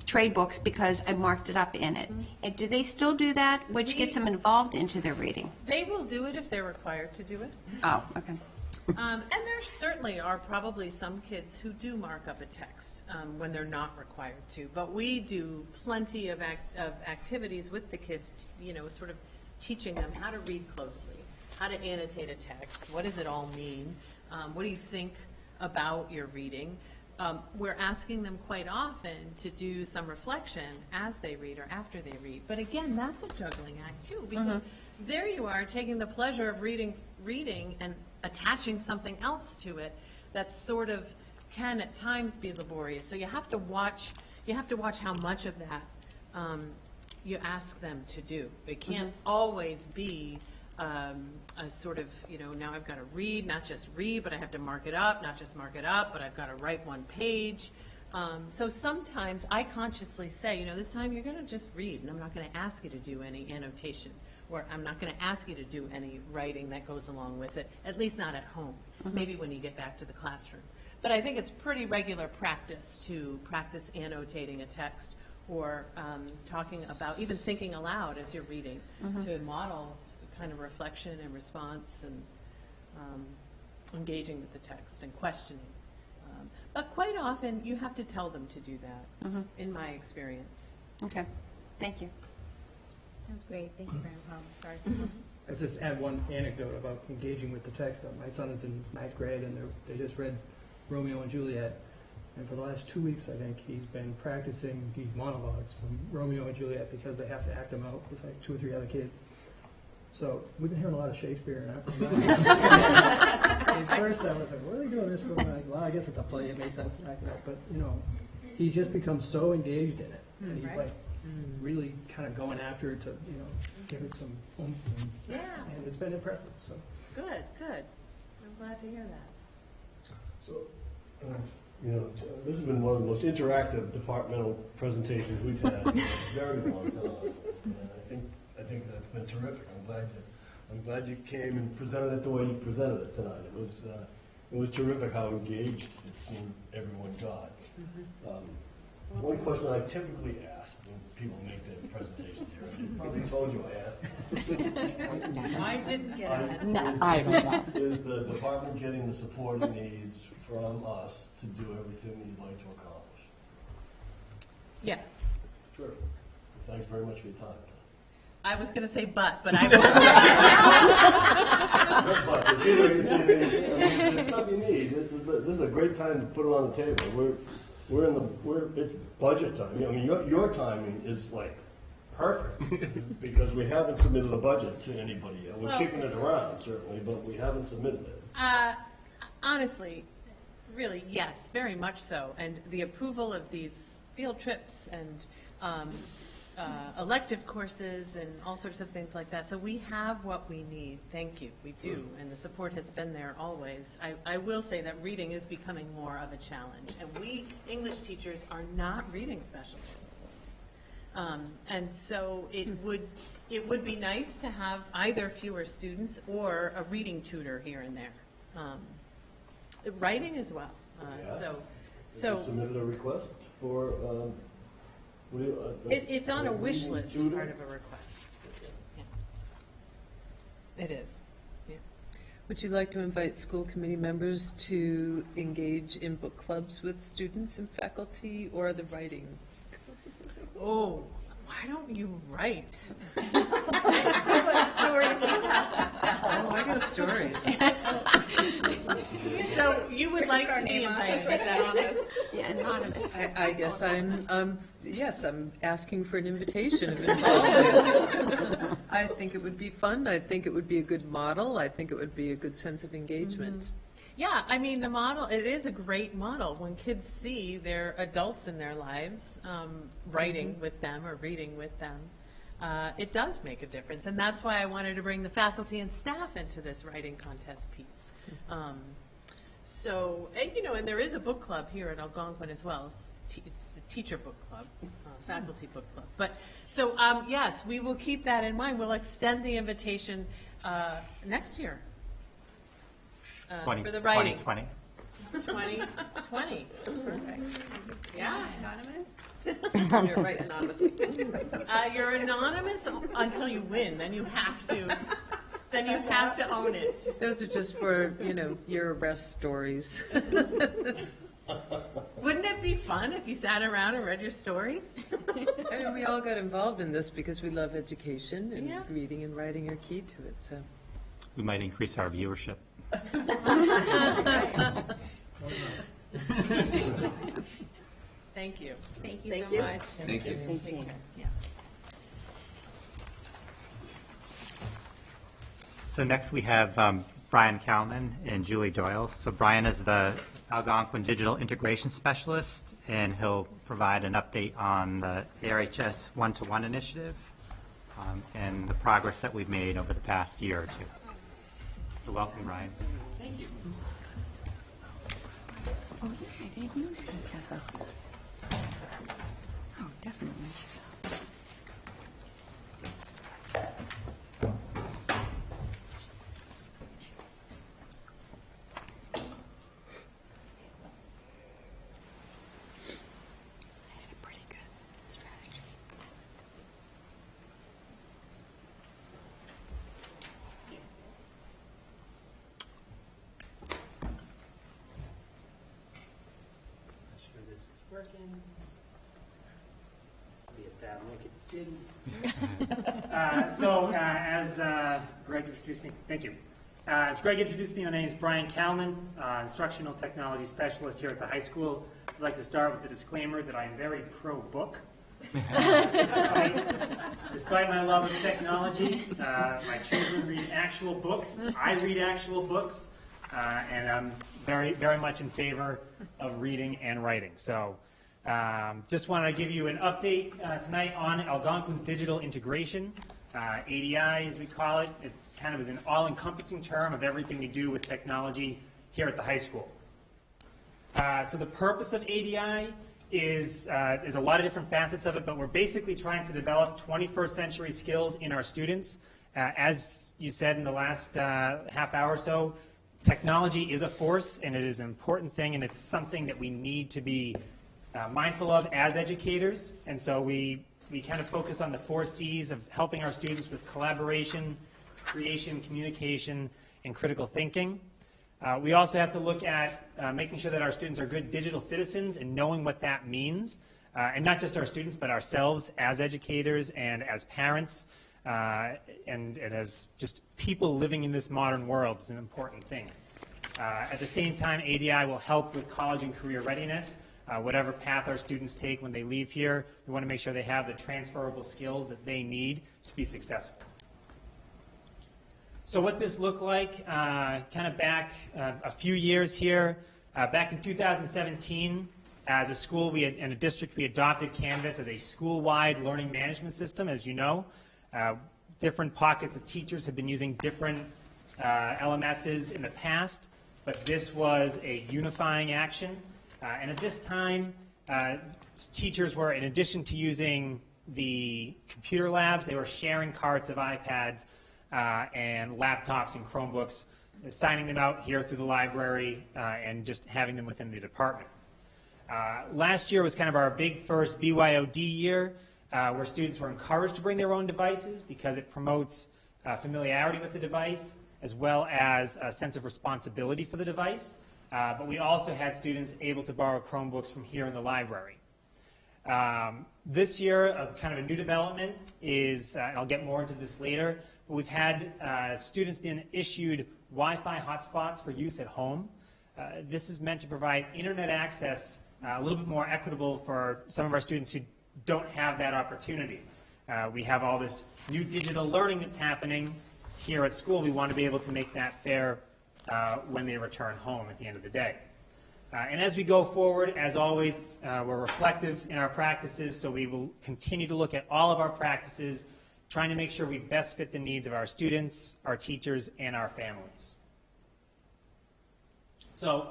trade books because I marked it up in it. And do they still do that, which gets them involved into their reading? They will do it if they're required to do it. Oh, okay. And there certainly are probably some kids who do mark up a text when they're not required to. But we do plenty of activities with the kids, sort of teaching them how to read closely, how to annotate a text, what does it all mean, what do you think about your reading. We're asking them quite often to do some reflection as they read or after they read. But again, that's a juggling act too, because there you are taking the pleasure of reading and attaching something else to it that sort of can at times be laborious. So you have to watch how much of that you ask them to do. It can't always be a sort of, now I've got to read, not just read, but I have to mark it up, not just mark it up, but I've got to write one page. So sometimes I consciously say, this time you're going to just read, and I'm not going to ask you to do any annotation, or I'm not going to ask you to do any writing that goes along with it, at least not at home, maybe when you get back to the classroom. But I think it's pretty regular practice to practice annotating a text or talking about, even thinking aloud as you're reading, to model kind of reflection and response and engaging with the text and questioning. Quite often, you have to tell them to do that, in my experience. Okay, thank you. Sounds great. Thank you, Grandpa. Sorry. I'll just add one anecdote about engaging with the text. My son is in ninth grade, and they just read Romeo and Juliet. And for the last 2 weeks, I think, he's been practicing these monologues from Romeo and Juliet because they have to act them out with like 2 or 3 other kids. So we've been hearing a lot of Shakespeare. And at first, I was like, "What are they doing this for?" Like, well, I guess it's a play. It makes sense to act it out. But he's just become so engaged in it, and he's like really kind of going after it to give it some oomph. And it's been impressive. So Good, good. I'm glad to hear that. So, this has been one of the most interactive departmental presentations we've had in a very long time. And I think that's been terrific. I'm glad you came and presented it the way you presented it tonight. It was terrific how engaged it seemed everyone got. One question I typically ask when people make their presentations here, I probably told you I asked. I didn't get it. No, I don't know. Is the department getting the support it needs from us to do everything that you'd like to accomplish? Yes. Terrific. Thanks very much for your time. I was going to say but I won't. It's stuff you need. This is a great time to put it on the table. It's budget time. I mean, your timing is like perfect because we haven't submitted a budget to anybody yet. We're kicking it around certainly, but we haven't submitted it. Honestly, really, yes, very much so. And the approval of these field trips and elective courses and all sorts of things like that. So we have what we need. Thank you. We do. And the support has been there always. I will say that reading is becoming more of a challenge. And we, English teachers, are not reading specialists. And so it would be nice to have either fewer students or a reading tutor here and there. Writing as well. So you submitted a request for it's on a wish list, part of a request. Yeah. It is. Yeah. Would you like to invite school committee members to engage in book clubs with students and faculty, or the writing? Oh, why don't you write? Let's see what stories you have to tell. Oh, I got stories. So you would like to be invited? Yeah, anonymous. I guess I'm asking for an invitation of involvement. I think it would be fun. I think it would be a good model. I think it would be a good sense of engagement. Yeah, I mean, the model, it is a great model. When kids see their adults in their lives writing with them or reading with them, it does make a difference. And that's why I wanted to bring the faculty and staff into this writing contest piece. And there is a book club here at Algonquin as well. It's the teacher book club, faculty book club. Yes, we will keep that in mind. We'll extend the invitation next year. For the writing. 2020. Perfect. Yeah. Anonymous? You're right, anonymously. You're anonymous until you win. Then you have to own it. Those are just for, your arrest stories. Wouldn't it be fun if you sat around and read your stories? I mean, we all got involved in this because we love education, and reading and writing are key to it. So We might increase our viewership. Thank you. Thank you so much. Thank you. Thank you. Yeah. So next we have Brian Kalman and Julie Doyle. So Brian is the Algonquin Digital Integration Specialist, and he'll provide an update on the ARHS One-to-One initiative and the progress that we've made over the past year or two. So welcome, Brian. Thank you. Oh, yeah, I didn't use this stuff. Oh, definitely. As Greg introduced me, thank you. As Greg introduced me, my name is Brian Kalman, Instructional Technology Specialist here at the high school. I'd like to start with the disclaimer that I am very pro-book. Despite my love of technology, my children read actual books, I read actual books, and I'm very, very much in favor of reading and writing. So just wanted to give you an update tonight on Algonquin's digital integration. ADI, as we call it, it kind of is an all-encompassing term of everything we do with technology here at the high school. So the purpose of ADI is a lot of different facets of it, but we're basically trying to develop 21st century skills in our students. As you said in the last half hour or so, technology is a force, and it is an important thing, and it's something that we need to be mindful of as educators. And so we kind of focus on the 4 C's of helping our students with collaboration, creation, communication, and critical thinking. We also have to look at making sure that our students are good digital citizens and knowing what that means. And not just our students, but ourselves as educators and as parents and as just people living in this modern world is an important thing. At the same time, ADI will help with college and career readiness. Whatever path our students take when they leave here, we want to make sure they have the transferable skills that they need to be successful. So what this looked like, kind of back a few years here, back in 2017, as a school and a district, we adopted Canvas as a school-wide learning management system, as you know. Different pockets of teachers have been using different LMSs in the past, but this was a unifying action. And at this time, teachers were, in addition to using the computer labs, they were sharing carts of iPads and laptops and Chromebooks, signing them out here through the library and just having them within the department. Last year was kind of our big first BYOD year, where students were encouraged to bring their own devices because it promotes familiarity with the device as well as a sense of responsibility for the device. But we also had students able to borrow Chromebooks from here in the library. This year, kind of a new development is, and I'll get more into this later, but we've had students being issued Wi-Fi hotspots for use at home. This is meant to provide internet access a little bit more equitable for some of our students who don't have that opportunity. We have all this new digital learning that's happening here at school. We want to be able to make that fair when they return home at the end of the day. And as we go forward, as always, we're reflective in our practices, so we will continue to look at all of our practices, trying to make sure we best fit the needs of our students, our teachers, and our families. So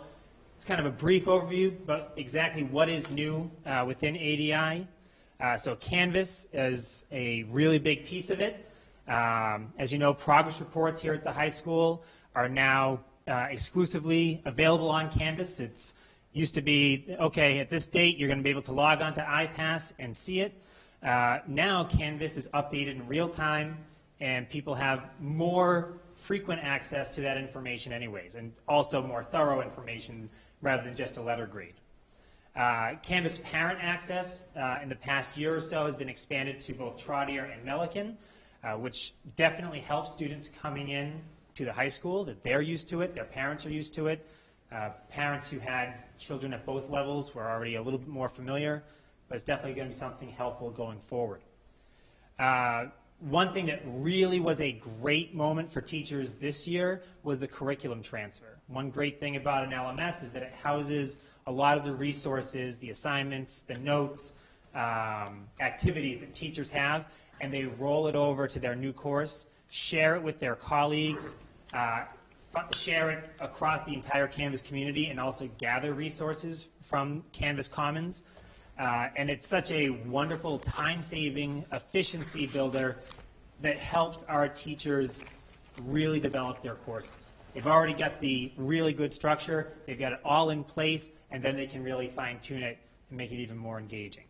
it's kind of a brief overview, but exactly what is new within ADI. So Canvas is a really big piece of it. As you know, progress reports here at the high school are now exclusively available on Canvas. It's used to be, okay, at this date, you're going to be able to log on to iPass and see it. Now Canvas is updated in real time, and people have more frequent access to that information anyways, and also more thorough information rather than just a letter grade. Canvas parent access in the past year or so has been expanded to both Trotter and Melican, which definitely helps students coming in to the high school, that they're used to it, their parents are used to it. Parents who had children at both levels were already a little bit more familiar, but it's definitely going to be something helpful going forward. One thing that really was a great moment for teachers this year was the curriculum transfer. One great thing about an LMS is that it houses a lot of the resources, the assignments, the notes, activities that teachers have, and they roll it over to their new course, share it with their colleagues, share it across the entire Canvas community, and also gather resources from Canvas Commons. And it's such a wonderful time-saving efficiency builder that helps our teachers really develop their courses. They've already got the really good structure, they've got it all in place, and then they can really fine-tune it and make it even more engaging.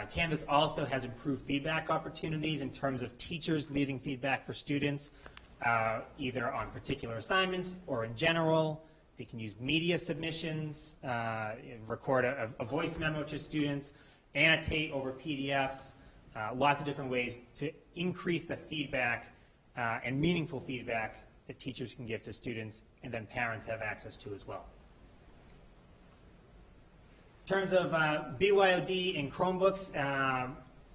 Canvas also has improved feedback opportunities in terms of teachers leaving feedback for students, either on particular assignments or in general. They can use media submissions, record a voice memo to students, annotate over PDFs, lots of different ways to increase the feedback and meaningful feedback that teachers can give to students and then parents have access to as well. In terms of BYOD and Chromebooks,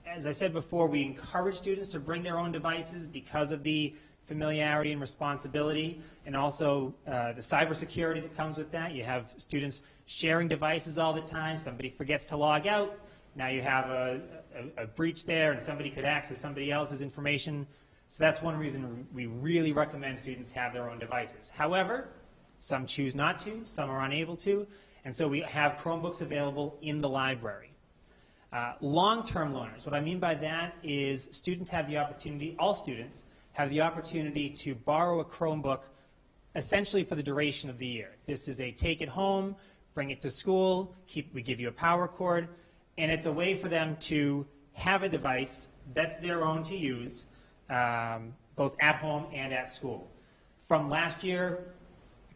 as I said before, we encourage students to bring their own devices because of the familiarity and responsibility, and also the cybersecurity that comes with that. You have students sharing devices all the time. Somebody forgets to log out. Now you have a breach there, and somebody could access somebody else's information. So that's one reason we really recommend students have their own devices. However, some choose not to, some are unable to, and so we have Chromebooks available in the library. Long-term learners, what I mean by that is students have the opportunity, all students have the opportunity to borrow a Chromebook essentially for the duration of the year. This is a take it home, bring it to school, we give you a power cord, and it's a way for them to have a device that's their own to use, both at home and at school. From last year,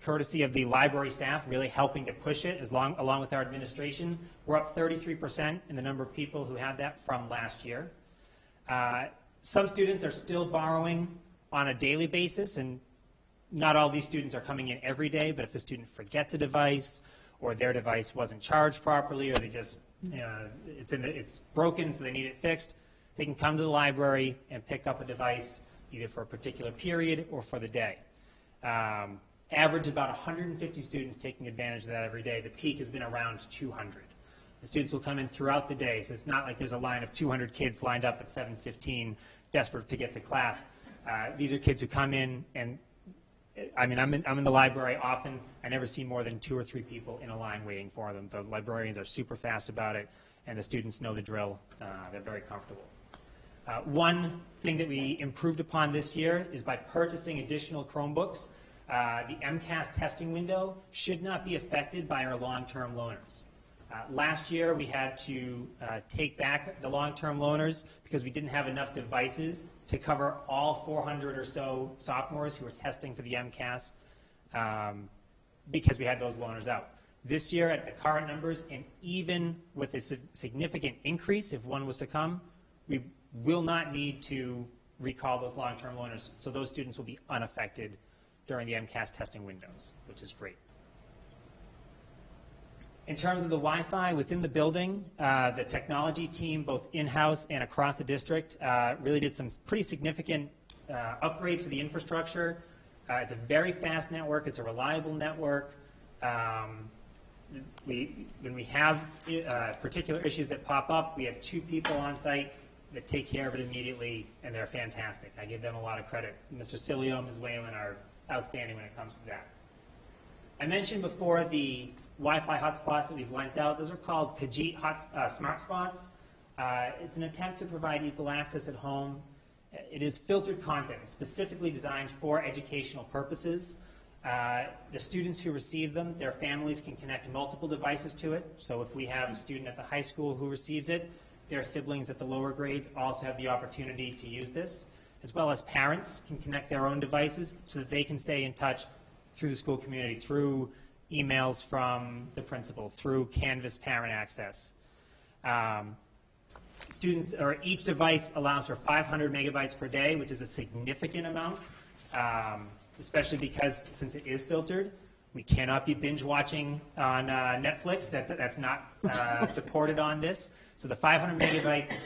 courtesy of the library staff really helping to push it along with our administration, we're up 33% in the number of people who have that from last year. Some students are still borrowing on a daily basis, and not all these students are coming in every day, but if a student forgets a device or their device wasn't charged properly or they just, it's broken so they need it fixed, they can come to the library and pick up a device either for a particular period or for the day. Average about 150 students taking advantage of that every day. The peak has been around 200. The students will come in throughout the day, so it's not like there's a line of 200 kids lined up at 7:15 desperate to get to class. These are kids who come in, and I mean, I'm in the library often. I never see more than 2 or 3 people in a line waiting for them. The librarians are super fast about it, and the students know the drill. They're very comfortable. One thing that we improved upon this year is by purchasing additional Chromebooks. The MCAS testing window should not be affected by our long-term loaners. Last year, we had to take back the long-term loaners because we didn't have enough devices to cover all 400 or so sophomores who were testing for the MCAS because we had those loaners out. This year, at the current numbers, and even with a significant increase, if one was to come, we will not need to recall those long-term loaners, so those students will be unaffected during the MCAS testing windows, which is great. In terms of the Wi-Fi within the building, the technology team, both in-house and across the district, really did some pretty significant upgrades to the infrastructure. It's a very fast network. It's a reliable network. When we have particular issues that pop up, we have 2 people on site that take care of it immediately, and they're fantastic. I give them a lot of credit. Mr. Cilio and Ms. Whalen are outstanding when it comes to that. I mentioned before the Wi-Fi hotspots that we've lent out. Those are called Kajit Smart Spots. It's an attempt to provide equal access at home. It is filtered content, specifically designed for educational purposes. The students who receive them, their families can connect multiple devices to it. So if we have a student at the high school who receives it, their siblings at the lower grades also have the opportunity to use this, as well as parents can connect their own devices so that they can stay in touch through the school community, through emails from the principal, through Canvas parent access. Each device allows for 500 megabytes per day, which is a significant amount, especially because since it is filtered, we cannot be binge watching on Netflix. That's not supported on this. So the 500 megabytes,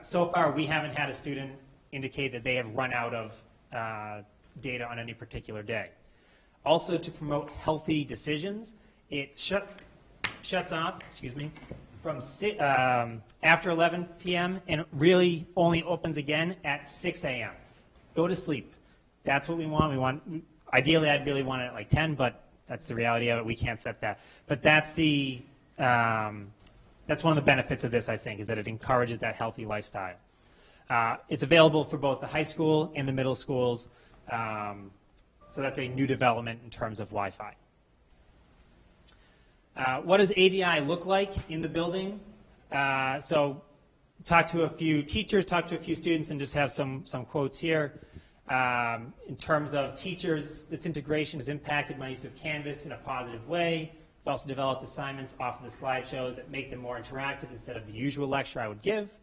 so far we haven't had a student indicate that they have run out of data on any particular day. Also, to promote healthy decisions, it shuts off, from after 11 p.m. and it really only opens again at 6 a.m. Go to sleep. That's what we want. Ideally, I'd really want it at like 10, but that's the reality of it. We can't set that. But that's one of the benefits of this, I think, is that it encourages that healthy lifestyle. It's available for both the high school and the middle schools. So that's a new development in terms of Wi-Fi. What does ADI look like in the building? So talk to a few teachers, talk to a few students, and just have some quotes here. In terms of teachers, this integration has impacted my use of Canvas in a positive way. I've also developed assignments off of the slideshows that make them more interactive instead of the usual lecture I would give.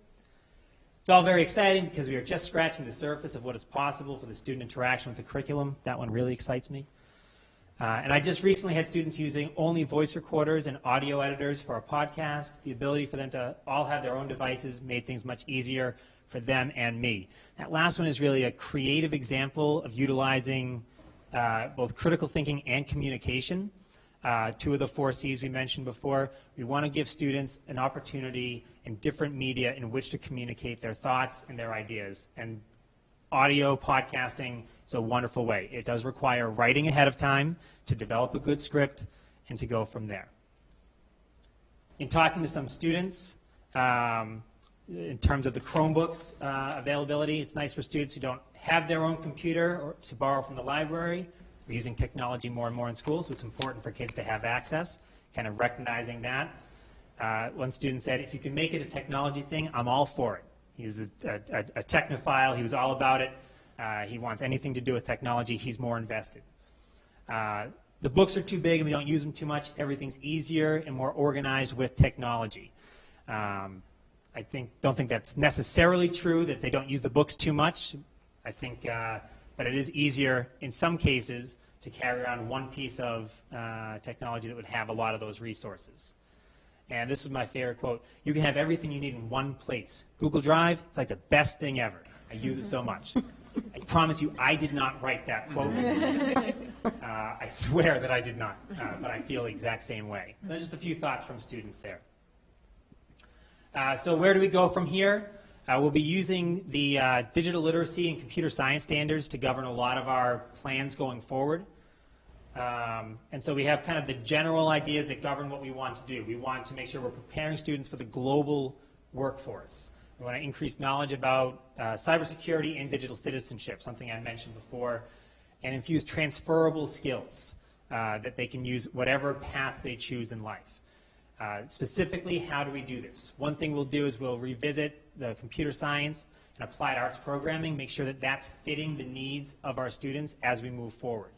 It's all very exciting because we are just scratching the surface of what is possible for the student interaction with the curriculum. That one really excites me. And I just recently had students using only voice recorders and audio editors for a podcast. The ability for them to all have their own devices made things much easier for them and me. That last one is really a creative example of utilizing both critical thinking and communication. Two of the 4 C's we mentioned before. We want to give students an opportunity in different media in which to communicate their thoughts and their ideas. And audio podcasting is a wonderful way. It does require writing ahead of time to develop a good script and to go from there. In talking to some students, in terms of the Chromebooks availability, it's nice for students who don't have their own computer or to borrow from the library. We're using technology more and more in schools, so it's important for kids to have access, kind of recognizing that. One student said, if you can make it a technology thing, I'm all for it. He's a technophile. He was all about it. He wants anything to do with technology. He's more invested. The books are too big and we don't use them too much. Everything's easier and more organized with technology. I don't think that's necessarily true that they don't use the books too much. I think, but it is easier in some cases to carry around one piece of technology that would have a lot of those resources. And this is my favorite quote: "You can have everything you need in one place. Google Drive, it's like the best thing ever. I use it so much." I promise you, I did not write that quote. I swear that I did not, but I feel the exact same way. So just a few thoughts from students there. So where do we go from here? We'll be using the digital literacy and computer science standards to govern a lot of our plans going forward. And so we have kind of the general ideas that govern what we want to do. We want to make sure we're preparing students for the global workforce. We want to increase knowledge about cybersecurity and digital citizenship, something I mentioned before, and infuse transferable skills that they can use whatever path they choose in life. Specifically, how do we do this? One thing we'll do is we'll revisit the computer science and applied arts programming, make sure that that's fitting the needs of our students as we move forward.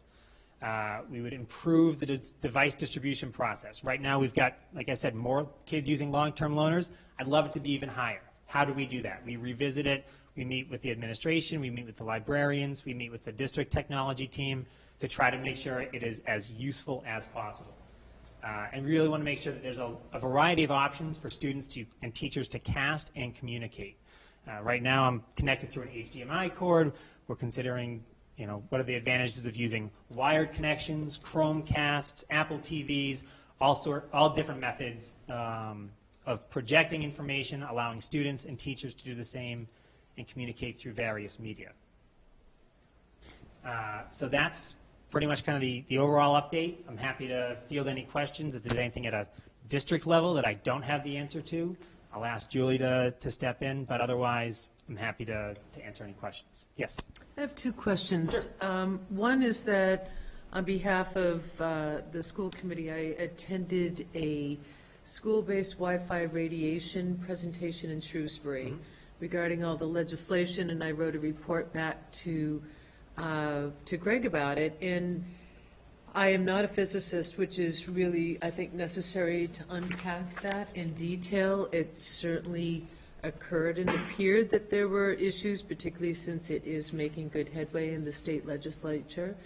We would improve the device distribution process. Right now we've got, like I said, more kids using long-term loaners. I'd love it to be even higher. How do we do that? We revisit it. We meet with the administration. We meet with the librarians. We meet with the district technology team to try to make sure it is as useful as possible. And we really want to make sure that there's a variety of options for students and teachers to cast and communicate. Right now I'm connected through an HDMI cord. We're considering, what are the advantages of using wired connections, Chromecasts, Apple TVs, all different methods of projecting information, allowing students and teachers to do the same and communicate through various media. So that's pretty much kind of the overall update. I'm happy to field any questions. If there's anything at a district level that I don't have the answer to, I'll ask Julie to step in, but otherwise I'm happy to answer any questions. Yes? I have 2 questions. Sure. One is that on behalf of the school committee, I attended a school-based Wi-Fi radiation presentation in Shrewsbury regarding all the legislation, and I wrote a report back to Greg about it. And I am not a physicist, which is really, I think, necessary to unpack that in detail. It certainly occurred and appeared that there were issues, particularly since it is making good headway in the state legislature.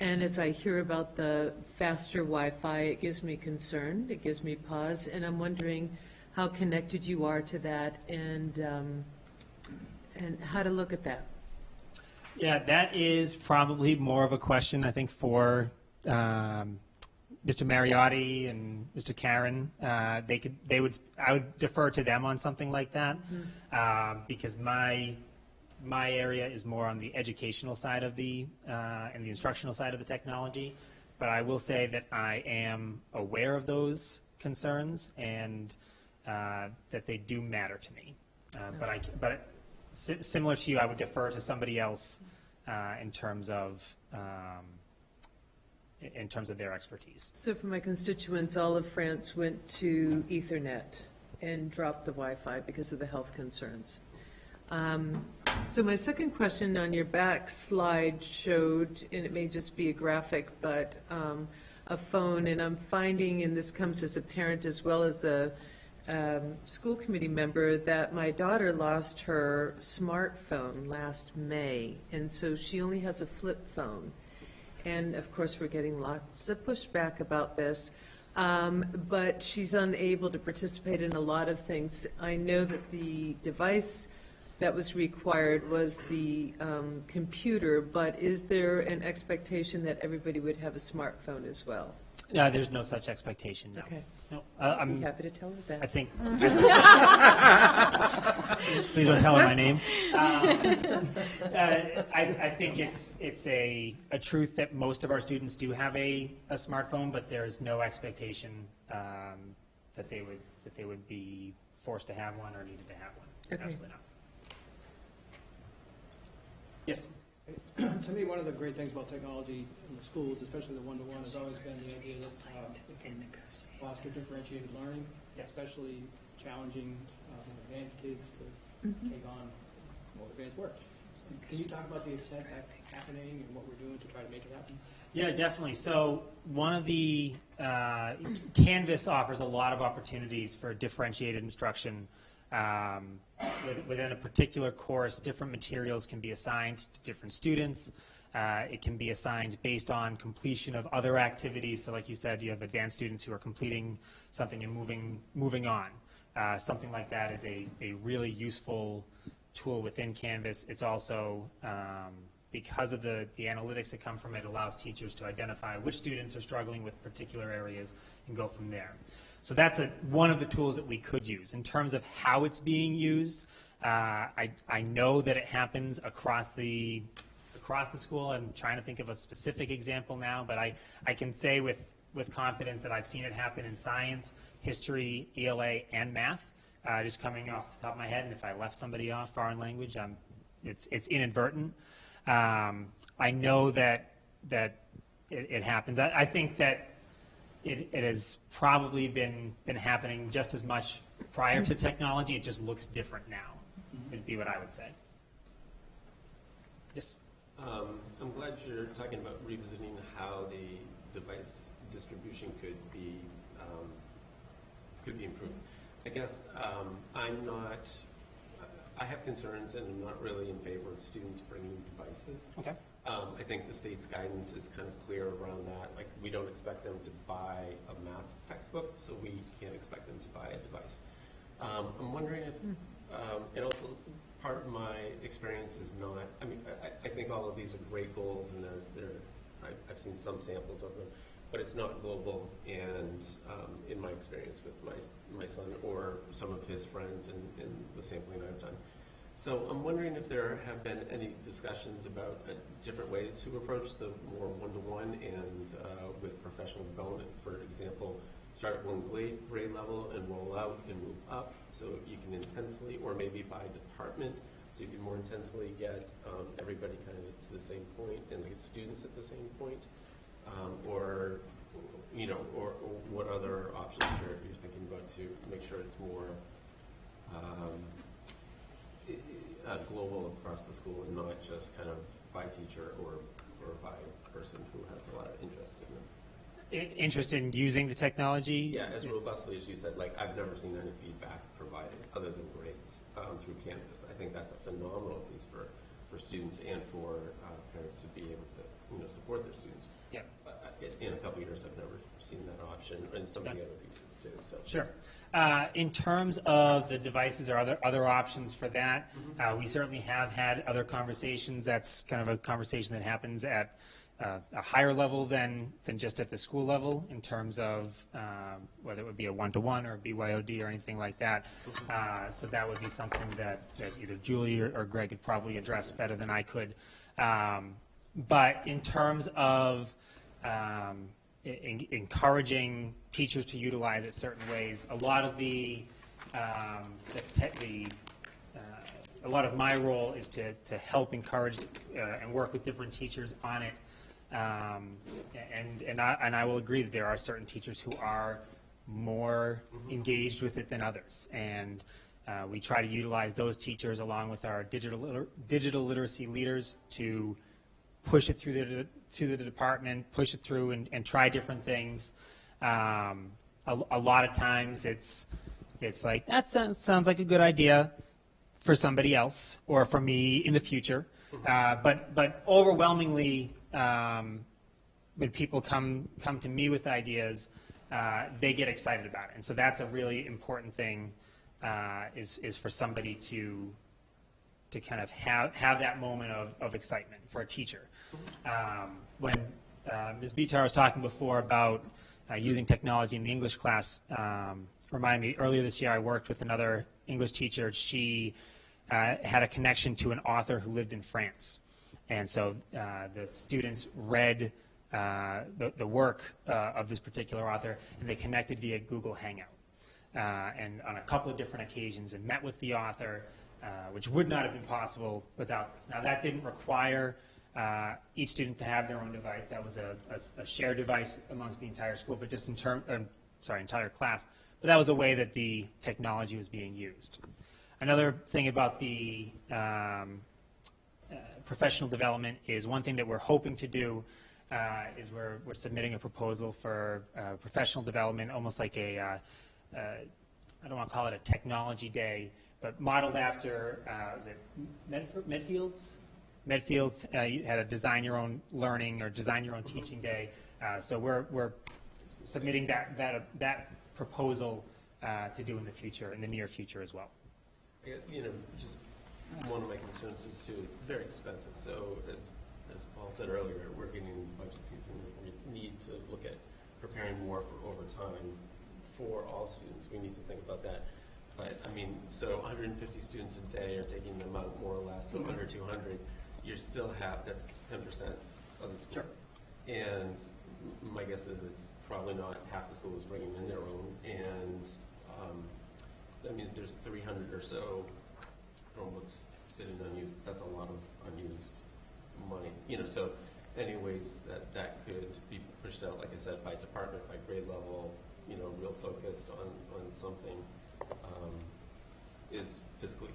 And as I hear about the faster Wi-Fi, it gives me concern, it gives me pause, and I'm wondering how connected you are to that and how to look at that. Yeah, that is probably more of a question, I think, for Mr. Mariotti and Mr. Karen. I would defer to them on something like that, because my area is more on the educational side of and the instructional side of the technology. But I will say that I am aware of those concerns and that they do matter to me. But similar to you, I would defer to somebody else in terms of their expertise. So for my constituents, all of France went to Ethernet and dropped the Wi-Fi because of the health concerns. So my second question on your back slide showed, and it may just be a graphic, but a phone, and I'm finding, and this comes as a parent as well as a school committee member that my daughter lost her smartphone last May, and so she only has a flip phone. And of course, we're getting lots of pushback about this, but she's unable to participate in a lot of things. I know that the device that was required was the computer, but is there an expectation that everybody would have a smartphone as well? No, there's no such expectation, no. Okay. No, I'm happy to tell her that. I think. Please don't tell her my name. I think it's a truth that most of our students do have a smartphone, but there's no expectation that they would be forced to have one or needed to have one. Okay. Absolutely not. Yes. To me, one of the great things about technology in the schools, especially the one-to-one, has always been the idea that it can foster differentiated learning, especially challenging advanced kids to take on more advanced work. Can you talk about the extent that's happening and what we're doing to try to make it happen? Yeah, definitely. So one of the Canvas offers a lot of opportunities for differentiated instruction. Within a particular course, different materials can be assigned to different students. It can be assigned based on completion of other activities. So like you said, you have advanced students who are completing something and moving on. Something like that is a really useful tool within Canvas. It's also, because of the analytics that come from it, allows teachers to identify which students are struggling with particular areas and go from there. So that's one of the tools that we could use. In terms of how it's being used, I know that it happens across the school. I'm trying to think of a specific example now, but I can say with confidence that I've seen it happen in science, history, ELA, and math, just coming off the top of my head. And if I left somebody off, foreign language, it's inadvertent. I know that it happens. I think that it has probably been happening just as much prior to technology. It just looks different now, would be what I would say. Yes? I'm glad you're talking about revisiting how the device distribution could be improved. I guess I have concerns, and I'm not really in favor of students bringing devices. Okay. I think the state's guidance is kind of clear around that. Like, we don't expect them to buy a math textbook, so we can't expect them to buy a device. I'm wondering if, and also part of my experience is not, I mean, I think all of these are great goals, and I've seen some samples of them, but it's not global. And in my experience with my son or some of his friends in the sampling I've done. So I'm wondering if there have been any discussions about a different way to approach the more one-to-one and with professional development. For example, start at one grade level and roll out and move up, so you can intensely, or maybe by department, so you can more intensely get everybody kind of to the same point and the students at the same point, or what other options you're thinking about to make sure it's more global across the school and not just kind of by teacher or by person who has a lot of interest in this. Interest in using the technology? Yeah, as robustly as you said. Like, I've never seen any feedback provided other than grades through Canvas. I think that's a phenomenal piece for students and for parents to be able to support their students. Yeah. In a couple of years, I've never seen that option, and some of the other pieces too. So sure. In terms of the devices or other options for that, we certainly have had other conversations. That's kind of a conversation that happens at a higher level than just at the school level in terms of whether it would be a one-to-one or a BYOD or anything like that. So that would be something that either Julie or Greg could probably address better than I could. But in terms of encouraging teachers to utilize it certain ways, a lot of a lot of my role is to help encourage and work with different teachers on it. And I will agree that there are certain teachers who are more engaged with it than others, and we try to utilize those teachers along with our digital literacy leaders to push it through the department, push it through and try different things. A lot of times it's it's like, that sounds like a good idea for somebody else or for me in the future. But overwhelmingly, when people come to me with ideas, they get excited about it. And so that's a really important thing, is for somebody to kind of have that moment of excitement for a teacher. When Ms. Bitar was talking before about using technology in the English class, reminded me, earlier this year I worked with another English teacher. She had a connection to an author who lived in France. And so the students read the work of this particular author, and they connected via Google Hangout. And on a couple of different occasions, and met with the author, which would not have been possible without this. Now, that didn't require each student to have their own device. That was a shared device amongst the entire school, but just entire class. But that was a way that the technology was being used. Another thing about the professional development is one thing that we're hoping to do is we're submitting a proposal for professional development, almost like I don't want to call it a technology day, but modeled after, was it Medfield's? Medfield's had a design your own learning or design your own teaching day. So we're submitting that proposal to do in the future, in the near future as well. Just one of my concerns is too, it's very expensive. So as Paul said earlier, we're getting budget season. We need to look at preparing more for overtime for all students. We need to think about that. But I mean, so 150 students a day are taking them out more or less. So under 200, you still have, that's 10% of the school. Sure. And my guess is it's probably not half the school is bringing in their own. And that means there's 300 or so Chromebooks sitting unused. That's a lot of unused money. So anyways that could be pushed out, like I said, by department, by grade level, real focused on something is fiscally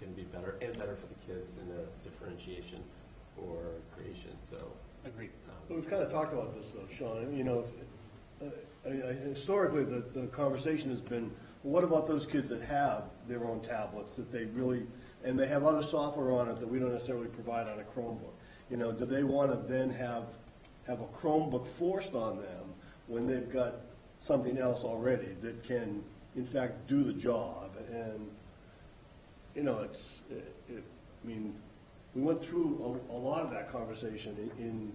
going to be better and better for the kids in their differentiation or creation. So agreed. Well, we've kind of talked about this though, Sean. Historically the conversation has been, well, what about those kids that have their own tablets that they really, and they have other software on it that we don't necessarily provide on a Chromebook? Do they want to then have a Chromebook forced on them when they've got something else already that can, in fact, do the job? And we went through a lot of that conversation in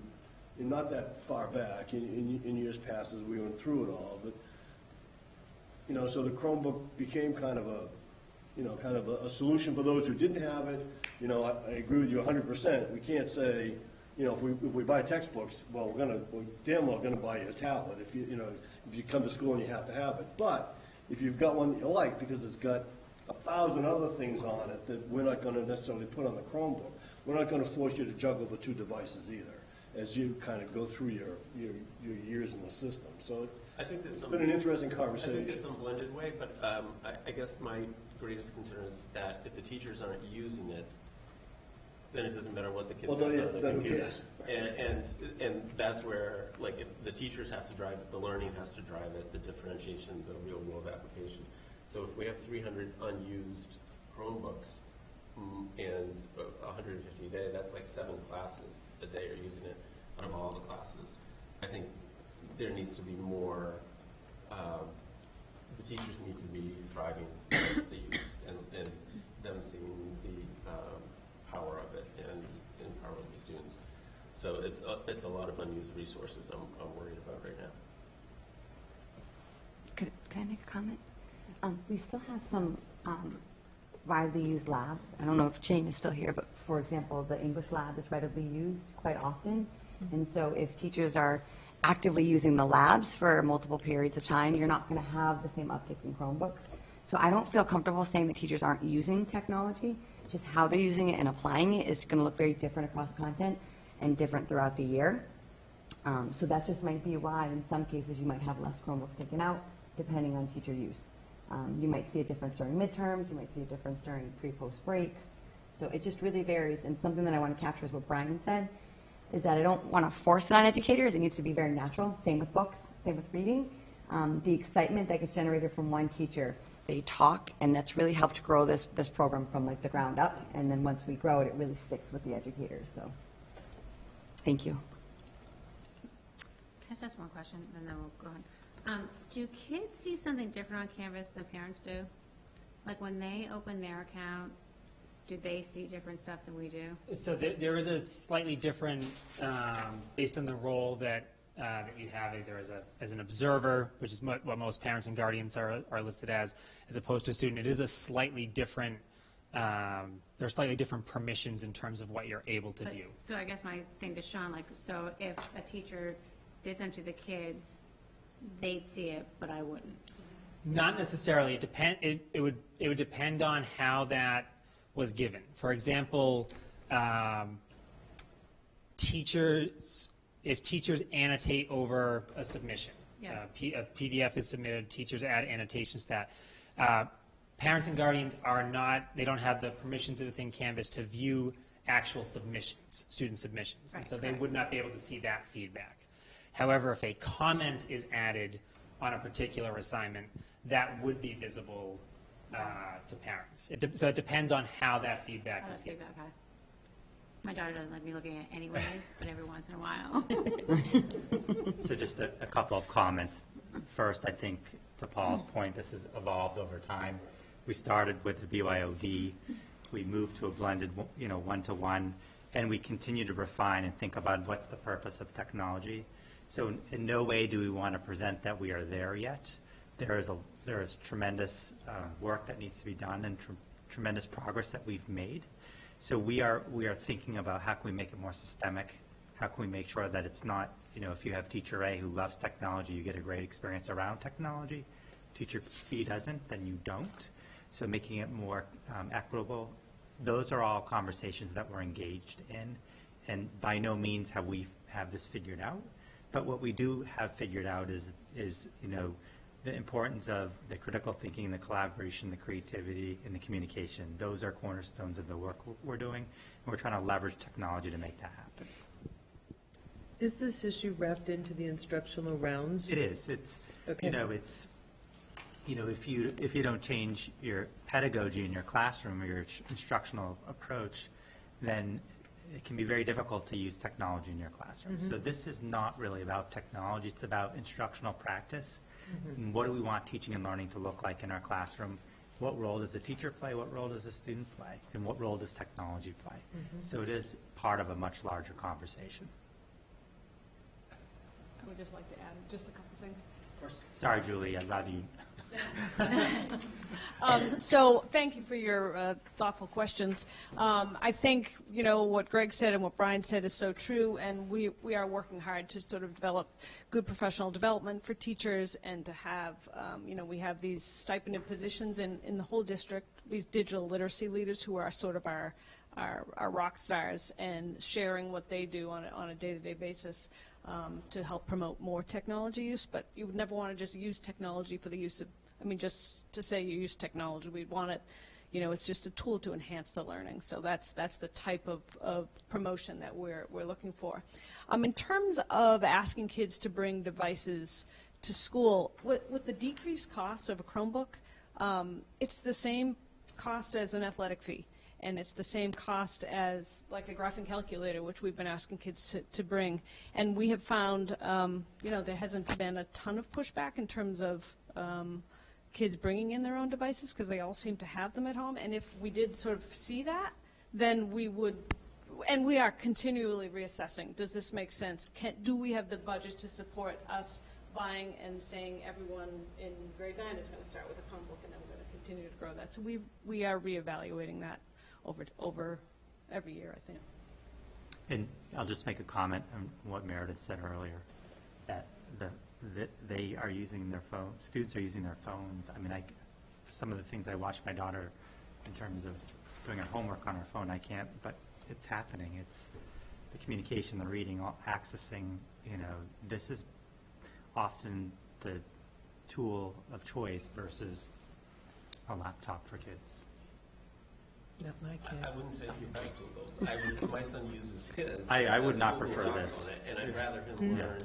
not that far back in years past as we went through it all. But so the Chromebook became kind of a solution for those who didn't have it. I agree with you 100%. We can't say, if we buy textbooks, well, we're damn well going to buy you a tablet if you come to school and you have to have it. But if you've got one that you like because it's got 1,000 other things on it that we're not going to necessarily put on the Chromebook, we're not going to force you to juggle the two devices either as you kind of go through your years in the system. So I think there's been an interesting conversation. I think there's some blended way, but I guess my greatest concern is that if the teachers aren't using it, then it doesn't matter what the kids have on the computers. And that's where, like, if the teachers have to drive it, the learning has to drive it, the differentiation, the real world application. So if we have 300 unused Chromebooks and 150 a day, that's like 7 classes a day are using it out of all the classes. I think there needs to be more, the teachers need to be driving the use and them seeing the power of it and empowering the students. So it's a lot of unused resources I'm worried about right now. Can I make a comment? We still have some widely used labs. I don't know if Jane is still here, but for example, the English lab is readily used quite often. And so if teachers are actively using the labs for multiple periods of time, you're not going to have the same uptick in Chromebooks. So I don't feel comfortable saying that teachers aren't using technology. Just how they're using it and applying it is going to look very different across content and different throughout the year. So that just might be why in some cases you might have less Chromebooks taken out depending on teacher use. You might see a difference during midterms, you might see a difference during pre-post breaks. So it just really varies. And something that I want to capture is what Brian said, is that I don't want to force it on educators. It needs to be very natural. Same with books, same with reading. The excitement that gets generated from one teacher they talk, and that's really helped grow this program from like the ground up. And then once we grow it, it really sticks with the educators. So, thank you. Can I just ask one question, and then we'll go on? Do kids see something different on Canvas than parents do? Like when they open their account, do they see different stuff than we do? So there is a slightly different, based on the role that you have either as an observer, which is what most parents and guardians are listed as opposed to a student. It is a slightly different, there are slightly different permissions in terms of what you're able to view. So I guess my thing to Sean, like, so if a teacher did something to the kids, they'd see it, but I wouldn't. Not necessarily. It would depend on how that was given. For example, if teachers annotate over a submission, Yeah. a PDF is submitted, teachers add annotations to that. Parents and guardians they don't have the permissions within Canvas to view actual submissions, student submissions, and so they would not be able to see that feedback. However, if a comment is added on a particular assignment, that would be visible to parents. So it depends on how that feedback is given. Okay. My daughter doesn't like me looking at it anyways, but every once in a while. So just a couple of comments. First, I think to Paul's point, this has evolved over time. We started with the BYOD. We moved to a blended, one-to-one, and we continue to refine and think about what's the purpose of technology. So in no way do we want to present that we are there yet. There is tremendous work that needs to be done and tremendous progress that we've made. So we are thinking about how can we make it more systemic. How can we make sure that it's not, if you have teacher A who loves technology, you get a great experience around technology. Teacher B doesn't, then you don't. So making it more equitable. Those are all conversations that we're engaged in, and by no means have we this figured out. But what we do have figured out is the importance of the critical thinking, the collaboration, the creativity, and the communication. Those are cornerstones of the work we're doing, and we're trying to leverage technology to make that happen. Is this issue wrapped into the instructional rounds? It is. It's okay. If you don't change your pedagogy in your classroom or your instructional approach, then it can be very difficult to use technology in your classroom. Mm-hmm. So this is not really about technology. It's about instructional practice. Mm-hmm. And what do we want teaching and learning to look like in our classroom? What role does the teacher play? What role does the student play? And what role does technology play? Mm-hmm. So it is part of a much larger conversation. I would just like to add just a couple things. Sorry, Julie, I'd rather you. So thank you for your thoughtful questions. I think, what Greg said and what Brian said is so true, and we are working hard to sort of develop good professional development for teachers and to have, we have these stipended positions in the whole district, these digital literacy leaders who are sort of our rock stars and sharing what they do on a day-to-day basis to help promote more technology use. But you would never want to just use technology for the use of, just to say you use technology. We'd want it, it's just a tool to enhance the learning. So that's the type of promotion that we're looking for. In terms of asking kids to bring devices to school, with the decreased cost of a Chromebook, it's the same cost as an athletic fee. And it's the same cost as like a graphing calculator, which we've been asking kids to bring. And we have found, there hasn't been a ton of pushback in terms of kids bringing in their own devices because they all seem to have them at home. And if we did sort of see that, then we would, and we are continually reassessing, does this make sense? Do we have the budget to support us buying and saying everyone in grade 9 is going to start with a Chromebook and then we're going to continue to grow that? So we are reevaluating that over every year, I think. And I'll just make a comment on what Meredith said earlier, that they are using their phone, students are using their phones. Some of the things I watch my daughter in terms of doing her homework on her phone, I can't, but it's happening. It's the communication, the reading, all accessing, this is often the tool of choice versus a laptop for kids. I wouldn't say it's the best tool, though. My son uses his. I would not prefer this. And I'd rather him learn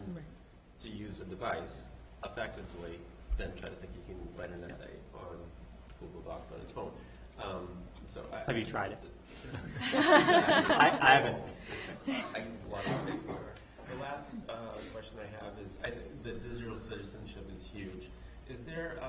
to use a device effectively than try to think he can write an essay on Google Docs on his phone. Have you tried it? I haven't. A lot of mistakes there. The last question I have is, the digital citizenship is huge. Is there,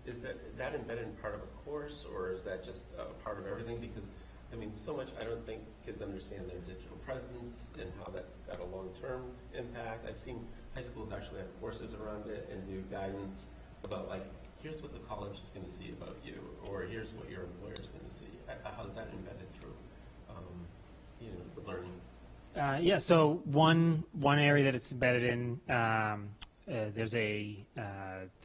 is that embedded in part of a course, or is that just part of everything? Because, I mean, so much, I don't think kids understand their digital presence and how that's got a long-term impact. I've seen high schools actually have courses around it and do guidance about, like, here's what the college is going to see about you, or here's what your employer is going to see. How's that embedded through, the learning? Yeah, so one area that it's embedded in, there's the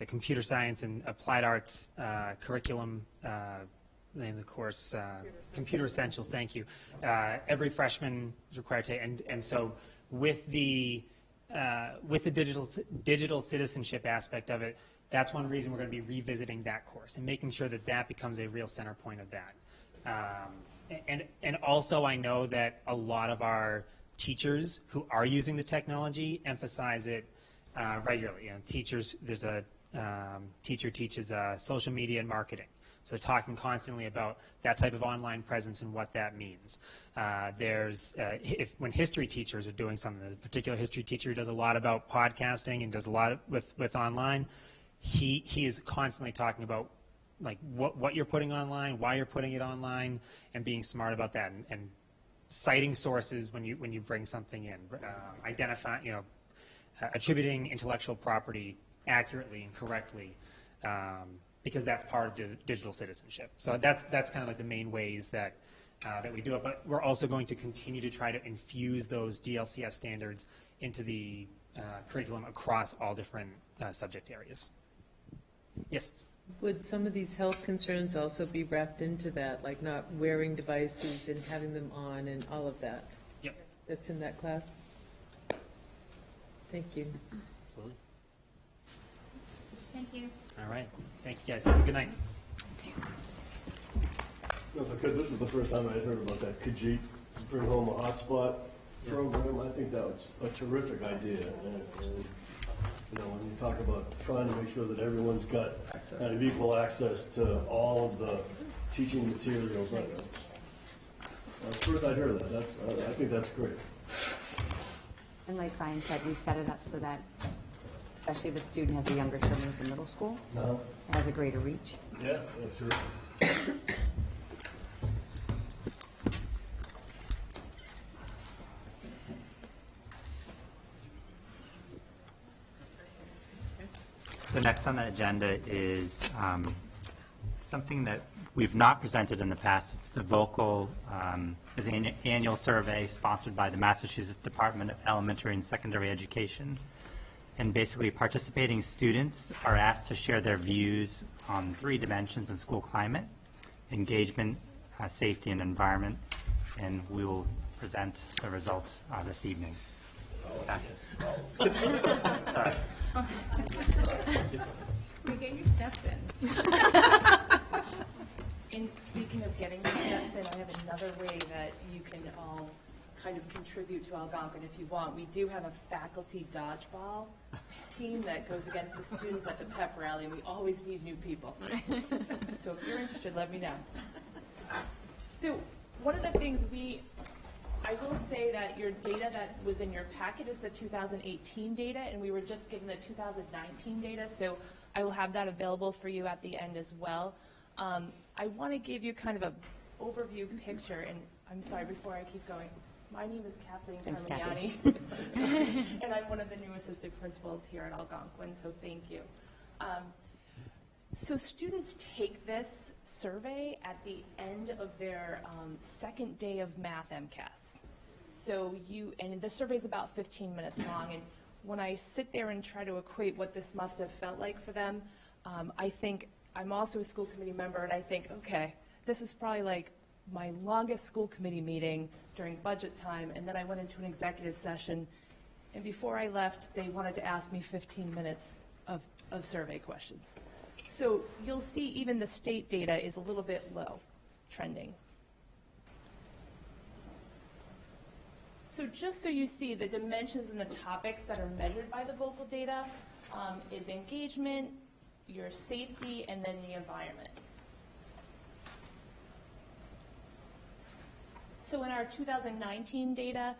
computer science and applied arts curriculum, name of the course, Computer Essentials, thank you. Every freshman is required to, and so with the digital citizenship aspect of it, that's one reason we're going to be revisiting that course and making sure that that becomes a real center point of that. And also I know that a lot of our teachers who are using the technology emphasize it regularly. Teachers, there's a teacher teaches social media and marketing. So talking constantly about that type of online presence and what that means. When history teachers are doing something, a particular history teacher who does a lot about podcasting and does a lot with online, he is constantly talking about like what you're putting online, why you're putting it online, and being smart about that, and citing sources when you bring something in, attributing intellectual property accurately and correctly, because that's part of digital citizenship. So that's kind of like the main ways that we do it. But we're also going to continue to try to infuse those DLCS standards into the curriculum across all different subject areas. Yes? Would some of these health concerns also be wrapped into that, like not wearing devices and having them on and all of that? Yep. That's in that class? Thank you. Absolutely. Thank you. All right. Thank you guys. Have a good night. If I could, this is the first time I heard about that Khajiit bring home a hotspot program. I think that was a terrific idea. And, when you talk about trying to make sure that everyone's got kind of equal access to all of the teaching materials, that's the first I'd heard of that. I think that's great. And like Brian said, we set it up so that, especially if a student has a younger sibling in middle school, it has a greater reach. Yeah, that's true. So next on the agenda is something that we've not presented in the past. It's the VOCAL, is an annual survey sponsored by the Massachusetts Department of Elementary and Secondary Education. And basically participating students are asked to share their views on 3 dimensions in school climate: engagement, safety, and environment. And we will present the results this evening. Sorry. Get your steps in. And speaking of getting your steps in, I have another way that you can all kind of contribute to Algonquin if you want. We do have a faculty dodgeball team that goes against the students at the pep rally, and we always need new people. So if you're interested, let me know. So one of the things I will say that your data that was in your packet is the 2018 data, and we were just given the 2019 data, so I will have that available for you at the end as well. I want to give you kind of an overview picture, and I'm sorry, before I keep going, my name is Kathleen Carmignani, and I'm one of the new assistant principals here at Algonquin, so thank you. So students take this survey at the end of their second day of math MCAS. So and the survey is about 15 minutes long, and when I sit there and try to equate what this must have felt like for them, I think, I'm also a school committee member, and I think, okay, this is probably like my longest school committee meeting during budget time, and then I went into an executive session, and before I left, they wanted to ask me 15 minutes of survey questions. So you'll see even the state data is a little bit low, trending. So just so you see the dimensions and the topics that are measured by the VOCAL data is engagement, your safety, and then the environment. So in our 2019 data,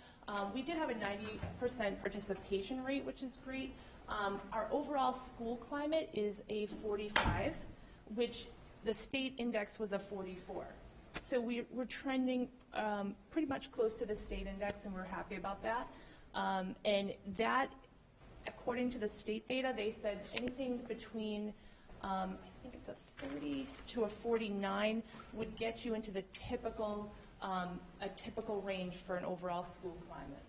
we did have a 90% participation rate, which is great. Our overall school climate is a 45, which the state index was a 44. So we're trending pretty much close to the state index, and we're happy about that. And that, according to the state data, they said anything between, I think it's a 30 to a 49 would get you into the typical, a typical range for an overall school climate.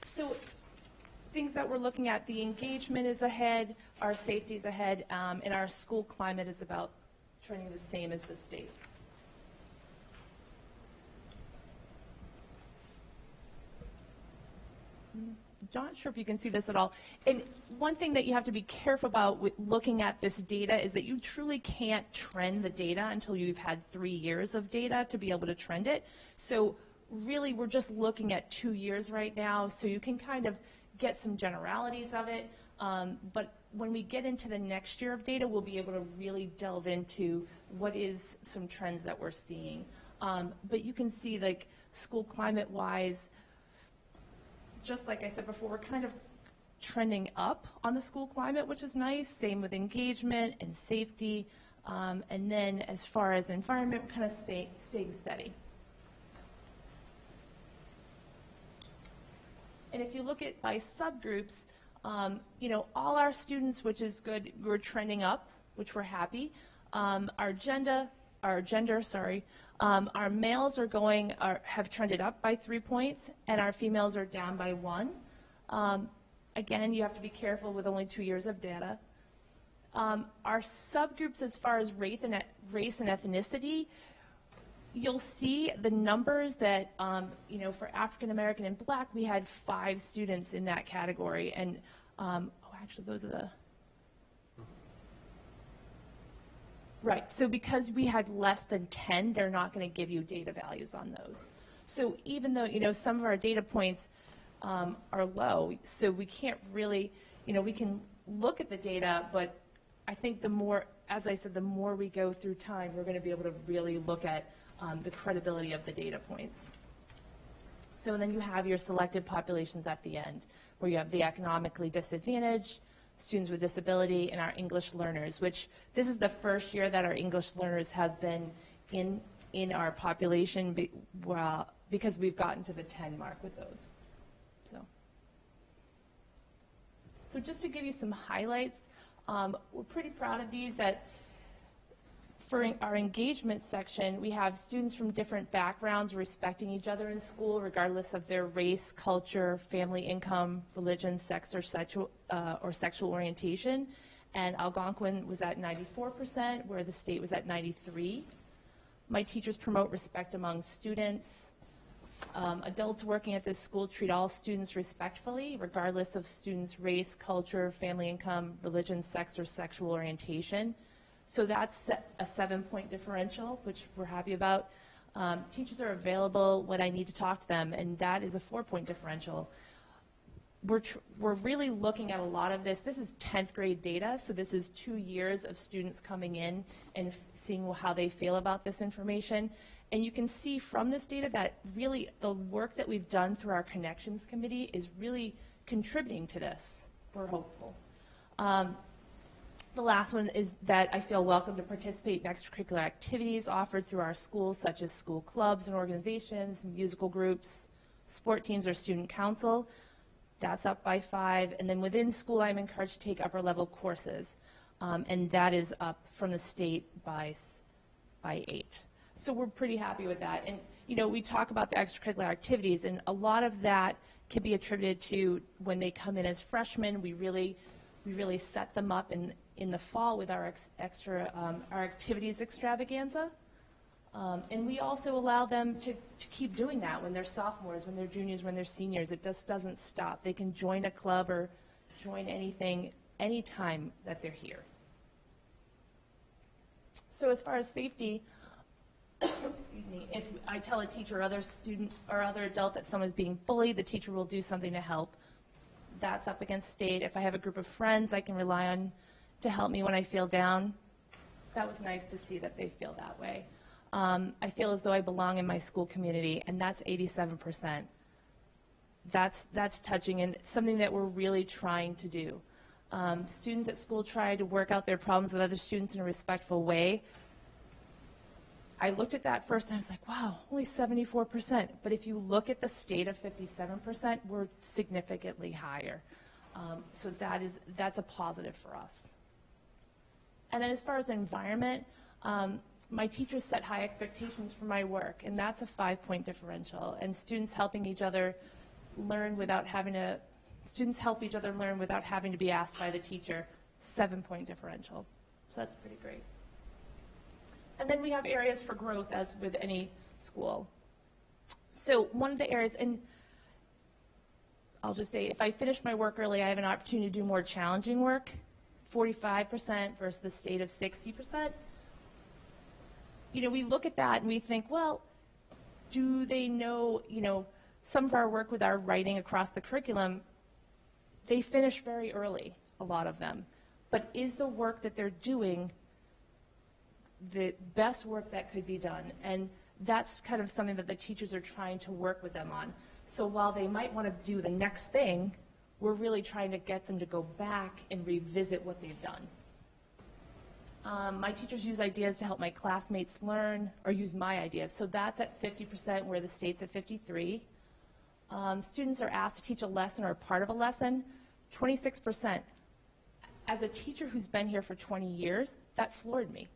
So things that we're looking at, the engagement is ahead, our safety is ahead, and our school climate is about trending the same as the state. Not sure if you can see this at all. And one thing that you have to be careful about with looking at this data is that you truly can't trend the data until you've had 3 years of data to be able to trend it. So really, we're just looking at 2 years right now, so you can kind of get some generalities of it. But when we get into the next year of data, we'll be able to really delve into what is some trends that we're seeing. But you can see, like, school climate-wise, just like I said before, we're kind of trending up on the school climate, which is nice. Same with engagement and safety. And then as far as environment, we're kind of staying steady. And if you look at by subgroups, you know, all our students, which is good, we're trending up, which we're happy. Our males have trended up by 3 points, and our females are down by 1. Again, you have to be careful with only 2 years of data. Our subgroups as far as race and ethnicity, you'll see the numbers that, you know, for African American and Black, we had 5 students in that category. And, actually, those are the... Right, so because we had less than 10, they're not going to give you data values on those. So even though, you know, some of our data points are low, so we can't really, you know, we can look at the data, but I think the more, as I said, the more we go through time, we're going to be able to really look at the credibility of the data points. So then you have your selected populations at the end, where you have the economically disadvantaged, students with disability, and our English learners, which this is the first year that our English learners have been in our population because we've gotten to the 10 mark with those. So just to give you some highlights, we're pretty proud of these. That for our engagement section, we have students from different backgrounds respecting each other in school, regardless of their race, culture, family income, religion, sex, or sexual orientation. And Algonquin was at 94%, where the state was at 93%. My teachers promote respect among students. Adults working at this school treat all students respectfully, regardless of students' race, culture, family income, religion, sex, or sexual orientation. So that's a 7-point differential, which we're happy about. Teachers are available when I need to talk to them, and that is a 4-point differential. We're really looking at a lot of this. This is 10th grade data, so this is 2 years of students coming in and seeing how they feel about this information. And you can see from this data that really the work that we've done through our Connections Committee is really contributing to this. We're hopeful. The last one is that I feel welcome to participate in extracurricular activities offered through our schools, such as school clubs and organizations, musical groups, sport teams, or student council. That's up by 5. And then within school, I'm encouraged to take upper level courses. And that is up from the state by 8. So we're pretty happy with that. And, you know, we talk about the extracurricular activities, and a lot of that can be attributed to when they come in as freshmen. We really set them up in the fall with our our activities extravaganza. And we also allow them to keep doing that when they're sophomores, when they're juniors, when they're seniors. It just doesn't stop. They can join a club or join anything anytime that they're here. So as far as safety, excuse me, if I tell a teacher or other student or other adult that someone's being bullied, the teacher will do something to help. That's up against state. If I have a group of friends I can rely on to help me when I feel down, that was nice to see that they feel that way. I feel as though I belong in my school community, and that's 87%. That's touching and something that we're really trying to do. Students at school try to work out their problems with other students in a respectful way. I looked at that first and I was like, wow, only 74%. But if you look at the state of 57%, we're significantly higher. So that's a positive for us. And then as far as the environment, my teachers set high expectations for my work, and that's a 5-point differential. And students helping each other learn without having to, students help each other learn without having to be asked by the teacher, 7-point differential. So that's pretty great. And then we have areas for growth, as with any school. So one of the areas, and I'll just say, if I finish my work early, I have an opportunity to do more challenging work, 45% versus the state of 60%. You know, we look at that and we think, well, do they know, you know, some of our work with our writing across the curriculum, they finish very early, a lot of them. But is the work that they're doing the best work that could be done? And that's kind of something that the teachers are trying to work with them on. So while they might want to do the next thing, we're really trying to get them to go back and revisit what they've done. My teachers use ideas to help my classmates learn, or use my ideas. So that's at 50%, where the state's at 53%. Students are asked to teach a lesson or a part of a lesson, 26%. As a teacher who's been here for 20 years, that floored me.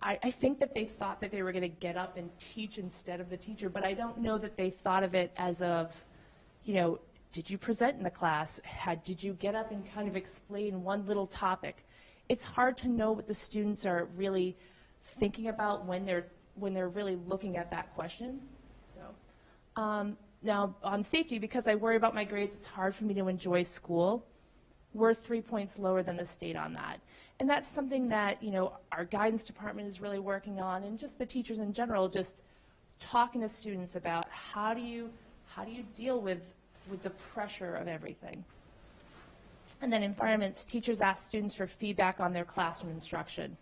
I think that they thought that they were going to get up and teach instead of the teacher, but I don't know that they thought of it as of, you know, did you present in the class? Did you get up and kind of explain one little topic? It's hard to know what the students are really thinking about when they're really looking at that question. So now on safety, because I worry about my grades, it's hard for me to enjoy school. We're 3 points lower than the state on that. And that's something that, you know, our guidance department is really working on, and just the teachers in general, just talking to students about how do you deal with the pressure of everything. And then environments, teachers ask students for feedback on their classroom instruction.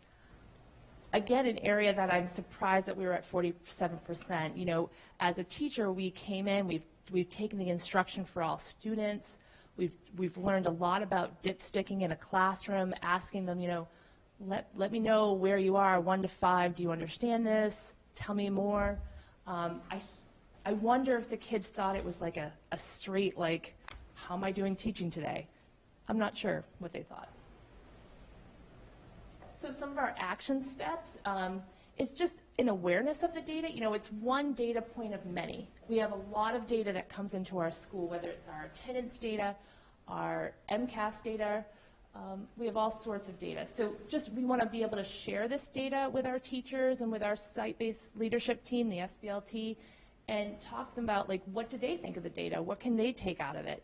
Again, an area that I'm surprised that we were at 47%. You know, as a teacher, we came in, we've taken the instruction for all students. We've learned a lot about dipsticking in a classroom, asking them, you know, let me know where you are, 1 to 5. Do you understand this? Tell me more. I wonder if the kids thought it was like a straight, like, how am I doing teaching today? I'm not sure what they thought. So some of our action steps is just an awareness of the data. You know, it's one data point of many. We have a lot of data that comes into our school, whether it's our attendance data, our MCAS data. We have all sorts of data. So just we want to be able to share this data with our teachers and with our site-based leadership team, the SBLT, and talk to them about, like, what do they think of the data? What can they take out of it?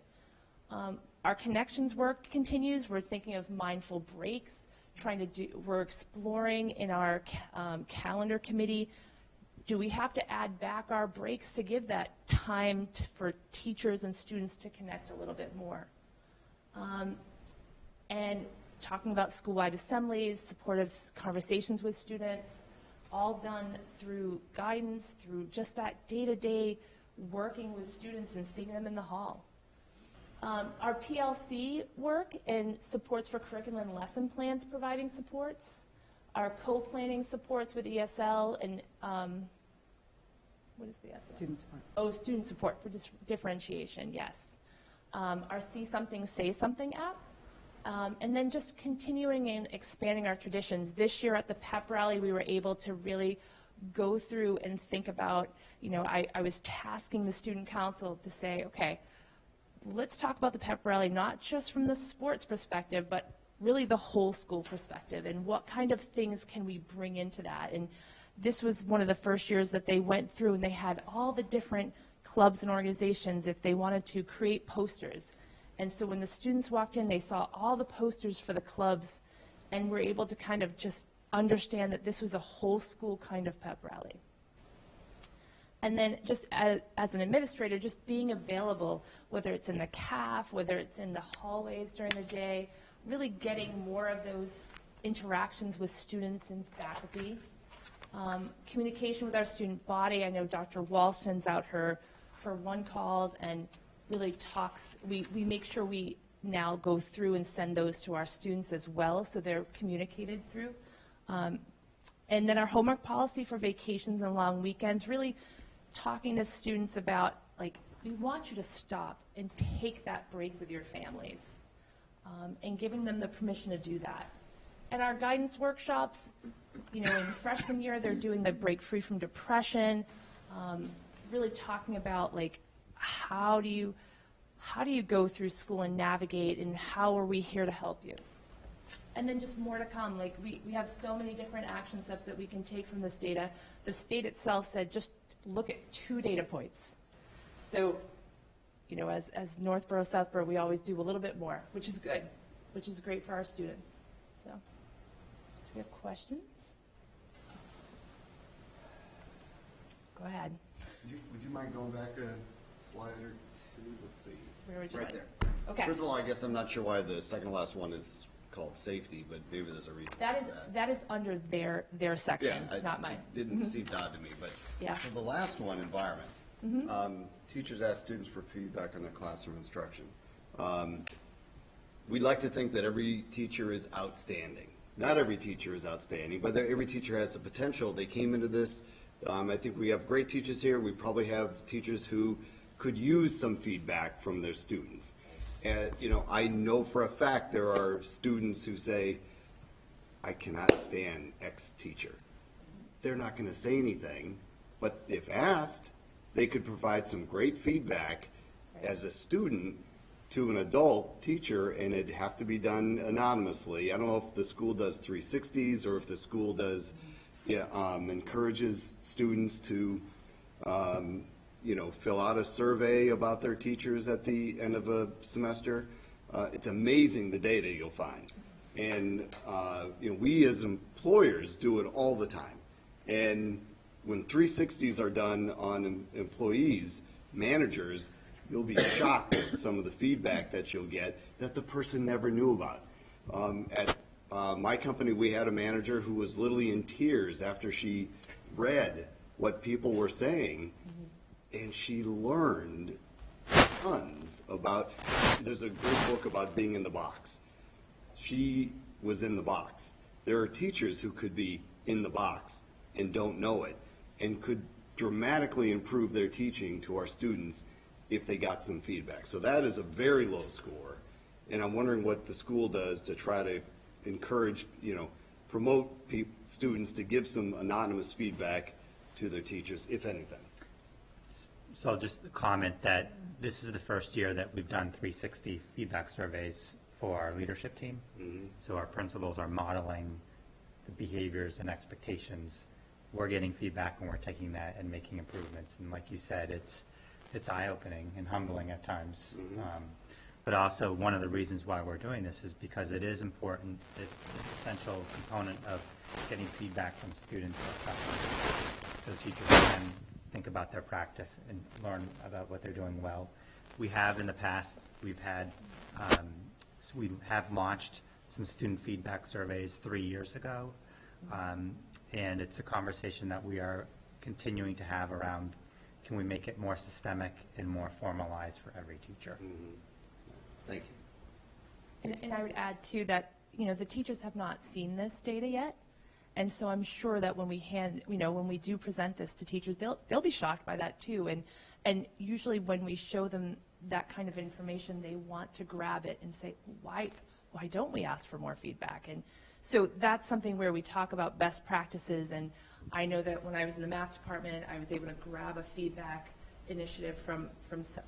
Our connections work continues. We're thinking of mindful breaks. We're exploring in our calendar committee, do we have to add back our breaks to give that time for teachers and students to connect a little bit more? And talking about school-wide assemblies, supportive conversations with students, all done through guidance, through just that day-to-day working with students and seeing them in the hall. Our PLC work and supports for curriculum and lesson plans providing supports. Our co-planning supports with ESL and, what is the ESL? Student support. Oh, student support for differentiation, yes. Our See Something, Say Something app. And then just continuing and expanding our traditions. This year at the pep rally, we were able to really go through and think about, you know, I was tasking the student council to say, okay, let's talk about the pep rally, not just from the sports perspective, but really the whole school perspective, and what kind of things can we bring into that. And this was one of the first years that they went through and they had all the different clubs and organizations if they wanted to create posters. And so when the students walked in, they saw all the posters for the clubs and were able to kind of just understand that this was a whole school kind of pep rally. And then just as an administrator, just being available, whether it's in the CAF, whether it's in the hallways during the day, really getting more of those interactions with students and faculty. Communication with our student body. I know Dr. Wall sends out her one calls and really talks. We make sure we now go through and send those to our students as well, so they're communicated through. And then our homework policy for vacations and long weekends, really talking to students about, like, we want you to stop and take that break with your families, and giving them the permission to do that. And our guidance workshops, in freshman year, they're doing the Break Free from Depression, really talking about, like, how do you go through school and navigate, and how are we here to help you? And then just more to come. Like, we have so many different action steps that we can take from this data. The state itself said just look at 2 data points. So, as Northborough, Southborough, we always do a little bit more, which is good, which is great for our students. So, do we have questions? Go ahead. Would you mind going back a slide or two? Let's see. Where would you right like? there. Okay. First of all, I guess I'm not sure why the second to last one is called safety, but maybe there's a reason. That is under their section, not mine. It didn't seem odd to me, but yeah. For the last one, environment. Teachers ask students for feedback on their classroom instruction. We like to think that every teacher is outstanding. Not every teacher is outstanding, but every teacher has the potential. They came into this. I think we have great teachers here. We probably have teachers who could use some feedback from their students. And, I know for a fact there are students who say, I cannot stand X teacher. They're not going to say anything, but if asked, they could provide some great feedback as a student to an adult teacher, and it'd have to be done anonymously. I don't know if the school does 360s or if the school does, encourages students to, fill out a survey about their teachers at the end of a semester. It's amazing the data you'll find. And, we as employers do it all the time. And when 360s are done on employees, managers, you'll be shocked at some of the feedback that you'll get that the person never knew about. At my company, we had a manager who was literally in tears after she read what people were saying, and she learned tons about, there's a great book about being in the box. She was in the box. There are teachers who could be in the box and don't know it, and could dramatically improve their teaching to our students if they got some feedback. So that is a very low score, and I'm wondering what the school does to try to encourage, promote students to give some anonymous feedback to their teachers, if anything. So I'll just comment that this is the first year that we've done 360 feedback surveys for our leadership team. So our principals are modeling the behaviors and expectations. We're getting feedback and we're taking that and making improvements. And like you said, it's eye-opening and humbling at times. But also one of the reasons why we're doing this is because it is important. It's an essential component of getting feedback from students or customers, so teachers can think about their practice and learn about what they're doing well. We have in the past, we have launched some student feedback surveys 3 years ago, and it's a conversation that we are continuing to have around, can we make it more systemic and more formalized for every teacher? Thank you. And I would add too that, the teachers have not seen this data yet. And so I'm sure that when we do present this to teachers, they'll be shocked by that too. And usually when we show them that kind of information, they want to grab it and say, why don't we ask for more feedback? And so that's something where we talk about best practices. And I know that when I was in the math department, I was able to grab a feedback initiative from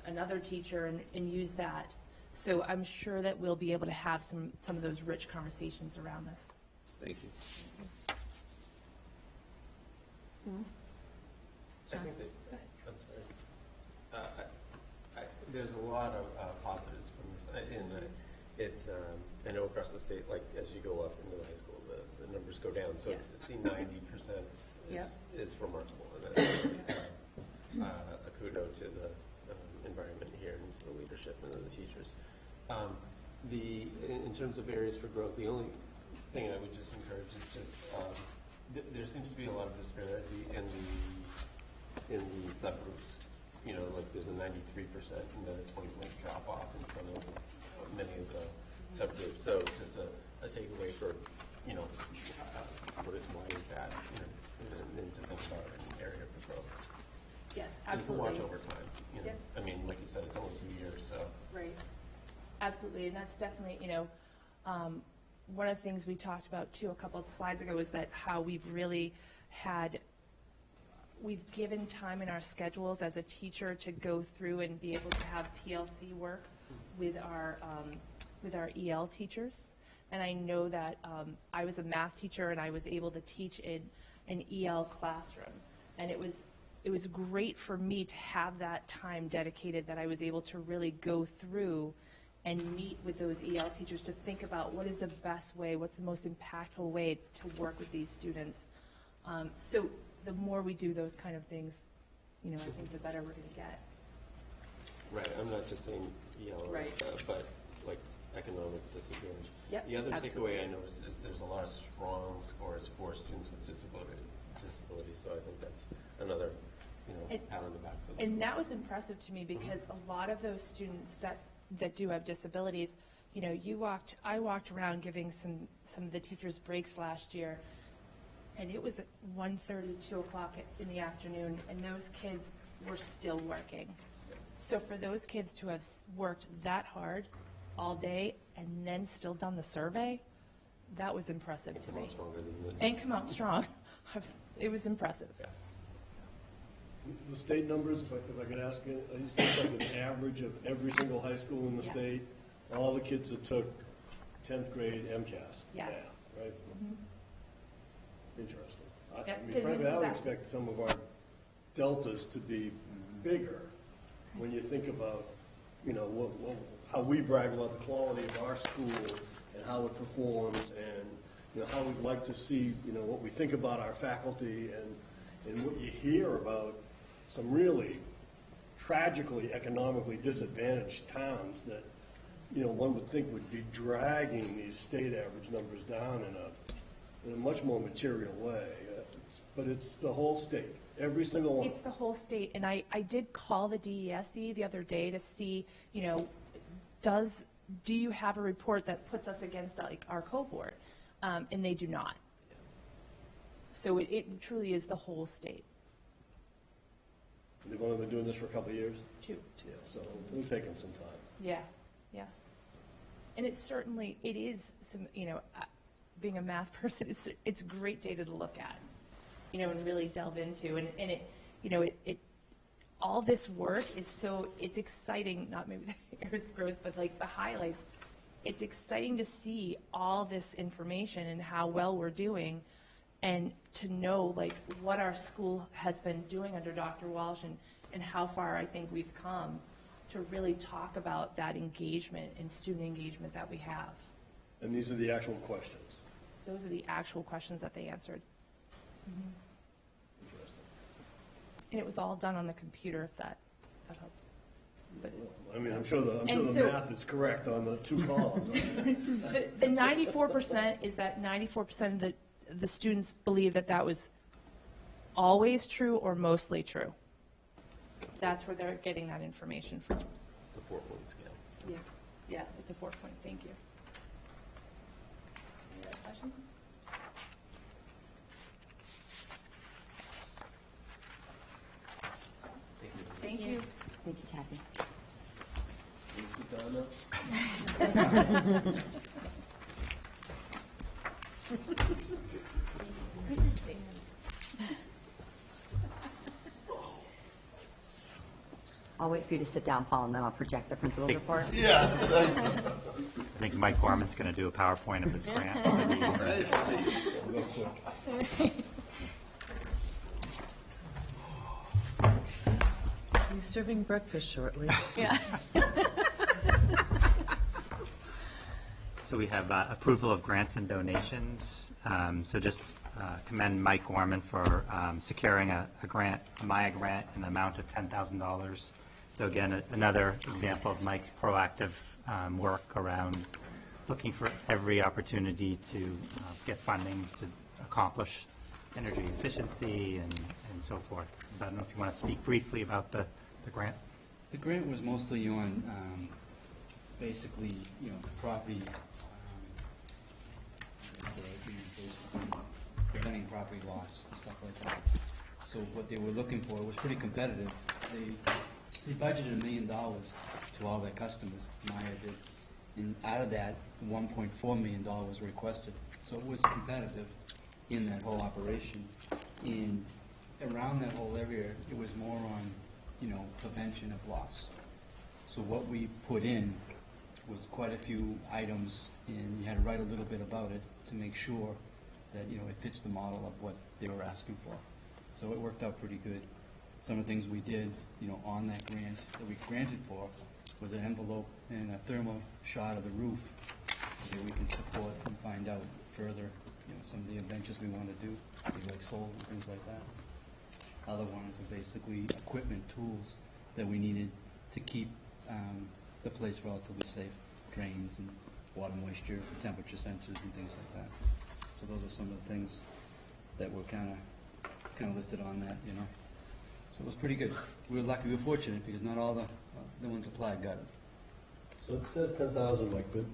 another teacher and use that. So I'm sure that we'll be able to have some of those rich conversations around this. Thank you. I think that, I'm sorry. There's a lot of positives from this. It's, I know across the state, like as you go up into high school, the numbers go down. So Yes. to see 90% is remarkable. And a kudo to the environment here and to the leadership and to the teachers. In terms of areas for growth, the only thing I would just encourage is just, there seems to be a lot of disparity in the subgroups. You know, like there's a 93% and then a 20-point drop off in some of many of the subgroups. So just a takeaway for, you know, why is that, and to think about an area for growth. Yes, Just to absolutely. watch over time. You know? Yep. I mean, like you said, it's only 2 years, so. Right. Absolutely, and that's definitely, you know, one of the things we talked about too a couple of slides ago is that how we've really we've given time in our schedules as a teacher to go through and be able to have PLC work with our EL teachers. And I know that I was a math teacher and I was able to teach in an EL classroom, and it was great for me to have that time dedicated, that I was able to really go through and meet with those EL teachers to think about what is the best way, what's the most impactful way to work with these students. So the more we do those kind of things, you know, I think the better we're going to get. Right, I'm not just saying EL, Right. But like economic disadvantage. Yep, The other absolutely. takeaway I noticed is there's a lot of strong scores for students with disability, so I think that's another, pat on the back for the And school. that was impressive to me because a lot of those students that do have disabilities, you know, I walked around giving some of the teachers breaks last year, and it was at 1:30, 2 o'clock in the afternoon, and those kids were still working. So for those kids to have worked that hard all day and then still done the survey, that was impressive to me. And come out strong. It was impressive. The state numbers, if I could ask you, I just take like an average of every single high school in the Yes. state, all the kids that took 10th grade MCAS. Yes. math, right? Interesting. Yep, I 'cause mean, frankly, Mrs. I would Acton- expect some of our deltas to be bigger when you think about, how we brag about the quality of our school and how it performs and, how we'd like to see, what we think about our faculty and what you hear about some really tragically economically disadvantaged towns that, one would think would be dragging these state average numbers down in a much more material way. But it's the whole state, every single one. It's the whole state, and I did call the DESE the other day to see, do you have a report that puts us against like our cohort? And they do not. So it truly is the whole state. They've only been doing this for a couple of years? 2. Yeah, so it'll take them some time. Yeah, yeah. And it is some, being a math person, it's great data to look at, and really delve into. And it all this work is it's exciting, not maybe the areas of growth, but like the highlights. It's exciting to see all this information and how well we're doing, and to know like what our school has been doing under Dr. Walsh and how far I think we've come to really talk about that engagement and student engagement that we have. And these are the actual questions. Those are the actual questions that they answered. Interesting. And it was all done on the computer, if that helps. But I mean, I'm sure the math is correct on the 2 columns. the 94% is that 94% of the students believe that was always true or mostly true. That's where they're getting that information from. It's a 4-point scale. Yeah, it's a 4-point. Thank you. Any other questions? Thank you. Thank you, Kathy. Can you sit down now? I'll wait for you to sit down, Paul, and then I'll project the principal's report. Yes. I think Mike Gorman's going to do a PowerPoint of his grant. Real quick. You're serving breakfast shortly. Yeah. So we have approval of grants and donations. So just commend Mike Gorman for securing a grant, a Maya grant, in the amount of $10,000. So again, another example of Mike's proactive work around looking for every opportunity to get funding to accomplish energy efficiency and so forth. So I don't know if you want to speak briefly about the grant. The grant was mostly on basically, property, preventing property loss and stuff like that. So what they were looking for was pretty competitive. They budgeted $1 million to all their customers, Maya did, and out of that, $1.4 million was requested. So it was competitive in that whole operation. And around that whole area, it was more on, prevention of loss. So what we put in was quite a few items, and you had to write a little bit about it to make sure that, it fits the model of what they were asking for. So it worked out pretty good. Some of the things we did, on that grant that we granted for was an envelope and a thermal shot of the roof that we can support and find out further, some of the adventures we want to do, things like solar and things like that. Other ones are basically equipment, tools that we needed to keep the place relatively safe, drains and water moisture, temperature sensors and things like that. So those are some of the things that were kind of listed on that, So it was pretty good. We were lucky, we were fortunate because not all the ones applied got it. So it says 10,000, Mike, but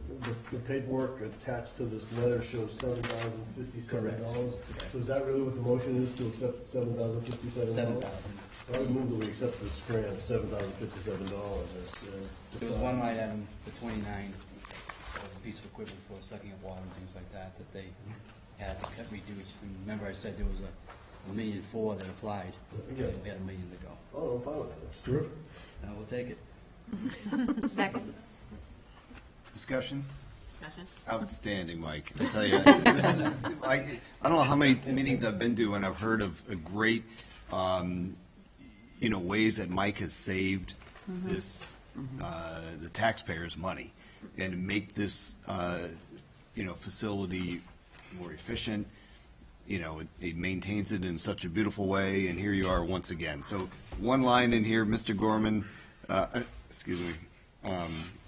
the paperwork attached to this letter shows $7,057. So is that really what the motion is, to accept $7,057? 7,000. I would move that we accept this grant, $7,057. There was one line item for 29, a piece of equipment for sucking up water and things like that, that they had to cut reduced. And remember I said there was $1.4 million that applied. Yeah. We had $1 million to go. Oh, I'm fine with that. That's terrific. Now we'll take it. Second. Discussion? Discussion? Outstanding, Mike. I tell you, I don't know how many meetings I've been to and I've heard of great, ways that Mike has saved this, the taxpayers' money and make this, facility more efficient. It maintains it in such a beautiful way, and here you are once again. So one line in here, Mr. Gorman,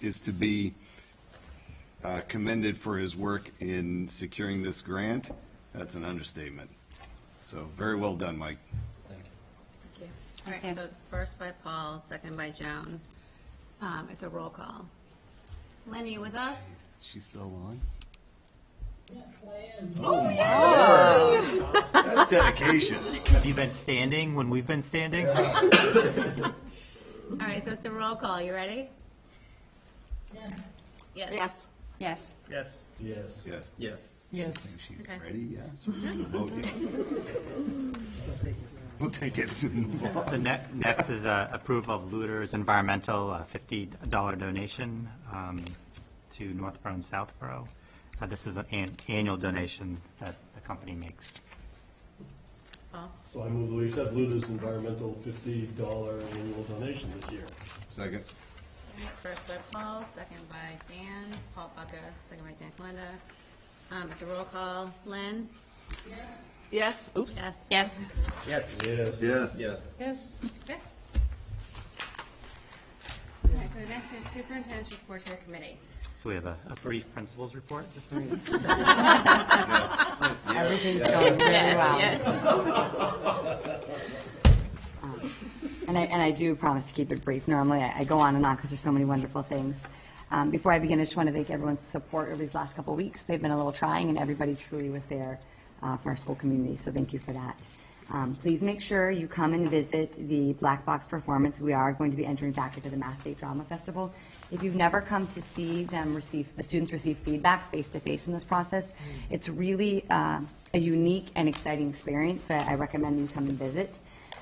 is to be commended for his work in securing this grant. That's an understatement. So very well done, Mike. Thank you. All right, so first by Paul, second by Joan. It's a roll call. Len, you with us? She's still on? Oh, yeah. That's dedication. Have you been standing when we've been standing? All right, so it's a roll call. You ready? Yes. Yes. Yes. Yes. Yes. Yes. Yes. Yes. She's Okay. ready, yes. Vote yes. We'll take it. So next is approval of Luter's Environmental, $50 donation to Northborough and Southborough. This is an annual donation that the company makes. So I move that we accept Luda's environmental $50 annual donation this year. Second. All right, first by Paul, second by Dan, Paul Bucka, second by Dan Kalenda. It's a roll call. Len? Yes. Oops. Yes. Yes. Yes. Yes. Yes. Yes. Yes. Okay. All right, so the next is superintendent's report to the committee. So we have a brief principals report this week. Everything's going really well. And I do promise to keep it brief. Normally, I go on and on because there's so many wonderful things. Before I begin, I just want to thank everyone's support over these last couple of weeks. They've been a little trying, and everybody truly was there for our school community, so thank you for that. Please make sure you come and visit the Black Box performance. We are going to be entering back into the Mass State Drama Festival. If you've never come to see them the students receive feedback face-to-face in this process, it's really a unique and exciting experience, so I recommend you come and visit.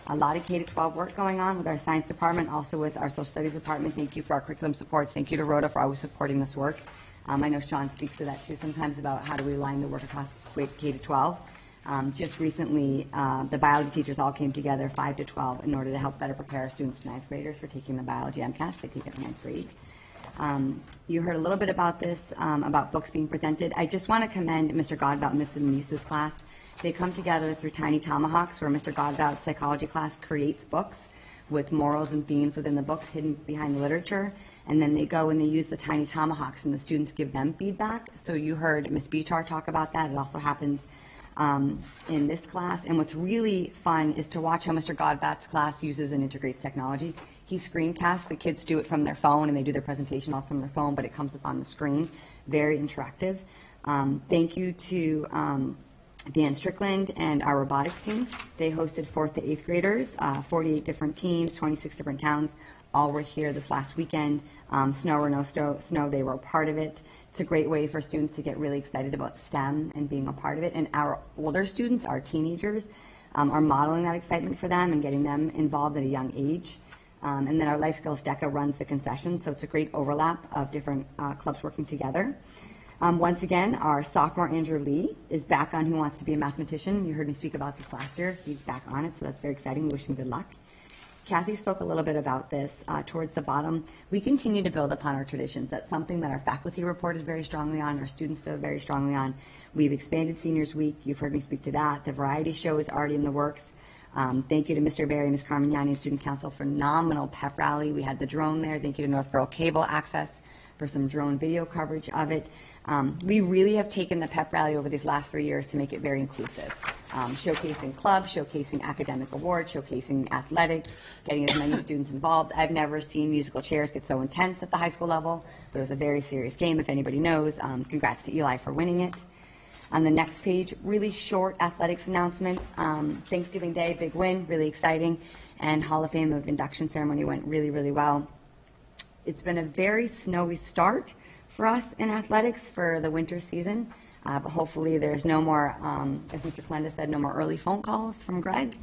A lot of K-12 work going on with our science department, also with our social studies department. Thank you for our curriculum supports. Thank you to Rhoda for always supporting this work. I know Sean speaks to that too sometimes about how do we align the work across K-12. Just recently, the biology teachers all came together 5 to 12 in order to help better prepare students, 9th graders, for taking the biology MCAS. They take it in 9th grade. You heard a little bit about this, about books being presented. I just want to commend Mr. Godbout and Mrs. Muse's class. They come together through Tiny Tomahawks, where Mr. Godbout's psychology class creates books with morals and themes within the books hidden behind the literature. and then they go and they use the tiny tomahawks, and the students give them feedback. So you heard Ms. Bichar talk about that. It also happens in this class. And what's really fun is to watch how Mr. Godbat's class uses and integrates technology. He screencasts. The kids do it from their phone, and they do their presentation all from their phone, but it comes up on the screen. Very interactive. Thank you to Dan Strickland and our robotics team. They hosted 4th to 8th graders, 48 different teams, 26 different towns. All were here this last weekend. Snow or no snow, they were a part of it. It's a great way for students to get really excited about STEM and being a part of it. And our older students, our teenagers, are modeling that excitement for them and getting them involved at a young age. And then our Life Skills DECA runs the concession, so it's a great overlap of different clubs working together. Once again, our sophomore Andrew Lee is back on Who Wants to Be a Mathematician. You heard me speak about this last year. He's back on it, so that's very exciting. We wish him good luck. Kathy spoke a little bit about this towards the bottom. We continue to build upon our traditions. That's something that our faculty reported very strongly on, our students feel very strongly on. We've expanded Seniors Week. You've heard me speak to that. The variety show is already in the works. Thank you to Mr. Barry and Ms. Carmignani and Student Council. Phenomenal pep rally. We had the drone there. Thank you to Northborough Cable Access for some drone video coverage of it. We really have taken the pep rally over these last 3 years to make it very inclusive. Showcasing clubs, showcasing academic awards, showcasing athletics, getting as many students involved. I've never seen musical chairs get so intense at the high school level, but it was a very serious game, if anybody knows. Congrats to Eli for winning it. On the next page, really short athletics announcements. Thanksgiving Day, big win, really exciting. And Hall of Fame of induction ceremony went really, really well. It's been a very snowy start for us in athletics for the winter season, but hopefully there's no more, as Mr. Kalenda said, no more early phone calls from Greg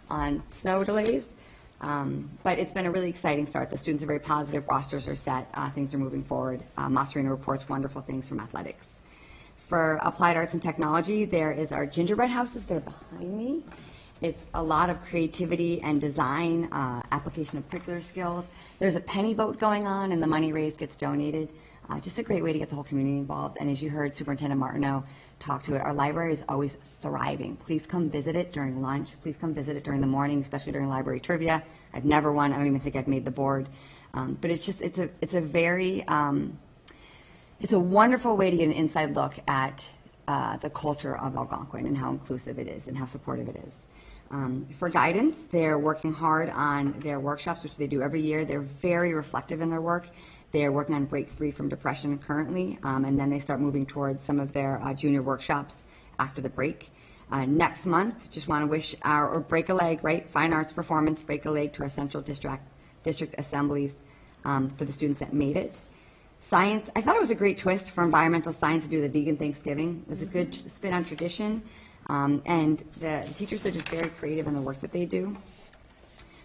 on snow delays. But it's been a really exciting start. The students are very positive, rosters are set, things are moving forward. Mascherino reports wonderful things from athletics. For applied arts and technology, there is our gingerbread houses. They're behind me. It's a lot of creativity and design, application of curricular skills. There's a penny vote going on, and the money raised gets donated. Just a great way to get the whole community involved. And as you heard Superintendent Martineau talk to it, our library is always thriving. Please come visit it during lunch. Please come visit it during the morning, especially during library trivia. I've never won. I don't even think I've made the board. But it's just, it's a very, it's a wonderful way to get an inside look at the culture of Algonquin and how inclusive it is and how supportive it is. For guidance, they're working hard on their workshops, which they do every year. They're very reflective in their work. They are working on Break Free from Depression currently, and then they start moving towards some of their junior workshops after the break. Next month, just want to wish or break a leg, right? Fine arts performance, break a leg to our central district assemblies for the students that made it. Science, I thought it was a great twist for environmental science to do the vegan Thanksgiving. It was a good spin on tradition, and the teachers are just very creative in the work that they do.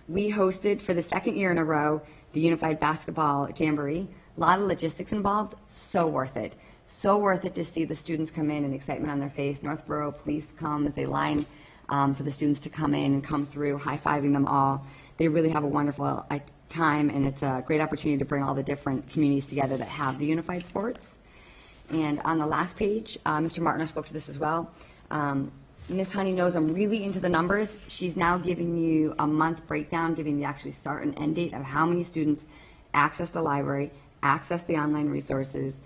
We hosted for the second year in a row the Unified Basketball Jamboree. A lot of logistics involved, so worth it. So worth it to see the students come in and excitement on their face. Northborough police come as they line for the students to come in and come through, high-fiving them all. They really have a wonderful time, and it's a great opportunity to bring all the different communities together that have the unified sports. And on the last page, Mr. Martineau spoke to this as well. Ms. Honey knows I'm really into the numbers. She's now giving you a month breakdown, giving the actual start and end date of how many students access the library, access the online resources,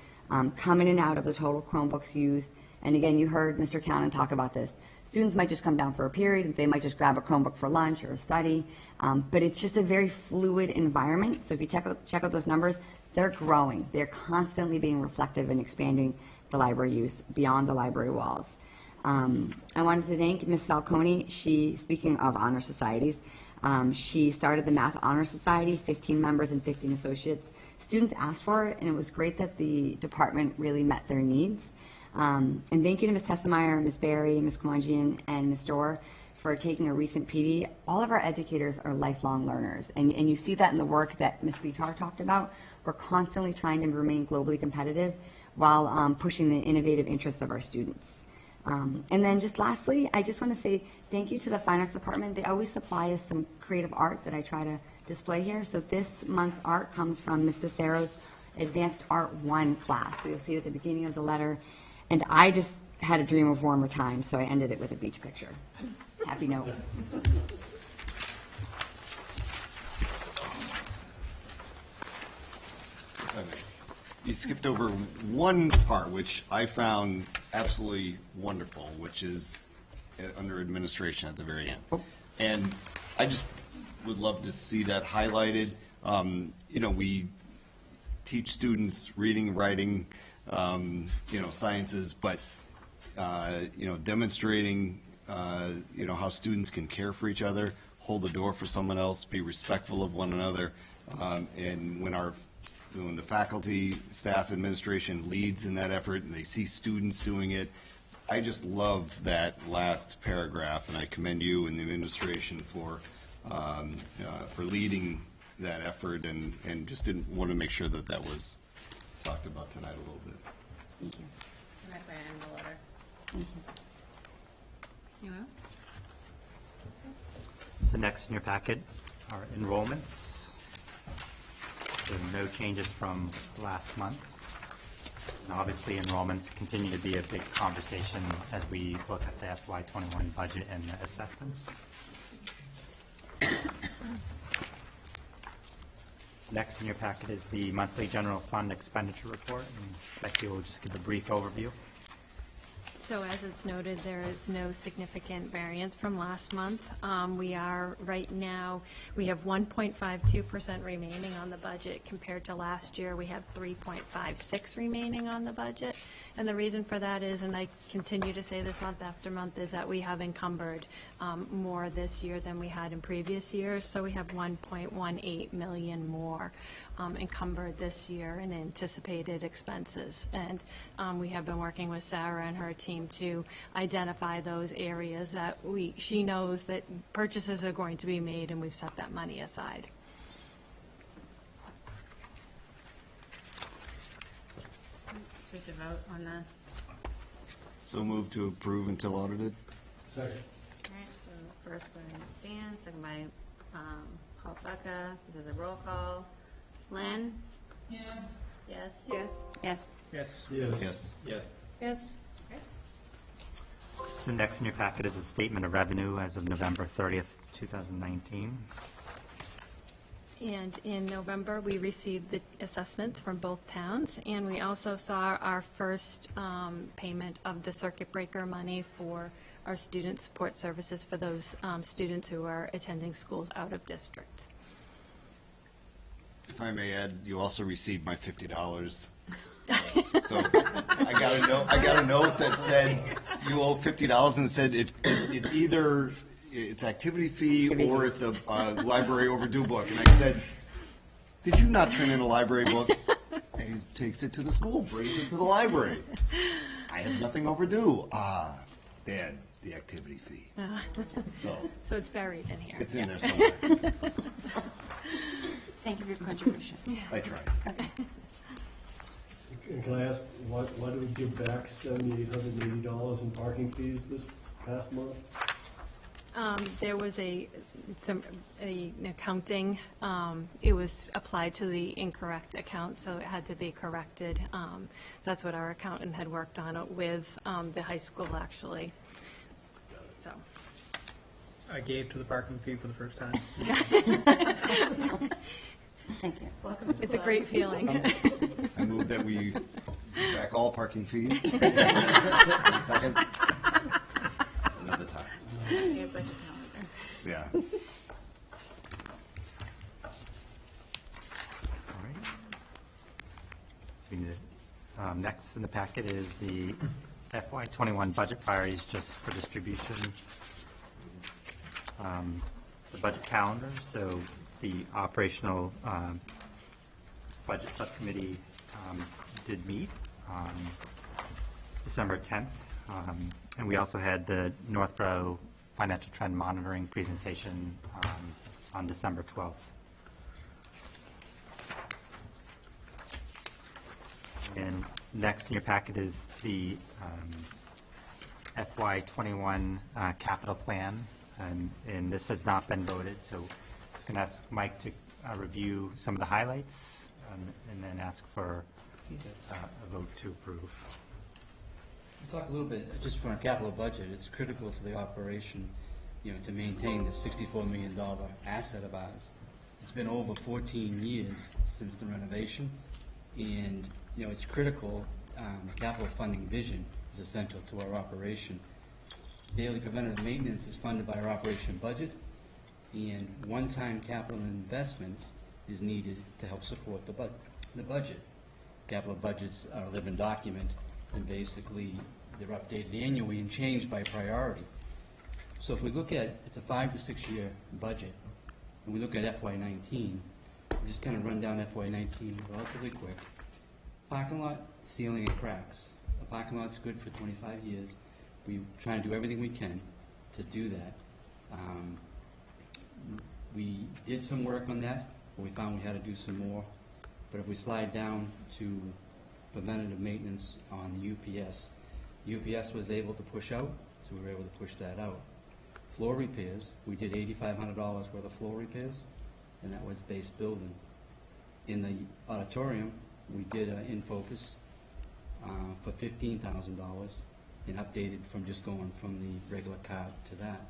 come in and out of the total Chromebooks used. And again, you heard Mr. Callan talk about this. Students might just come down for a period. They might just grab a Chromebook for lunch or a study. But it's just a very fluid environment. So if you check out those numbers, they're growing. They're constantly being reflective and expanding the library use beyond the library walls. I wanted to thank Ms. Falcone. Speaking of honor societies, she started the Math Honor Society, 15 members and 15 associates. Students asked for it, and it was great that the department really met their needs. And thank you to Ms. Tessemeyer, Ms. Berry, Ms. Kwanjian, and Ms. Dorr for taking a recent PD. All of our educators are lifelong learners, and you see that in the work that Ms. Bichar talked about. We're constantly trying to remain globally competitive while pushing the innovative interests of our students. And then just lastly, I just want to say thank you to the Fine Arts Department. They always supply us some creative art that I try to display here. So this month's art comes from Ms. DeCero's Advanced Art 1 class. So you'll see it at the beginning of the letter. And I just had a dream of warmer times, so I ended it with a beach picture. Happy note. you skipped over one part, which I found absolutely wonderful, which is under administration at the very end. And I just would love to see that highlighted. We teach students reading, writing, sciences, but, demonstrating, how students can care for each other, hold the door for someone else, be respectful of one another. And when the faculty, staff, administration leads in that effort and they see students doing it, I just love that last paragraph, and I commend you and the administration for leading that effort, and just didn't want to make sure that was talked about tonight a little bit. Thank you. And that's why I ended the letter. Thank you. Anyone else? So next in your packet are enrollments. So no changes from last month. And obviously, enrollments continue to be a big conversation as we look at the FY21 budget and the assessments. Next in your packet is the monthly general fund expenditure report, and Becky will just give a brief overview. So as it's noted, there is no significant variance from last month. We are, right now, we have 1.52% remaining on the budget compared to last year. We have 3.56 remaining on the budget. And the reason for that is, and I continue to say this month after month, is that we have encumbered more this year than we had in previous years. So we have 1.18 million more encumbered this year in anticipated expenses. And we have been working with Sarah and her team to identify those areas that she knows that purchases are going to be made, and we've set that money aside. So we have to vote on this. So move to approve until audited. Second. Okay, so first by Dan, second by Paul Becca. This is a roll call. Lynn? Yes. Yes? Yes. Yes. Yes. Yes. Yes. Yes. So next in your packet is a statement of revenue as of November 30th, 2019. And in November, we received the assessments from both towns, and we also saw our first payment of the circuit breaker money for our student support services for those students who are attending schools out of district. If I may add, you also received my $50. So I got a note that said you owe $50, and said it's either it's activity fee or it's a library overdue book. And I said, did you not turn in a library book? And he takes it to the school, brings it to the library. I have nothing overdue. Dad, the activity fee. So it's buried in here. It's in there somewhere. Thank you for your contribution. I tried. And can I ask, why did we give back $7,880 in parking fees this past month? There was an accounting, it was applied to the incorrect account, so it had to be corrected. That's what our accountant had worked on it with the high school, actually. So. I gave to the parking fee for the first time. Thank you. It's a great feeling. I move that we give back all parking fees. Second. Another time. Your budget calendar. Yeah. All right. Next in the packet is the FY21 budget priorities just for distribution. The budget calendar, so the operational budget subcommittee did meet on December 10th, and we also had the Northborough financial trend monitoring presentation on December 12th. And next in your packet is the FY21 capital plan, and this has not been voted, so I was going to ask Mike to review some of the highlights and then ask for a vote to approve. Talk a little bit, just for a capital budget, it's critical to the operation, to maintain the $64 million asset of ours. It's been over 14 years since the renovation, and it's critical. Capital funding vision is essential to our operation. Daily preventative maintenance is funded by our operation budget, and one-time capital investments is needed to help support the budget. Capital budgets are a living document, and basically they're updated annually and changed by priority. So if we look at, it's a 5 to 6 year budget, and we look at FY19, we'll just kind of run down FY19 relatively quick. Parking lot, ceiling and cracks. The parking lot's good for 25 years. We try and do everything we can to do that. We did some work on that, but we found we had to do some more. But if we slide down to preventative maintenance on the UPS was able to push out, so we were able to push that out. Floor repairs, we did $8,500 worth of floor repairs, and that was base building. In the auditorium, we did In Focus for $15,000 and updated from just going from the regular card to that.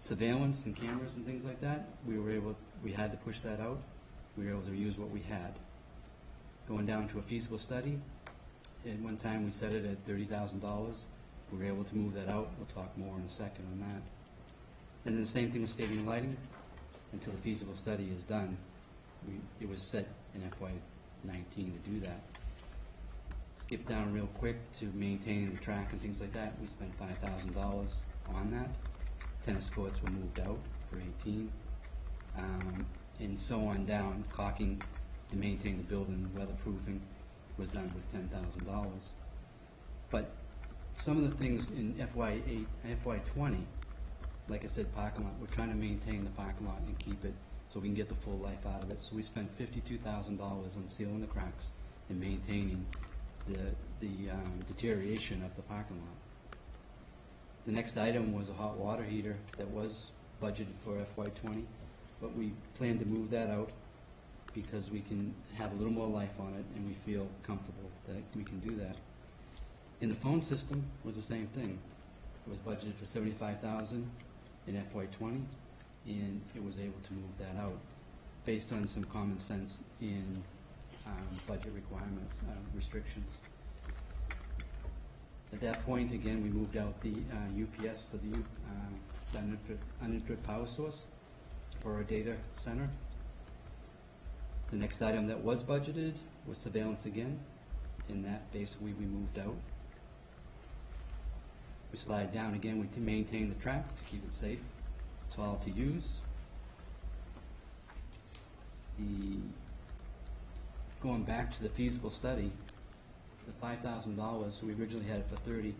Surveillance and cameras and things like that, we had to push that out. We were able to use what we had. Going down to a feasible study, at one time we set it at $30,000. We were able to move that out. We'll talk more in a second on that. And then the same thing with stadium lighting. Until the feasible study is done, it was set in FY19 to do that. Skip down real quick to maintaining the track and things like that. We spent $5,000 on that. Tennis courts were moved out for 18, and so on down. Caulking to maintain the building, weatherproofing was done with $10,000. But some of the things in FY20, like I said, parking lot, we're trying to maintain the parking lot and keep it so we can get the full life out of it. So we spent $52,000 on sealing the cracks and maintaining the deterioration of the parking lot. The next item was a hot water heater that was budgeted for FY20, but we plan to move that out because we can have a little more life on it and we feel comfortable that we can do that. And the phone system was the same thing. It was budgeted for $75,000 in FY20, and it was able to move that out based on some common sense in budget requirements, restrictions. At that point, again, we moved out the UPS for the uninterrupted power source for our data center. The next item that was budgeted was surveillance again, and that basically we moved out. We slide down again, we maintain the track to keep it safe. It's all to use. Going back to the feasible study, the $5,000, we originally had it for $30,000,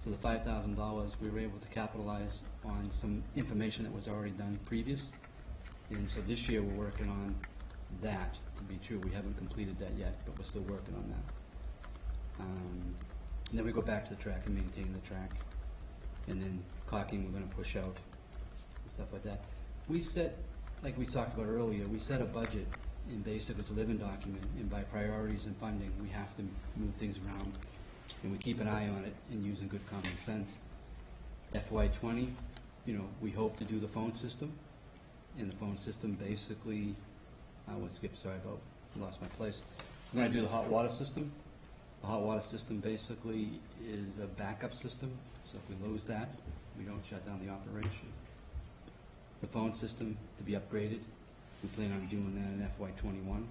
so the $5,000 we were able to capitalize on some information that was already done previous, and so this year we're working on that to be true. We haven't completed that yet, but we're still working on that. And then we go back to the track and maintain the track, and then caulking we're going to push out and stuff like that. We set, like we talked about earlier, we set a budget. And basically, it's a living document, and by priorities and funding, we have to move things around, and we keep an eye on it and using good common sense. FY20, we hope to do the phone system, and the phone system basically, lost my place. We're going to do the hot water system. The hot water system basically is a backup system, so if we lose that, we don't shut down the operation. The phone system to be upgraded. We plan on doing that in FY21.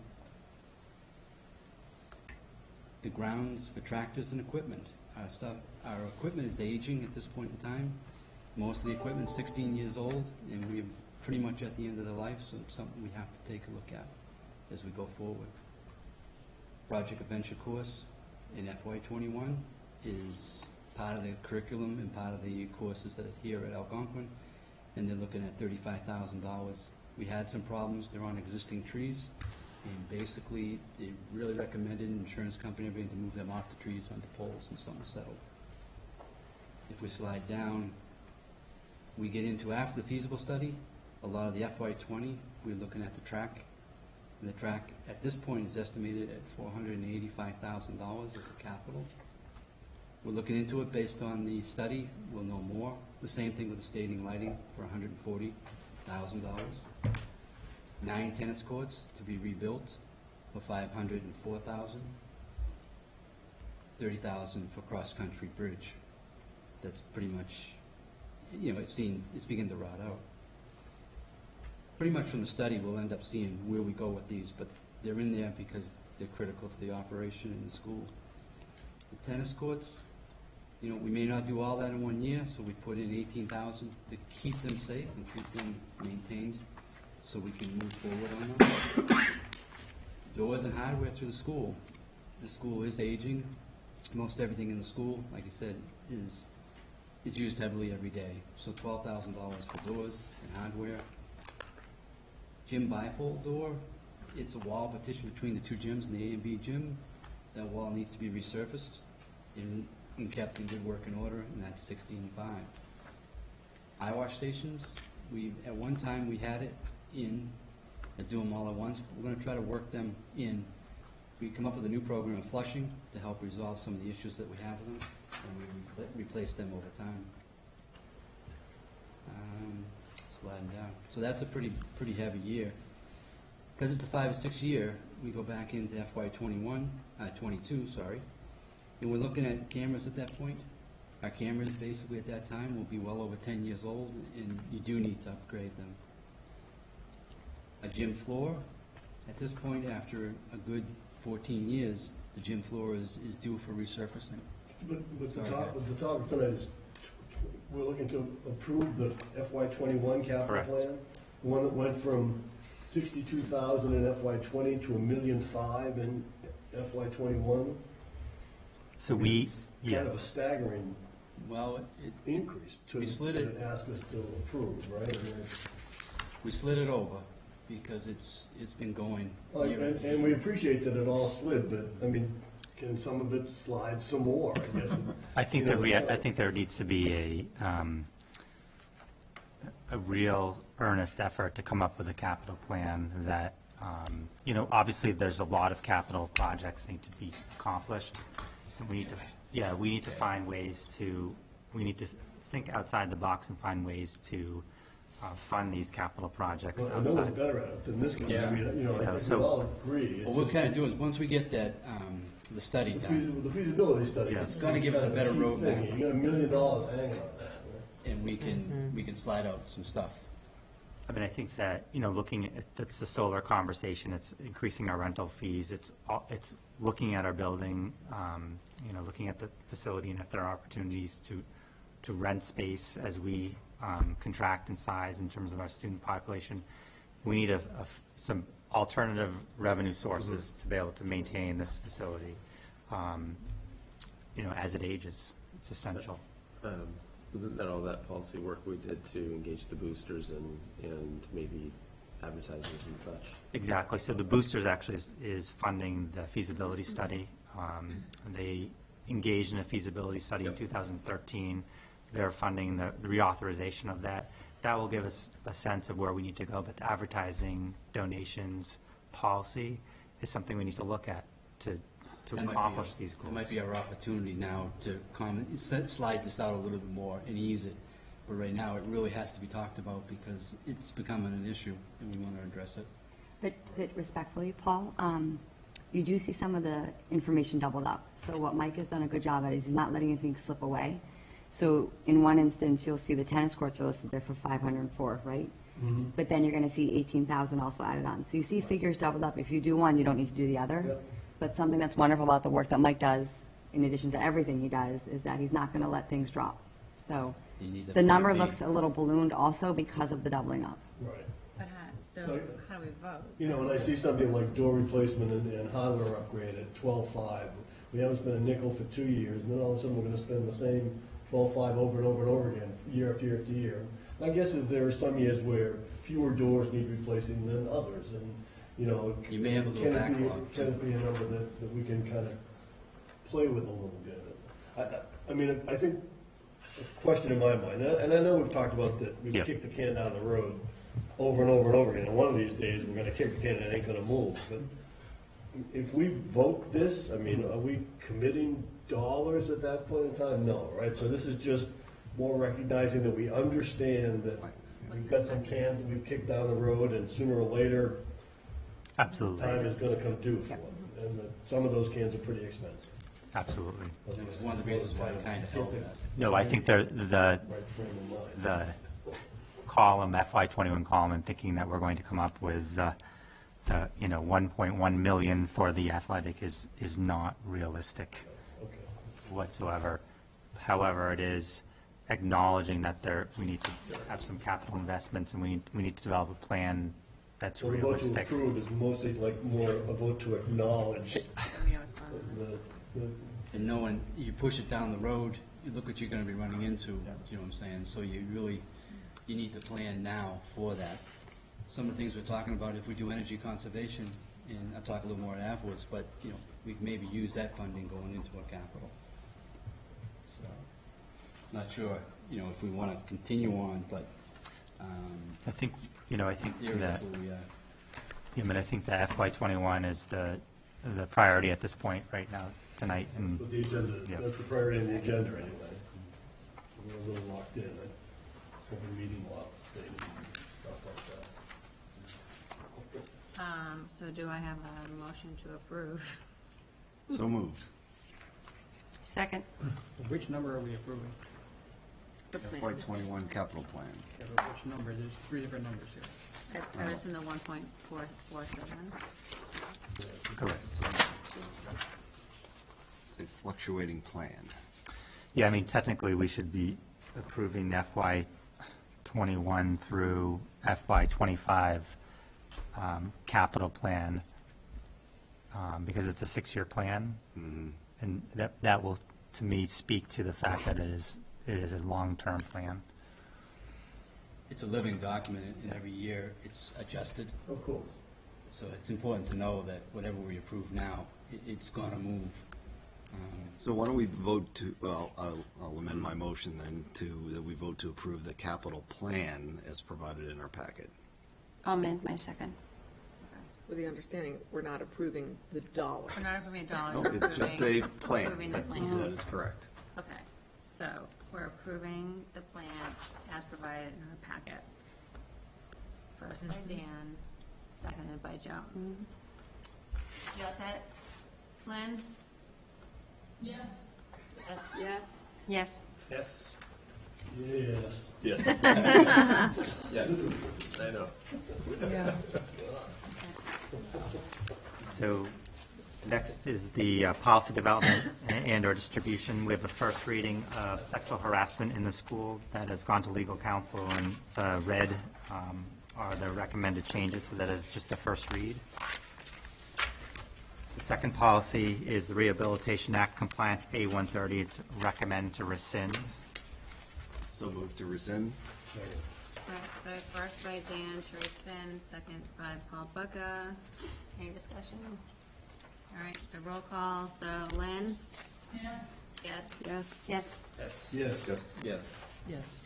The grounds for tractors and equipment. Our equipment is aging at this point in time. Most of the equipment is 16 years old, and we're pretty much at the end of the life, so it's something we have to take a look at as we go forward. Project Adventure course in FY21 is part of the curriculum and part of the courses that are here at Algonquin, and they're looking at $35,000. We had some problems. They're on existing trees, and basically they really recommended an insurance company everything to move them off the trees onto poles and something settled. If we slide down, we get into after the feasible study. A lot of the FY20, we're looking at the track, and the track at this point is estimated at $485,000 as a capital. We're looking into it based on the study. We'll know more. The same thing with the stadium lighting for $140,000. 9 tennis courts to be rebuilt. for 500 and 4,000. 30,000 for cross-country bridge. That's pretty much, it's beginning to rot out. Pretty much from the study, we'll end up seeing where we go with these, but they're in there because they're critical to the operation in the school. The tennis courts, we may not do all that in 1 year, so we put in 18,000 to keep them safe and keep them maintained so we can move forward on them. Doors and hardware through the school. The school is aging. Most everything in the school, like I said, is used heavily every day. So $12,000 for doors and hardware. Gym bifold door, it's a wall partition between the two gyms and the A and B gym. That wall needs to be resurfaced and kept in good working order, and that's $16,500. Eye wash stations, at one time we had it in as do them all at once, but we're going to try to work them in. We come up with a new program of flushing to help resolve some of the issues that we have with them, and we replace them over time. Sliding down. So that's a pretty heavy year. Because it's a 5 or 6 year, we go back into FY 22, and we're looking at cameras at that point. Our cameras basically at that time will be well over 10 years old, and you do need to upgrade them. A gym floor, at this point, after a good 14 years, the gym floor is due for resurfacing. But the topic tonight is, we're looking to approve the FY 21 capital Correct. plan, the one that went from 62,000 in FY 20 to $1,005,000 in FY 21. So Kind of a staggering increase to ask us to approve, right? We slid it over because it's been going. And we appreciate that it all slid, but I mean, can some of it slide some more? I guess. I think there needs to be a real earnest effort to come up with a capital plan that obviously there's a lot of capital projects need to be accomplished, and we need to find ways to think outside the box and find ways to fund these capital projects Well, I outside. know we're better at it than this guy. Yeah. I mean, I think we all agree. What we'll kind of do is, once we get that, the study done, The feasibility study. it's going to give us a better roadmap. You got $1 million hanging on that. And we can slide out some stuff. I mean, I think that, looking at, that's the solar conversation, it's increasing our rental fees, it's looking at our building, looking at the facility, and if there are opportunities to rent space as we contract in size in terms of our student population. We need some alternative revenue sources to be able to maintain this facility, as it ages. It's essential. Wasn't that all that policy work we did to engage the boosters and maybe advertisers and such? Exactly. So the boosters actually is funding the feasibility study. They engaged in a feasibility study in 2013. They're funding the reauthorization of that. That will give us a sense of where we need to go, but the advertising, donations, policy is something we need to look at to accomplish these goals. It might be our opportunity now to slide this out a little bit more and ease it. But right now, it really has to be talked about because it's becoming an issue, and we want to address it. But respectfully, Paul, you do see some of the information doubled up. So what Mike has done a good job at is he's not letting anything slip away. So in one instance, you'll see the tennis courts are listed there for 504, right? Mm-hmm. But then you're going to see 18,000 also added on. So you see figures doubled up. If you do one, you don't need to do the other. Yep. But something that's wonderful about the work that Mike does, in addition to everything he does, is that he's not going to let things drop. So the number looks a little ballooned also because of the doubling up. Right. But how do we vote? When I see something like door replacement and hardware upgrade at 12.5, we haven't spent a nickel for 2 years, and then all of a sudden we're going to spend the same 12.5 over and over and over again, year after year after year. My guess is there are some years where fewer doors need replacing than others, and you may have a little backlog. Can it be a number that we can kind of play with a little bit? I think a question in my mind, and I know we've talked about that we've kicked the can down the road over and over and over again, and one of these days we're going to kick the can and it ain't going to move. But if we vote this, are we committing dollars at that point in time? No, right? So this is just more recognizing that we understand that we've got some cans that we've kicked down the road, and sooner or later Absolutely. time is gonna come due for them. And some of those cans are pretty expensive. Absolutely. That was one of the reasons why I kind of held that. No, I think the column, FY21 column, and thinking that we're going to come up with the 1.1 million for the athletic is not realistic whatsoever. However, it is acknowledging that we need to have some capital investments, and we need to develop a plan that's So the vote to realistic. approve is mostly like more a vote to acknowledge And knowing you push it down the road, you look what you're gonna be running into, you know what I'm saying? So you need to plan now for that. Some of the things we're talking about, if we do energy conservation, and I'll talk a little more afterwards, but, we can maybe use that funding going into our capital. So, not sure, if we wanna continue on, but, I think there that, is where we are. I think the FY21 is the priority at this point right now, tonight, and With the agenda, yeah. that's the priority in the agenda anyway. We're a little locked in, open meeting law, stuff like that. So do I have a motion to approve? So moved. Second. Which number are we approving? The plan. FY21 capital plan. Okay, but which number? There's three different numbers here. I was in the 1.447. correct. It's a fluctuating plan. Yeah, technically, we should be approving the FY21 through FY25 capital plan, because it's a 6-year plan. Mm-hmm. And that will, to me, speak to the fact that it is a long-term plan. It's a living document, and every year it's adjusted. Of course. So it's important to know that whatever we approve now, it's gonna move. So why don't we vote to, well, I'll amend my motion then that we vote to approve the capital plan as provided in our packet. I'll amend my second. With the understanding, we're not approving the dollars. We're not approving $1. No, we're it's just a approving- plan. approving the plan. That is correct. Okay, so we're approving the plan as provided in our packet. First by Dan, seconded by Joan. You all set? Lynn? Yes. Yes. Yes. Yes. Yes. Yes. Yes. Yes, I know. Yeah. So next is the policy development and/or distribution. We have a first reading of sexual harassment in the school that has gone to legal counsel, and red are the recommended changes, so that is just a first read. The second policy is the Rehabilitation Act Compliance A130. It's recommend to rescind. So moved to rescind. All right, so first by Dan to rescind, second by Paul Bucca. Any discussion? All right, so roll call. So Lynn? Yes. Yes. Yes. Yes. Yes. Yes. Yes. Yes.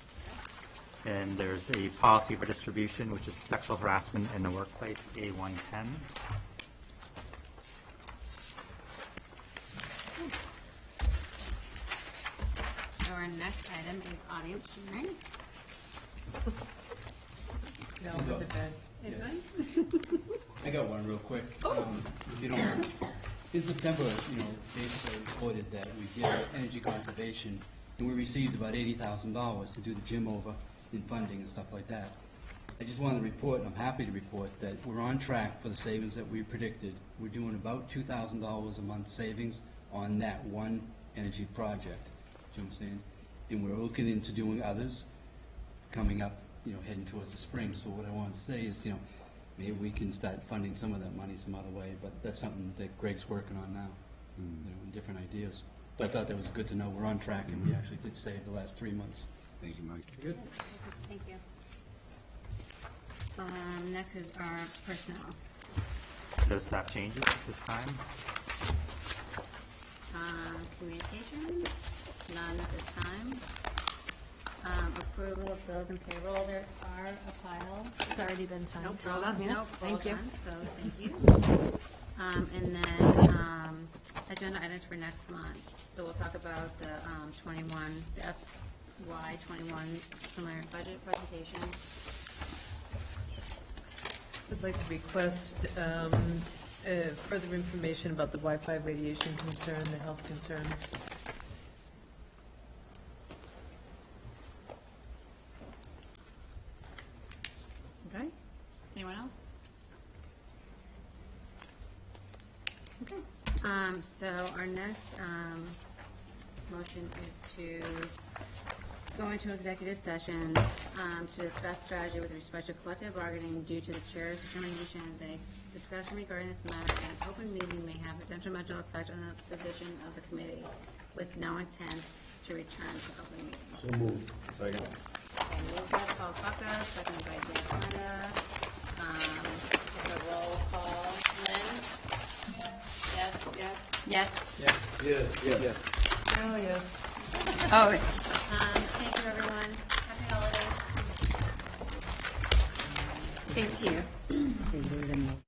And there's a policy for distribution, which is sexual harassment in the workplace, A110. So our next item is audience sharing. I got one real quick. In September, basically reported that we did energy conservation, and we received about $80,000 to do the gym over in funding and stuff like that. I just wanted to report, and I'm happy to report, that we're on track for the savings that we predicted. We're doing about $2,000 a month savings on that one energy project. Do you know what I'm saying? And we're looking into doing others coming up, heading towards the spring. So what I wanted to say is, maybe we can start funding some of that money some other way, but that's something that Greg's working on now, and different ideas. But I thought that was good to know we're on track, and we actually did save the last 3 months. Thank you, Mike. Good. Thank you. Next is our personnel. No staff changes at this time. Communications, none at this time. Approval of bills and payroll, there are a pile. It's already been signed. Nope, Well done, yes, nope, thank well you. done, so thank you. And then, agenda items for next month. So we'll talk about the 21, the FY21 preliminary budget presentation. I'd like to request further information about the Wi-Fi radiation concern, the health concerns. Okay. Anyone else? Okay. So our next motion is to go into executive session to discuss strategy with respect to collective bargaining due to the chair's determination that a discussion regarding this matter in an open meeting may have a detrimental effect on the position of the committee with no intent to return to open meeting. So moved. Second. And moved by Paul Bucka, seconded by Dan Fonda. A roll call. Lynn? Yes. Yes. Yes. Yes. Yes. Yes. Oh, yes. Oh, Thank you, everyone. Happy holidays. same to you.